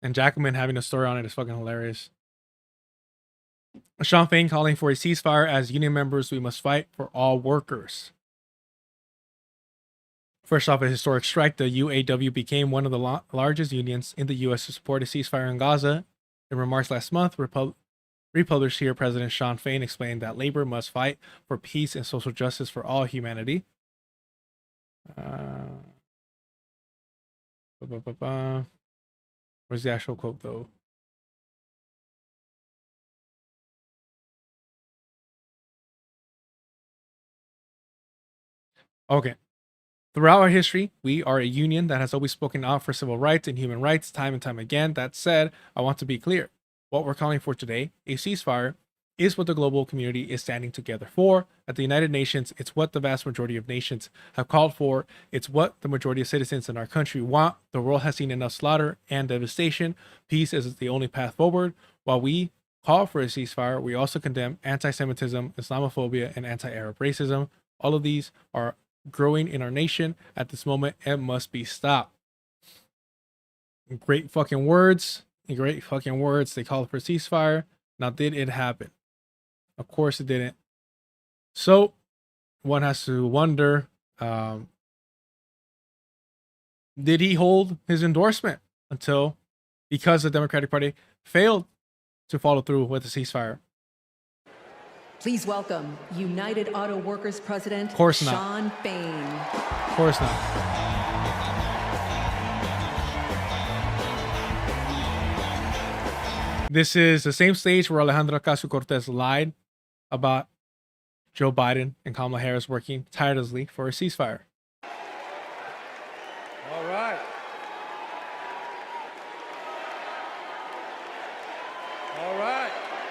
And Jacqueline having a story on it is fucking hilarious. Sean Fain calling for a ceasefire. As union members, we must fight for all workers. First off, a historic strike, the UAW became one of the largest unions in the U.S. to support a ceasefire in Gaza. In remarks last month, republished here, President Sean Fain explained that labor must fight for peace and social justice for all humanity. Where's the actual quote, though? Okay. Throughout our history, we are a union that has always spoken out for civil rights and human rights time and time again. That said, I want to be clear. What we're calling for today, a ceasefire, is what the global community is standing together for. At the United Nations, it's what the vast majority of nations have called for. It's what the majority of citizens in our country want. The world has seen enough slaughter and devastation. Peace is the only path forward. While we call for a ceasefire, we also condemn anti-Semitism, Islamophobia, and anti-Arab racism. All of these are growing in our nation at this moment and must be stopped. Great fucking words. Great fucking words. They called for a ceasefire. Now, did it happen? Of course it didn't. So one has to wonder, did he hold his endorsement because the Democratic Party failed to follow through with the ceasefire? Please welcome United Auto Workers President Of course not. Sean Fain. Of course not. This is the same stage where Alejandro Ocasio-Cortez lied about Joe Biden and Kamala Harris working tirelessly for a ceasefire. All right.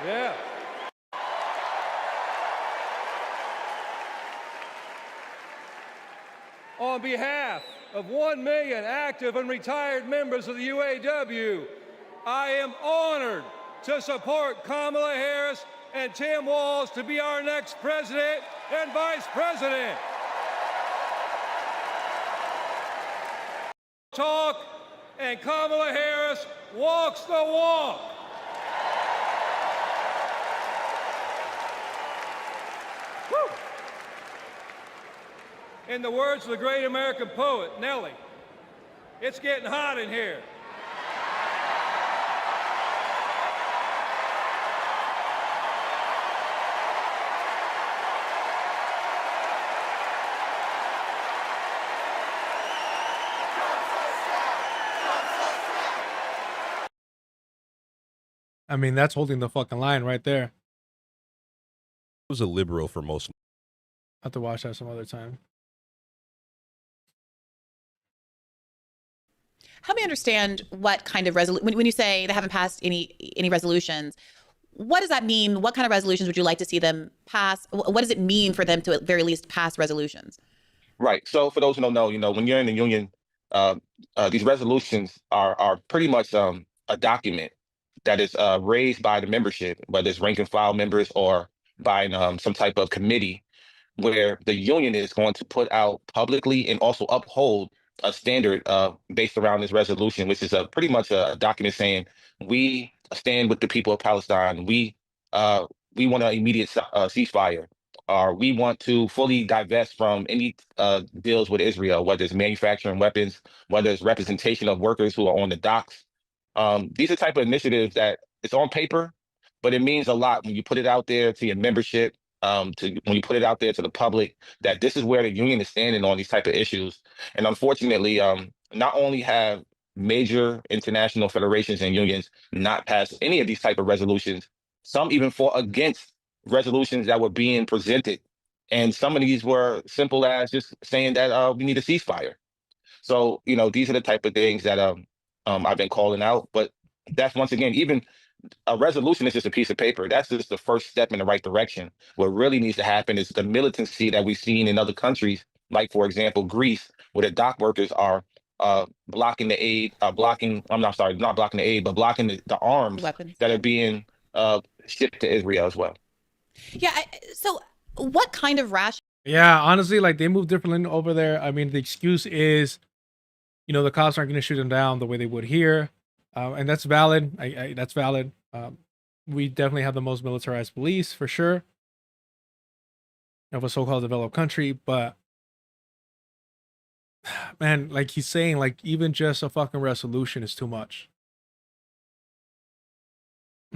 Yeah. On behalf of 1 million active and retired members of the UAW, I am honored to support Kamala Harris and Tim Walz to be our next president and vice president. Talk, and Kamala Harris walks the walk. Woo. In the words of the great American poet, Nellie, it's getting hot in here. I mean, that's holding the fucking line right there. Was a liberal for most. I'll have to watch that some other time. Help me understand what kind of when you say they haven't passed any resolutions, what does that mean? What kind of resolutions would you like to see them pass? What does it mean for them to at very least pass resolutions? Right. So for those who don't know, when you're in the union, these resolutions are pretty much a document that is raised by the membership, whether it's rank and file members or by some type of committee, where the union is going to put out publicly and also uphold a standard based around this resolution, which is pretty much a document saying we stand with the people of Palestine. We want an immediate ceasefire, or we want to fully divest from any deals with Israel, whether it's manufacturing weapons, whether it's representation of workers who are on the docks. These are type of initiatives that it's on paper, but it means a lot when you put it out there to your membership, when you put it out there to the public, that this is where the union is standing on these type of issues. And unfortunately, not only have major international federations and unions not passed any of these type of resolutions, some even fought against resolutions that were being presented. And some of these were simple as just saying that we need a ceasefire. So, these are the type of things that I've been calling out. But that's, once again, even a resolution is just a piece of paper. That's just the first step in the right direction. What really needs to happen is the militancy that we've seen in other countries, like, for example, Greece, where the dock workers are blocking the aid, not blocking the aid, but blocking the arms Weapons. that are being shipped to Israel as well. Yeah. So what kind of rash? Yeah, honestly, like, they move differently over there. I mean, the excuse is, the cops aren't going to shoot them down the way they would here. And that's valid. That's valid. We definitely have the most militarized police, for sure, of a so-called developed country. But, man, like he's saying, like, even just a fucking resolution is too much.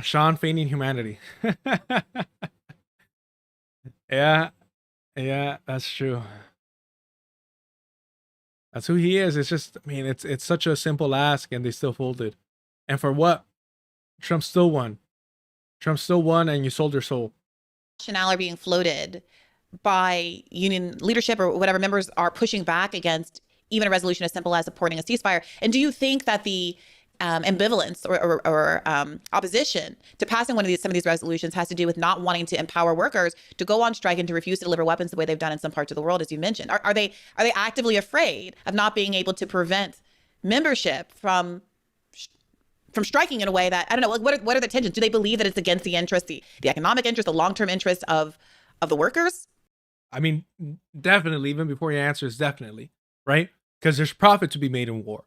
Sean feigning humanity. Yeah, that's true. That's who he is. It's just, I mean, it's such a simple ask, and they still folded. And for what? Trump still won. And you sold your soul. Rationale are being floated by union leadership or whatever members are pushing back against even a resolution as simple as supporting a ceasefire. And do you think that the ambivalence or opposition to passing some of these resolutions has to do with not wanting to empower workers to go on strike and to refuse to deliver weapons the way they've done in some parts of the world, as you mentioned? Are they actively afraid of not being able to prevent membership from striking in a way that, I don't know, what are the tensions? Do they believe that it's against the interest, the economic interest, the long-term interest of the workers? I mean, definitely, even before your answer is definitely, right? Because there's profit to be made in war.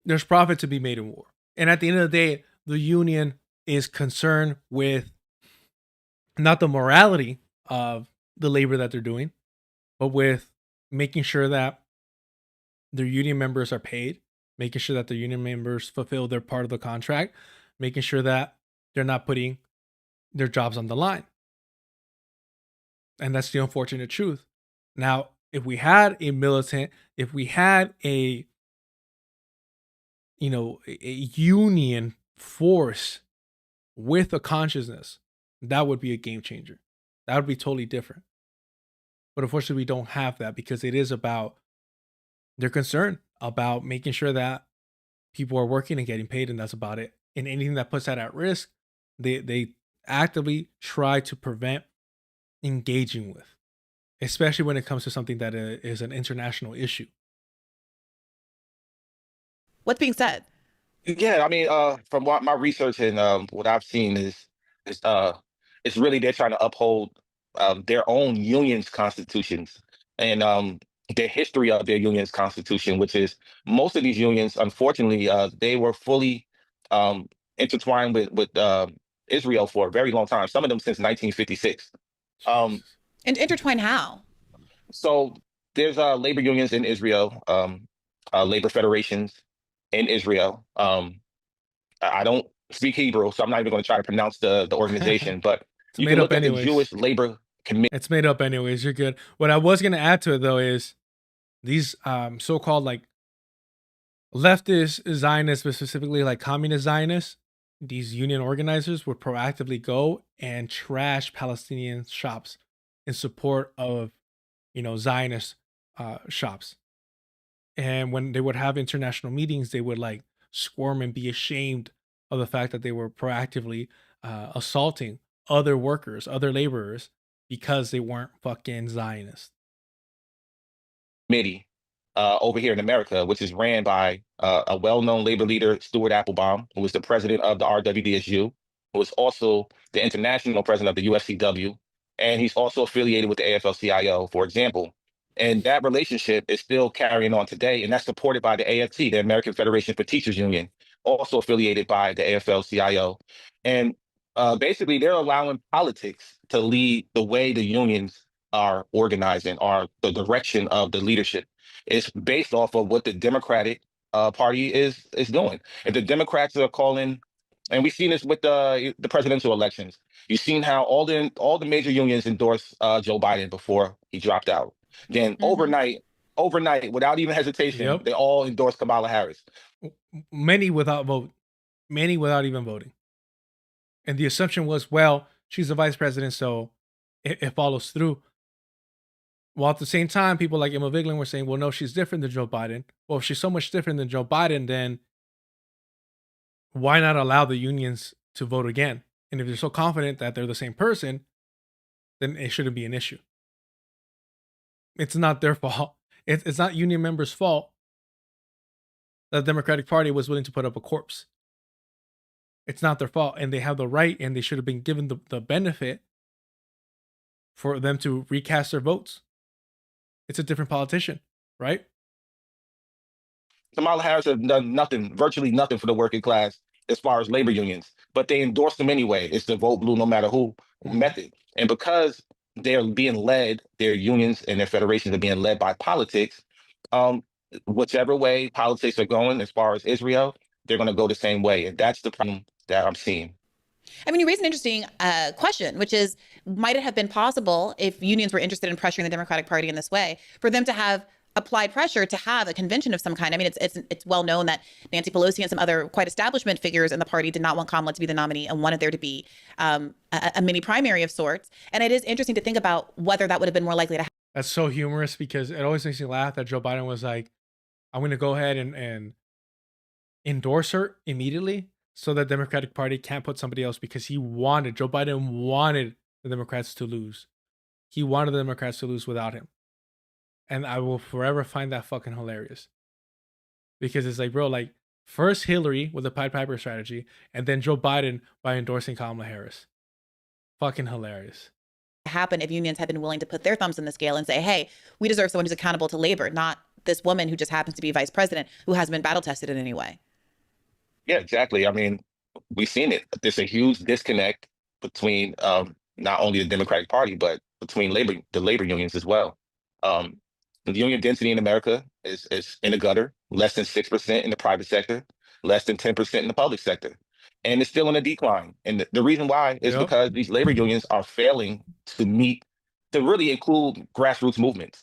And at the end of the day, the union is concerned with not the morality of the labor that they're doing, but with making sure that their union members are paid, making sure that the union members fulfill their part of the contract, making sure that they're not putting their jobs on the line. And that's the unfortunate truth. Now, if we had a militant, if we had a union force with a consciousness, that would be a game changer. That would be totally different. But unfortunately, we don't have that, because it is about their concern about making sure that people are working and getting paid, and that's about it. And anything that puts that at risk, they actively try to prevent engaging with, especially when it comes to something that is an international issue. What's being said? Yeah, I mean, from what my research and what I've seen is it's really they're trying to uphold their own unions constitutions and the history of their unions constitution, which is most of these unions, unfortunately, they were fully intertwined with Israel for a very long time. Some of them since 1956. Um, And intertwine how? so there's labor unions in Israel, labor federations in Israel. I don't speak Hebrew, so I'm not even going to try to pronounce the organization. But It's you made can up look at the anyways. Jewish Labor Committee. It's made up anyways. You're good. What I was gonna add to it though is these so-called like leftist Zionists, but specifically like communist Zionists, these union organizers would proactively go and trash Palestinian shops in support of, Zionist shops. And when they would have international meetings, they would like squirm and be ashamed of the fact that they were proactively assaulting other workers, other laborers, because they weren't fucking Zionists. Committee over here in America, which is ran by a well-known labor leader, Stuart Applebaum, who was the president of the RWDSU, who was also the international president of the UFCW, and he's also affiliated with the AFL-CIO, for example. And that relationship is still carrying on today, and that's supported by the AFT, the American Federation for Teachers Union, also affiliated by the AFL-CIO. And basically, they're allowing politics to lead the way the unions are organizing, or the direction of the leadership. It's based off of what the Democratic Party is doing. If the Democrats are calling, and we've seen this with the presidential elections, you've seen how all the major unions endorsed Joe Biden before he dropped out. Then overnight, without even hesitation, Yep. they all endorsed Kamala Harris. Many without even voting. And the assumption was, well, she's the vice president, so it follows through. While at the same time, people like Emma Vigeland were saying, well, no, she's different than Joe Biden. Well, if she's so much different than Joe Biden, then why not allow the unions to vote again? And if you're so confident that they're the same person, then it shouldn't be an issue. It's not their fault. It's not union members' fault that the Democratic Party was willing to put up a corpse. It's not their fault, and they have the right, and they should have been given the benefit for them to recast their votes. It's a different politician, right? Kamala Harris has done nothing, virtually nothing for the working class as far as labor unions, but they endorse them anyway. It's the vote blue no matter who method. And because they're being led, their unions and their federations are being led by politics, whichever way politics are going as far as Israel, they're going to go the same way. And that's the problem that I'm seeing. I mean, you raise an interesting question, which is, might it have been possible, if unions were interested in pressuring the Democratic Party in this way, for them to have applied pressure to have a convention of some kind? I mean, it's well known that Nancy Pelosi and some other quite establishment figures in the party did not want Kamala to be the nominee and wanted there to be a mini primary of sorts. And it is interesting to think about whether that would have been more likely to happen. That's so humorous because it always makes me laugh that Joe Biden was like, I'm going to go ahead and endorse her immediately so that Democratic Party can't put somebody else, because Joe Biden wanted the Democrats to lose. He wanted the Democrats to lose without him. And I will forever find that fucking hilarious. Because it's like, bro, like first Hillary with the Pied Piper strategy, and then Joe Biden by endorsing Kamala Harris. Fucking hilarious. Happen if unions had been willing to put their thumbs in the scale and say, hey, we deserve someone who's accountable to labor, not this woman who just happens to be vice president who hasn't been battle tested in any way. Yeah, exactly. I mean, we've seen it. There's a huge disconnect between not only the Democratic Party, but between the labor unions as well. The union density in America is in the gutter, less than 6% in the private sector, less than 10% in the public sector. And it's still in a decline. And the reason why is because these labor unions are failing to really include grassroots movements.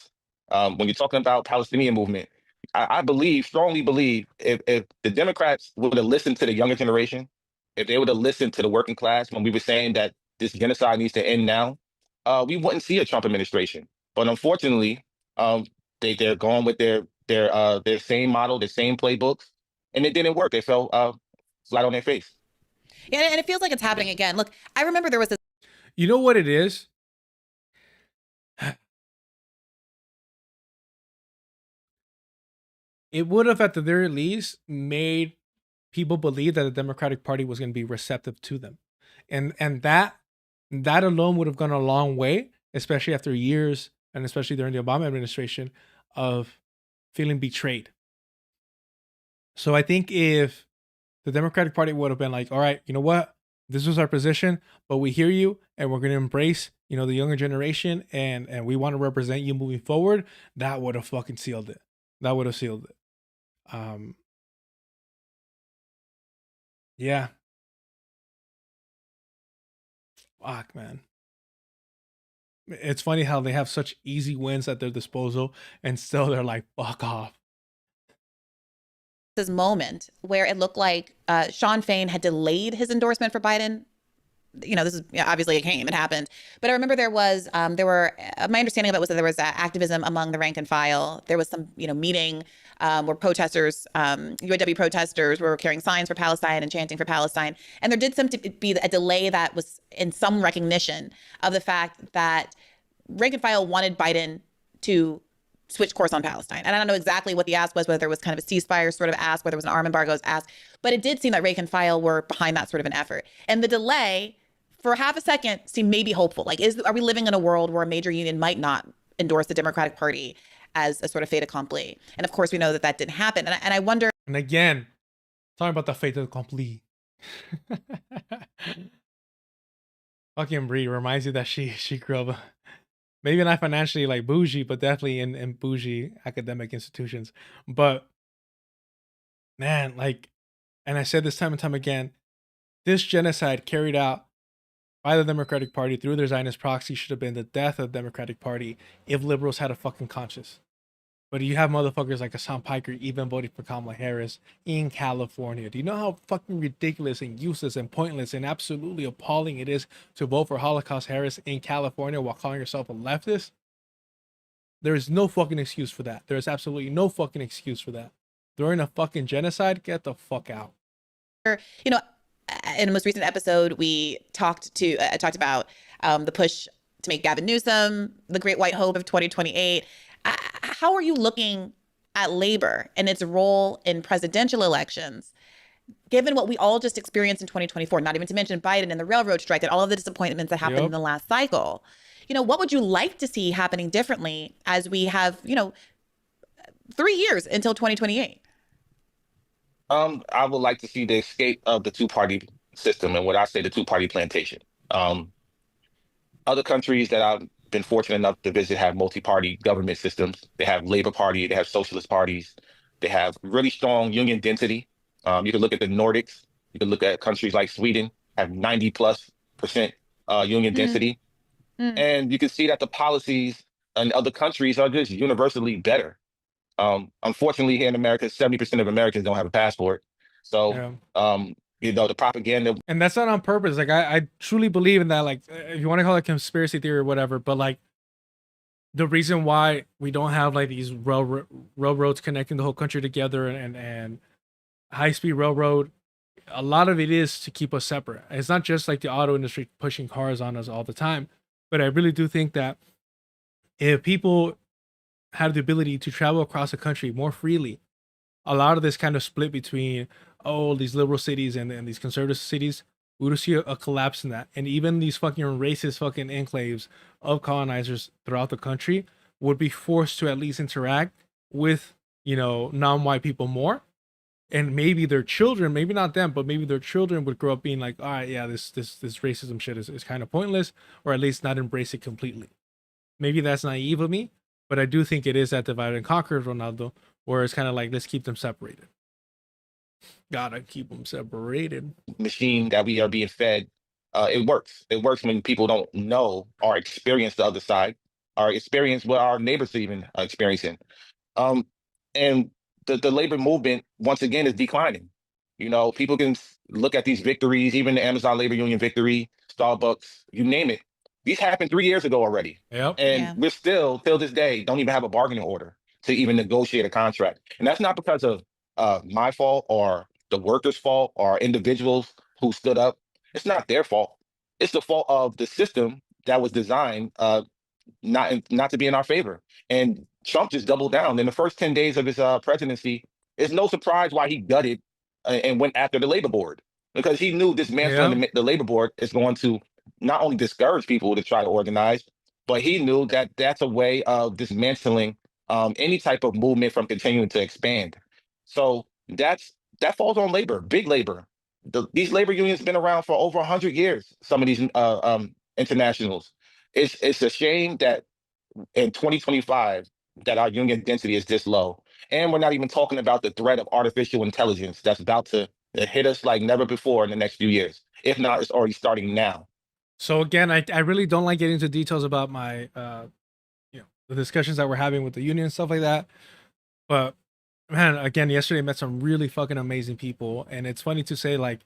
When you're talking about Palestinian movement, I strongly believe, if the Democrats would have listened to the younger generation, if they would have listened to the working class when we were saying that this genocide needs to end now, we wouldn't see a Trump administration. But unfortunately, they're going with their same model, their same playbooks, and it didn't work. They fell flat on their face. Yeah, and it feels like it's happening again. Look, I remember there was this. You know what it is? It would have, at the very least, made people believe that the Democratic Party was going to be receptive to them, and that alone would have gone a long way, especially after years, and especially during the Obama administration, of feeling betrayed. So I think if the Democratic Party would have been like, all right, you know what? This was our position, but we hear you and we're going to embrace, the younger generation and we want to represent you moving forward, that would have fucking sealed it. That would have sealed it. Yeah. Fuck, man. It's funny how they have such easy wins at their disposal and still they're like, fuck off. This moment where it looked like Sean Fain had delayed his endorsement for Biden. This is obviously it happened. But I remember my understanding of it was that there was activism among the rank and file. There was some, meeting where protesters, UAW protesters were carrying signs for Palestine and chanting for Palestine. And there did seem to be a delay that was in some recognition of the fact that rank and file wanted Biden to switch course on Palestine. And I don't know exactly what the ask was, whether it was kind of a ceasefire sort of ask, whether it was an arm embargo's ask, but it did seem that rank and file were behind that sort of an effort. And the delay for half a second seemed maybe hopeful. Like, are we living in a world where a major union might not endorse the Democratic Party as a sort of fait accompli? And of course, we know that didn't happen. And I wonder. And again, talking about the fait accompli. Fucking Brie reminds you that she grew up, maybe not financially like bougie, but definitely in bougie academic institutions. But man, and I said this time and time again, this genocide carried out by the Democratic Party through their Zionist proxy should have been the death of the Democratic Party if liberals had a fucking conscience. But you have motherfuckers like Hassan Piker even voting for Kamala Harris in California. Do you know how fucking ridiculous and useless and pointless and absolutely appalling it is to vote for Holocaust Harris in California while calling yourself a leftist? There is no fucking excuse for that. There is absolutely no fucking excuse for that. During a fucking genocide, get the fuck out. In a most recent episode, we talked about the push to make Gavin Newsom the great white hope of 2028. How are you looking at labor and its role in presidential elections, given what we all just experienced in 2024, not even to mention Biden and the railroad strike and all of the disappointments that happened in the last cycle? What would you like to see happening differently as we have, 3 years until 2028? I would like to see the escape of the two-party system and what I say the two-party plantation. Other countries that I've been fortunate enough to visit have multi-party government systems. They have Labor Party, they have socialist parties, they have really strong union density. You can look at the Nordics, you can look at countries like Sweden, have 90+% union density. And you can see that the policies in other countries are just universally better. Unfortunately, here in America, 70% of Americans don't have a passport. So, the propaganda. And that's not on purpose. Like, I truly believe in that. Like, if you want to call it conspiracy theory or whatever, but like, the reason why we don't have like these railroads connecting the whole country together and high-speed railroad, a lot of it is to keep us separate. It's not just like the auto industry pushing cars on us all the time, but I really do think that if people have the ability to travel across the country more freely, a lot of this kind of split between these liberal cities and these conservative cities, we would see a collapse in that. And even these fucking racist fucking enclaves of colonizers throughout the country would be forced to at least interact with, non-white people more. And maybe their children, maybe not them, but maybe their children would grow up being like, all right, yeah, this racism shit is kind of pointless, or at least not embrace it completely. Maybe that's naive of me, but I do think it is that divide and conquer, Ronaldo, where it's kind of like, let's keep them separated. Gotta keep them separated. Machine that we are being fed, it works. It works when people don't know or experience the other side, or experience what our neighbors are even experiencing. And the labor movement, once again, is declining. People can look at these victories, even the Amazon labor union victory, Starbucks, you name it. These happened 3 years ago already. Yep. And we're still, till this day, don't even have a bargaining order to even negotiate a contract. And that's not because of my fault or the workers' fault or individuals' who stood up. It's not their fault. It's the fault of the system that was designed not to be in our favor. And Trump just doubled down in the first 10 days of his presidency. It's no surprise why he gutted and went after the labor board, because he knew dismantling the labor board is going to not only discourage people to try to organize, but he knew that that's a way of dismantling any type of movement from continuing to expand. So that falls on labor, big labor. These labor unions been around for over 100 years. Some of these internationals. It's a shame that in 2025 that our union density is this low, and we're not even talking about the threat of artificial intelligence that's about to hit us like never before in the next few years. If not, it's already starting now. So again, I really don't like getting into details about my the discussions that we're having with the union and stuff like that. But man, again, yesterday I met some really fucking amazing people, and it's funny to say, like,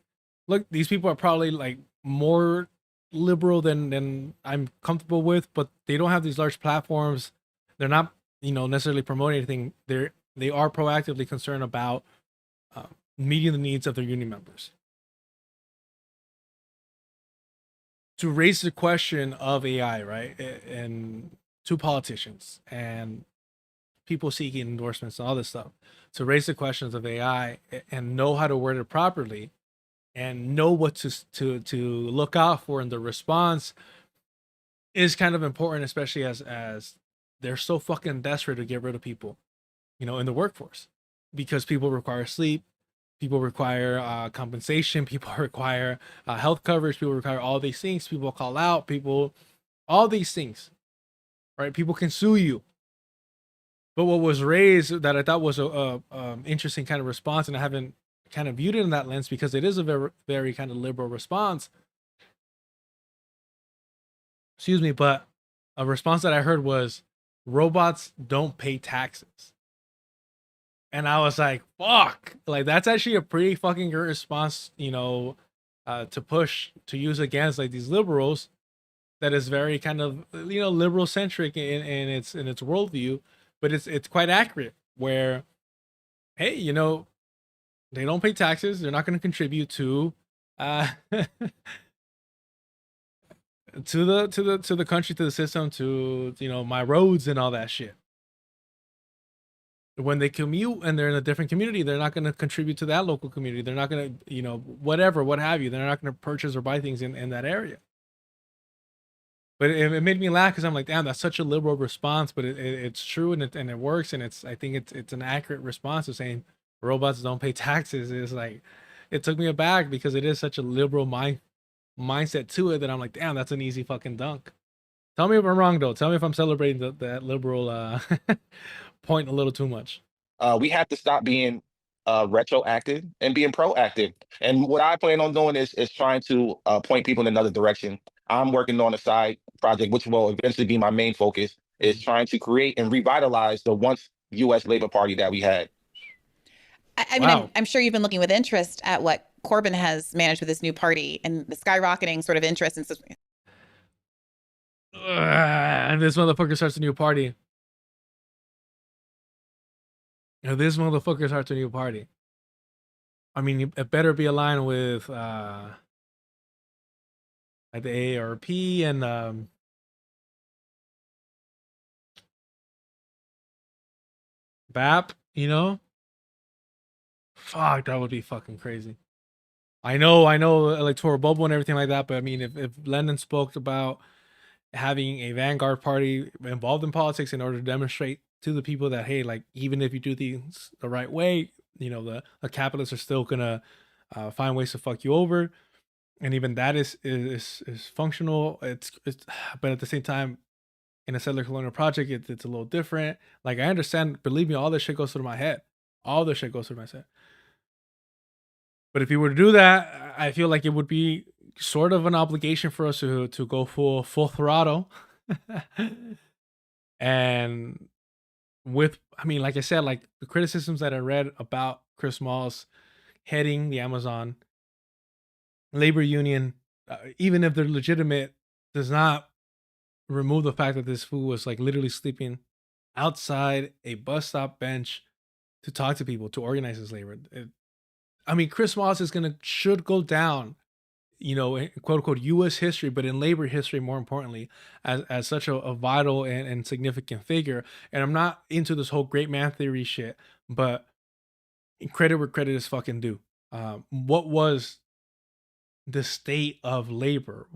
look, these people are probably like more liberal than I'm comfortable with, but they don't have these large platforms. They're not, necessarily promoting anything. They are proactively concerned about meeting the needs of their union members. To raise the question of AI, right, and to politicians and people seeking endorsements and all this stuff, to raise the questions of AI and know how to word it properly and know what to look out for in the response is kind of important, especially as they're so fucking desperate to get rid of people, in the workforce, because people require sleep, people require compensation, people require health coverage, people require all these things, people call out, all these things, right? People can sue you. But what was raised that I thought was a interesting kind of response, and I haven't kind of viewed it in that lens because it is a very, very kind of liberal response. Excuse me, but a response that I heard was, robots don't pay taxes. And I was like, fuck, like that's actually a pretty fucking good response, to push, to use against like these liberals that is very kind of, liberal centric in its worldview, but it's quite accurate where, hey, they don't pay taxes. They're not going to contribute to to the country, to the system, to my roads and all that shit. When they commute and they're in a different community, they're not going to contribute to that local community. They're not going to, what have you. They're not going to purchase or buy things in that area. But it made me laugh because I'm like, damn, that's such a liberal response, but it's true and it works, and I think it's an accurate response to saying robots don't pay taxes. It's like, it took me aback because it is such a liberal mindset to it that I'm like, damn, that's an easy fucking dunk. Tell me if I'm wrong though. Tell me if I'm celebrating that liberal point a little too much. We have to stop being retroactive and being proactive. And what I plan on doing is trying to point people in another direction. I'm working on a side project, which will eventually be my main focus, is trying to create and revitalize the once U.S. Labor Party that we had. I mean, wow. I'm sure you've been looking with interest at what Corbyn has managed with this new party and the skyrocketing sort of interest in. And this motherfucker starts a new party. This motherfucker starts a new party. I mean, it better be aligned with like the AARP and BAP, Fuck, that would be fucking crazy. I know, electoral bubble and everything like that, but I mean, if Lennon spoke about having a vanguard party involved in politics in order to demonstrate to the people that, hey, like, even if you do things the right way, the capitalists are still gonna find ways to fuck you over, and even that is functional. It's but at the same time, in a settler colonial project, it's a little different. Like, I understand, believe me, all this shit goes through my head. All this shit goes through my head. But if you were to do that, I feel like it would be sort of an obligation for us to go full throttle. And with, I mean, like I said, like the criticisms that I read about Chris Moss heading the Amazon labor union, even if they're legitimate, does not remove the fact that this fool was like literally sleeping outside a bus stop bench to talk to people, to organize his labor. I mean, Chris Moss should go down in quote unquote U.S. history, but in labor history more importantly, as such a vital and significant figure. And I'm not into this whole great man theory shit, but credit where credit is fucking due. What was the state of labor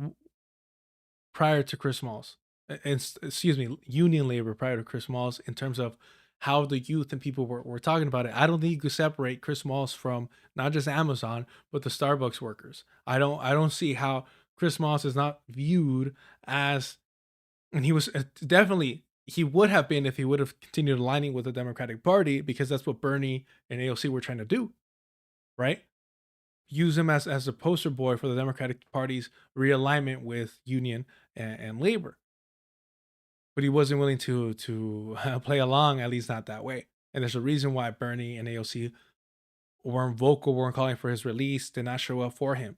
prior to Chris Smalls? Excuse me, union labor prior to Chris Smalls, in terms of how the youth and people were talking about it. I don't think you could separate Chris Smalls from not just Amazon, but the Starbucks workers. I don't see how Chris Smalls is not viewed as, and he was definitely, he would have been if he would have continued aligning with the Democratic Party, because that's what Bernie and AOC were trying to do, right? Use him as a poster boy for the Democratic Party's realignment with union and labor. But he wasn't willing to play along, at least not that way. And there's a reason why Bernie and AOC weren't vocal, weren't calling for his release, did not show up for him.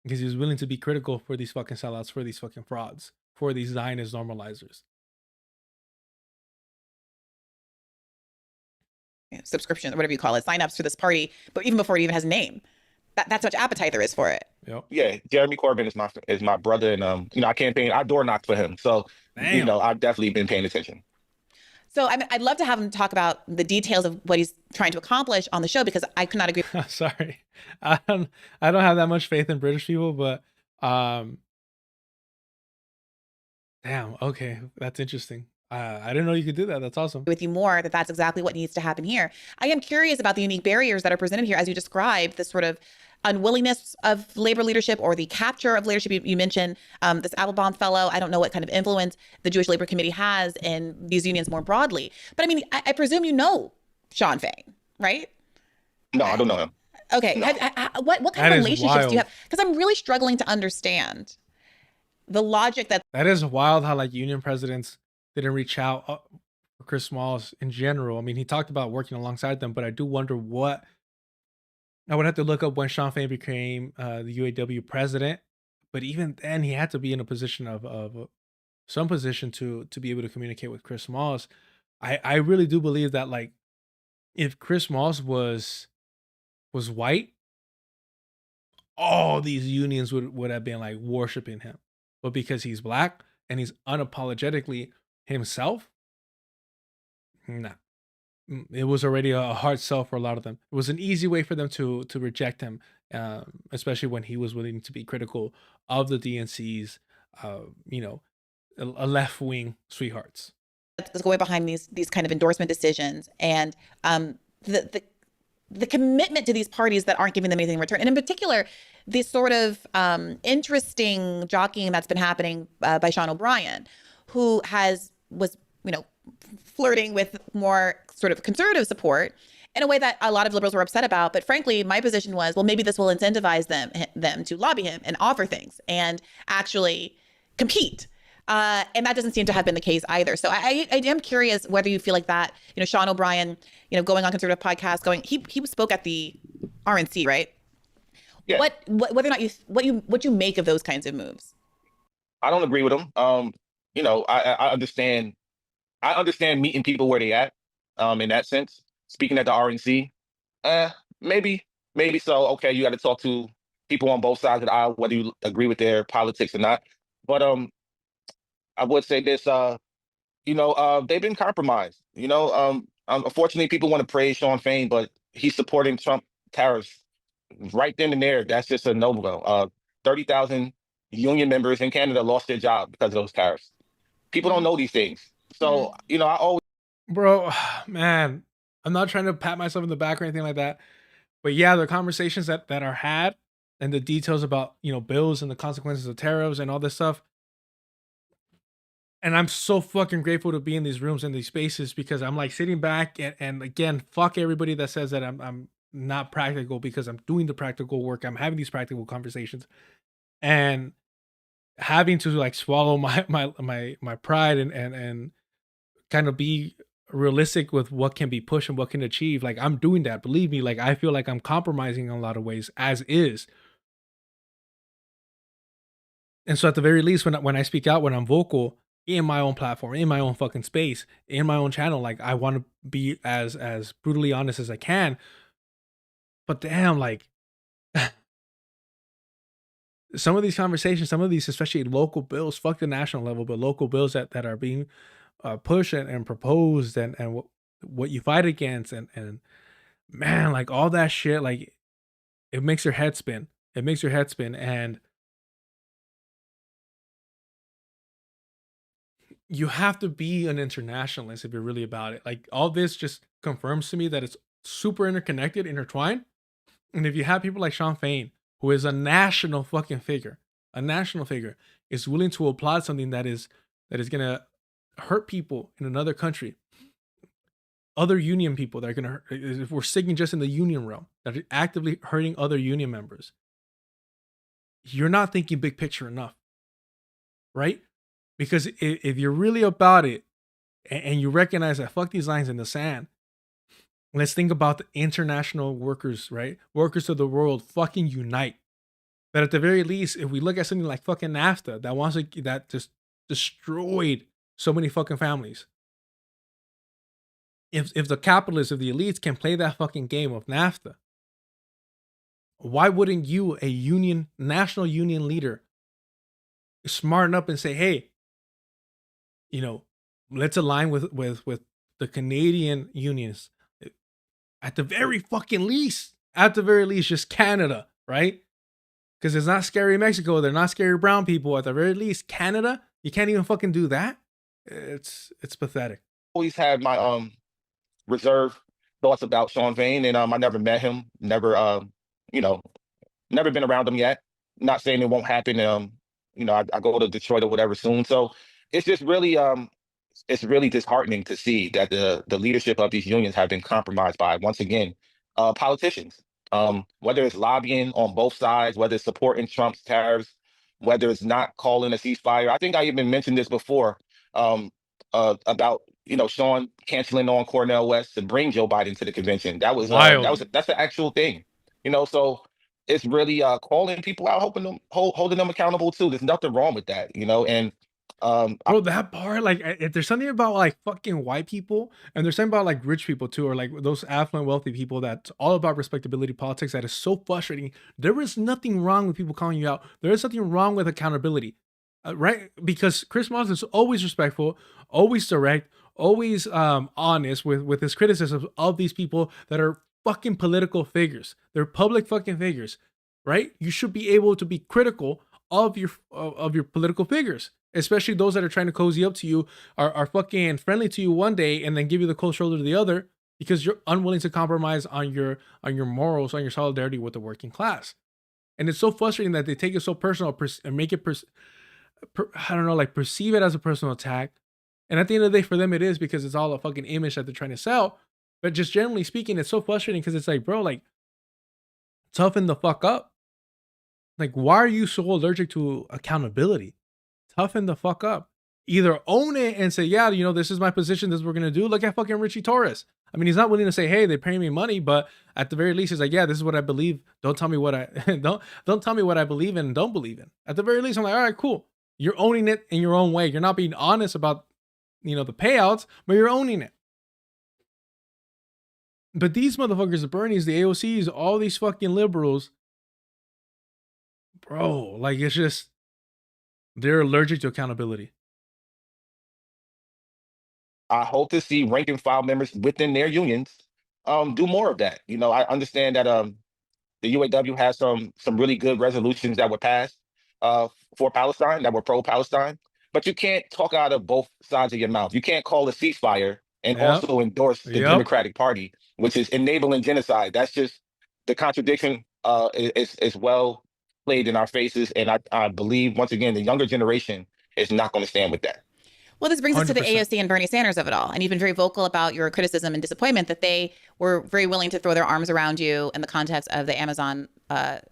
Because he was willing to be critical for these fucking sellouts, for these fucking frauds, for these Zionist normalizers. Subscription, or whatever you call it, signups for this party, but even before it even has a name. That's how much appetite there is for it. Yep. Yeah, Jeremy Corbyn is my brother, and I campaigned, I door knocked for him, so I've definitely been paying attention. So I'd love to have him talk about the details of what he's trying to accomplish on the show, because I could not agree. Sorry, I don't have that much faith in British people, but damn, okay, that's interesting. I didn't know you could do that. That's awesome. With you more, that's exactly what needs to happen here. I am curious about the unique barriers that are presented here, as you described, this sort of unwillingness of labor leadership, or the capture of leadership. You mentioned this Applebaum fellow. I don't know what kind of influence the Jewish Labor Committee has in these unions more broadly. But I mean, I presume you know Sean Fain, right? No, I don't know him. Okay. No. What kind of relationships do you have? Because I'm really struggling to understand the logic that is wild, how like union presidents didn't reach out for Chris Smalls in general. I mean, he talked about working alongside them, but I do wonder what. I would have to look up when Sean Fain became the UAW president, but even then, he had to be in a position of some position to be able to communicate with Chris Smalls. I really do believe that, like, if Chris Smalls was white, all these unions would have been like worshiping him, but because he's black and he's unapologetically himself, nah. It was already a hard sell for a lot of them. It was an easy way for them to reject him, especially when he was willing to be critical of the DNC's, a left wing sweethearts. that's going behind these kind of endorsement decisions, and the commitment to these parties that aren't giving them anything in return, and in particular, this sort of interesting jockeying that's been happening by Sean O'Brien, who was flirting with more sort of conservative support in a way that a lot of liberals were upset about. But frankly, my position was, well, maybe this will incentivize them to lobby him and offer things and actually compete. And that doesn't seem to have been the case either. So I am curious whether you feel like that, Sean O'Brien, going on conservative podcasts, he spoke at the RNC, right? Yeah. Whether or not what you make of those kinds of moves. I don't agree with him. I understand. I understand meeting people where they at, in that sense. Speaking at the RNC, maybe so. Okay, you got to talk to people on both sides of the aisle, whether you agree with their politics or not. But I would say this, they've been compromised. Unfortunately, people want to praise Sean Fain, but he's supporting Trump tariffs right then and there. That's just a no-go. 30,000 union members in Canada lost their job because of those tariffs. People don't know these things. So, I always... Bro, man, I'm not trying to pat myself in the back or anything like that. But yeah, the conversations that are had and the details about, bills and the consequences of tariffs and all this stuff. And I'm so fucking grateful to be in these rooms and these spaces, because I'm like sitting back and again, fuck everybody that says that I'm not practical, because I'm doing the practical work. I'm having these practical conversations and having to like swallow my pride and kind of be realistic with what can be pushed and what can achieve. Like, I'm doing that. Believe me, like, I feel like I'm compromising in a lot of ways as is. And so at the very least, when I speak out, when I'm vocal in my own platform, in my own fucking space, in my own channel, like, I want to be as brutally honest as I can. But damn, like, some of these conversations, some of these, especially local bills, fuck the national level, but local bills that are being pushed and proposed, and what you fight against, and man, like all that shit, like it makes your head spin. It makes your head spin, and you have to be an internationalist if you're really about it. Like all this just confirms to me that it's super interconnected, intertwined. And if you have people like Sean Fain, who is a national fucking figure, is willing to applaud something that is gonna hurt people in another country, other union people that are gonna, if we're sticking just in the union realm, that are actively hurting other union members, you're not thinking big picture enough, right? Because if you're really about it, and you recognize that fuck these lines in the sand, let's think about the international workers, right? Workers of the world fucking unite. That at the very least, if we look at something like fucking NAFTA that just destroyed so many fucking families. If the capitalists, if the elites can play that fucking game of NAFTA, why wouldn't you, a national union leader, smarten up and say, hey, let's align with the Canadian unions. At the very least, just Canada, right? Because it's not scary Mexico. They're not scary brown people. At the very least, Canada, you can't even fucking do that. It's pathetic. Always had my reserved thoughts about Sean Fain, and I never met him, never never been around him yet. Not saying it won't happen. I go to Detroit or whatever soon. So it's just really it's really disheartening to see that the leadership of these unions have been compromised by, once again, politicians. Whether it's lobbying on both sides, whether it's supporting Trump's tariffs, whether it's not calling a ceasefire. I think I even mentioned this before about Sean canceling on Cornel West to bring Joe Biden to the convention. That was that's the actual thing. So it's really calling people out, holding them accountable too. There's nothing wrong with that, and bro, that part, like, if there's something about like fucking white people, and there's something about like rich people too, or like those affluent, wealthy people that's all about respectability politics, that is so frustrating. There is nothing wrong with people calling you out. There is something wrong with accountability, right? Because Chris Moss is always respectful, always direct, always honest with his criticisms of these people that are fucking political figures. They're public fucking figures, right? You should be able to be critical of your political figures, especially those that are trying to cozy up to you, are fucking friendly to you one day and then give you the cold shoulder the other, because you're unwilling to compromise on your morals, on your solidarity with the working class. And it's so frustrating that they take it so personal and make it perceive it as a personal attack. And at the end of the day, for them it is, because it's all a fucking image that they're trying to sell. But just generally speaking, it's so frustrating because it's like, bro, like, toughen the fuck up. Like, why are you so allergic to accountability? Toughen the fuck up. Either own it and say, yeah, this is my position, this is what we're going to do. Look at fucking Ritchie Torres. I mean, he's not willing to say, hey, they're paying me money, but at the very least, he's like, yeah, this is what I believe. Don't tell me what I don't tell me what I believe in and don't believe in. At the very least, I'm like, all right, cool. You're owning it in your own way. You're not being honest about, the payouts, but you're owning it. But these motherfuckers, the Bernies, the AOCs, all these fucking liberals, bro, like, it's just, they're allergic to accountability. I hope to see rank and file members within their unions do more of that. I understand that the UAW has some really good resolutions that were passed for Palestine, that were pro-Palestine, but you can't talk out of both sides of your mouth. You can't call a ceasefire and also endorse the Democratic Party, which is enabling genocide. That's just, the contradiction is well played in our faces. And I believe, once again, the younger generation is not going to stand with that. Well, this brings us to the AOC and Bernie Sanders of it all. And you've been very vocal about your criticism and disappointment that they were very willing to throw their arms around you in the context of the Amazon labor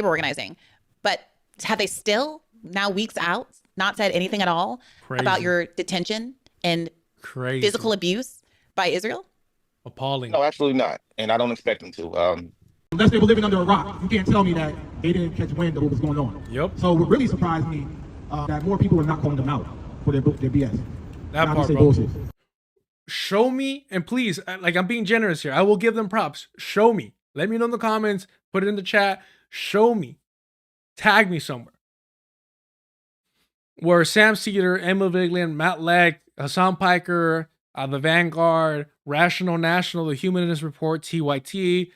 organizing. But have they still, now weeks out, not said anything at all about your detention and physical abuse by Israel? Appalling. No, absolutely not. And I don't expect them to. Unless they were living under a rock, you can't tell me that they didn't catch wind of what was going on. Yep. So what really surprised me that more people were not calling them out for their BS. That part, bro. Bullshit. Show me, and please, like, I'm being generous here. I will give them props. Show me. Let me know in the comments. Put it in the chat. Show me Tag me somewhere. Where Sam Cedar, Emma Vigeland, Matt Legg, Hassan Piker, The Vanguard, Rational National, The Humanist Report, TYT,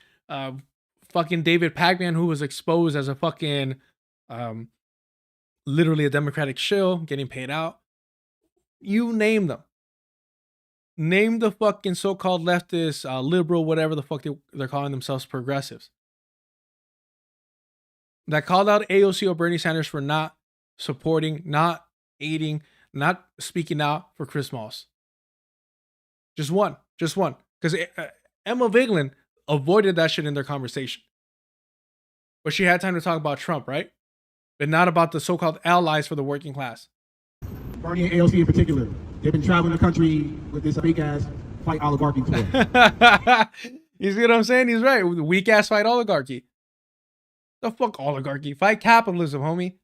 fucking David Pagman, who was exposed as a fucking, literally a Democratic shill, getting paid out. You name them. Name the fucking so-called leftist, liberal, whatever the fuck they're calling themselves, progressives, that called out AOC or Bernie Sanders for not supporting, not aiding, not speaking out for Chris Moss. Just one. Because Emma Vigeland avoided that shit in their conversation. But she had time to talk about Trump, right? But not about the so-called allies for the working class. Bernie and AOC in particular, they've been traveling the country with this big-ass fight oligarchy tour. You see what I'm saying? He's right. Weak-ass fight oligarchy. The fuck oligarchy? Fight capitalism, homie.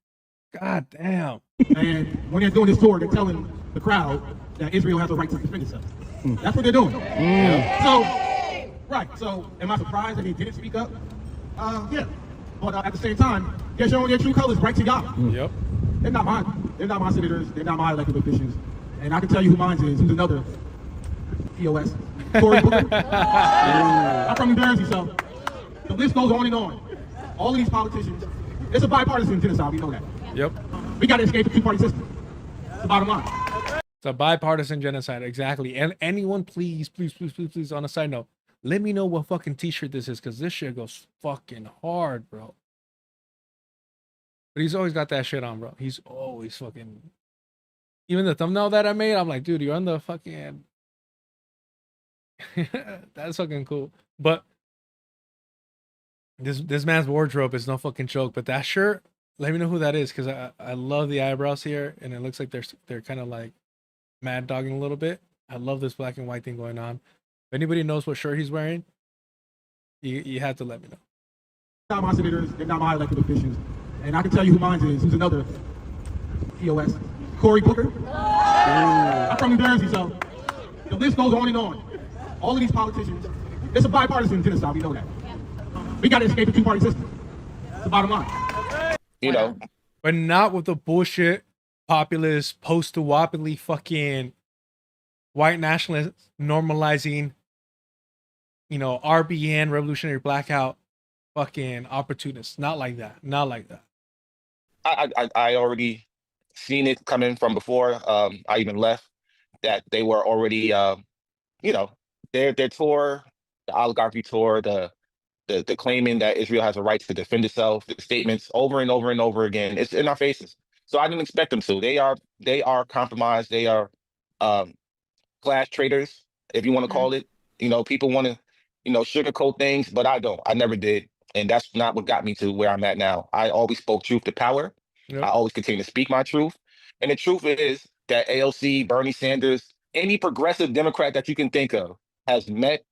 God damn. And when they're doing this tour, they're telling the crowd that Israel has a right to defend itself. That's what they're doing. So, am I surprised that they didn't speak up? Yeah. But at the same time, they're showing their true colors right to y'all. Yep. They're not mine. They're not my senators. They're not my elected officials. And I can tell you who mine is. Who's another POS? Cory Booker. I'm from New Jersey, so the list goes on and on. All of these politicians, it's a bipartisan genocide. We know that. Yep. We got to escape the two-party system. That's the bottom line. It's a bipartisan genocide, exactly. And anyone, please, on a side note, let me know what fucking t-shirt this is, because this shit goes fucking hard, bro. But he's always got that shit on, bro. He's always fucking... Even the thumbnail that I made, I'm like, dude, you're on the fucking... That's fucking cool. But this man's wardrobe is no fucking joke. But that shirt, let me know who that is, because I love the eyebrows here, and it looks like they're kind of like mad dogging a little bit. I love this black and white thing going on. If anybody knows what shirt he's wearing, you have to let me know. They're not my senators. They're not my elected officials. And I can tell you who mine is. Who's another POS? Cory Booker. I'm from New Jersey, so the list goes on and on. All of these politicians, it's a bipartisan genocide. We know that. We got to escape the two-party system. That's the bottom line. You know. But not with the bullshit, populist, post-duopoly fucking white nationalists normalizing, RBN, Revolutionary Blackout, fucking opportunists. Not like that. Not like that. I already seen it coming from before I even left, that they were already, their tour, the oligarchy tour, the claiming that Israel has a right to defend itself, the statements over and over and over again. It's in our faces. So I didn't expect them to. They are compromised. They are class traitors, if you want to call it. People want to, sugarcoat things, but I don't. I never did. And that's not what got me to where I'm at now. I always spoke truth to power. Yep. I always continue to speak my truth. And the truth is that AOC, Bernie Sanders, any progressive Democrat that you can think of has met,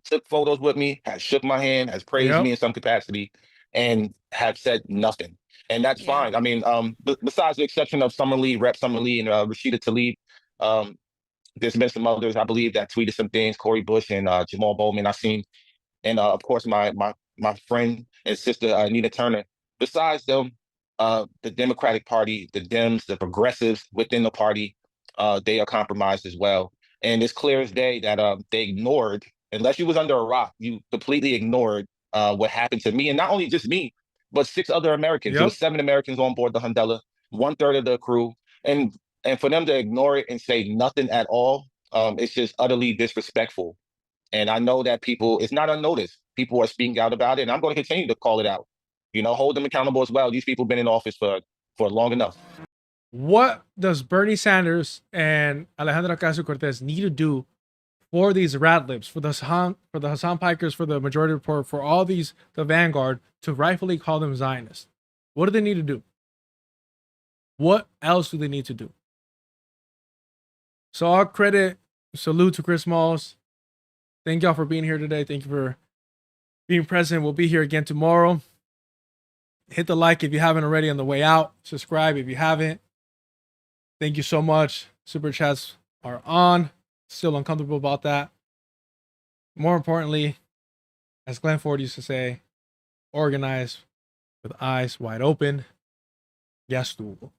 took photos with me, has shook my hand, has praised me in some capacity, and have said nothing. And that's fine. I mean, besides the exception of Rep. Summer Lee, and Rashida Tlaib, there's been some others, I believe, that tweeted some things, Cori Bush and Jamal Bowman, I've seen. And of course, my friend and sister, Nina Turner. Besides them, the Democratic Party, the Dems, the progressives within the party, they are compromised as well. And it's clear as day that they ignored, unless you was under a rock, you completely ignored what happened to me. And not only just me, but 6 other Americans. There was 7 Americans on board the Hundella, 1/3 of the crew. And for them to ignore it and say nothing at all, it's just utterly disrespectful. And I know that it's not unnoticed. People are speaking out about it, and I'm going to continue to call it out. Hold them accountable as well. These people have been in office for long enough. What does Bernie Sanders and Alejandra Ocasio-Cortez need to do for these rat libs, for the Hassan Pikers, for the Majority Report, for all these, the Vanguard, to rightfully call them Zionists? What do they need to do? What else do they need to do? So all credit, salute to Chris Moss. Thank y'all for being here today. Thank you for being present. We'll be here again tomorrow. Hit the like if you haven't already on the way out. Subscribe if you haven't. Thank you so much. Super chats are on. Still uncomfortable about that. More importantly, as Glenn Ford used to say, organize, with eyes wide open. Ya estuvo.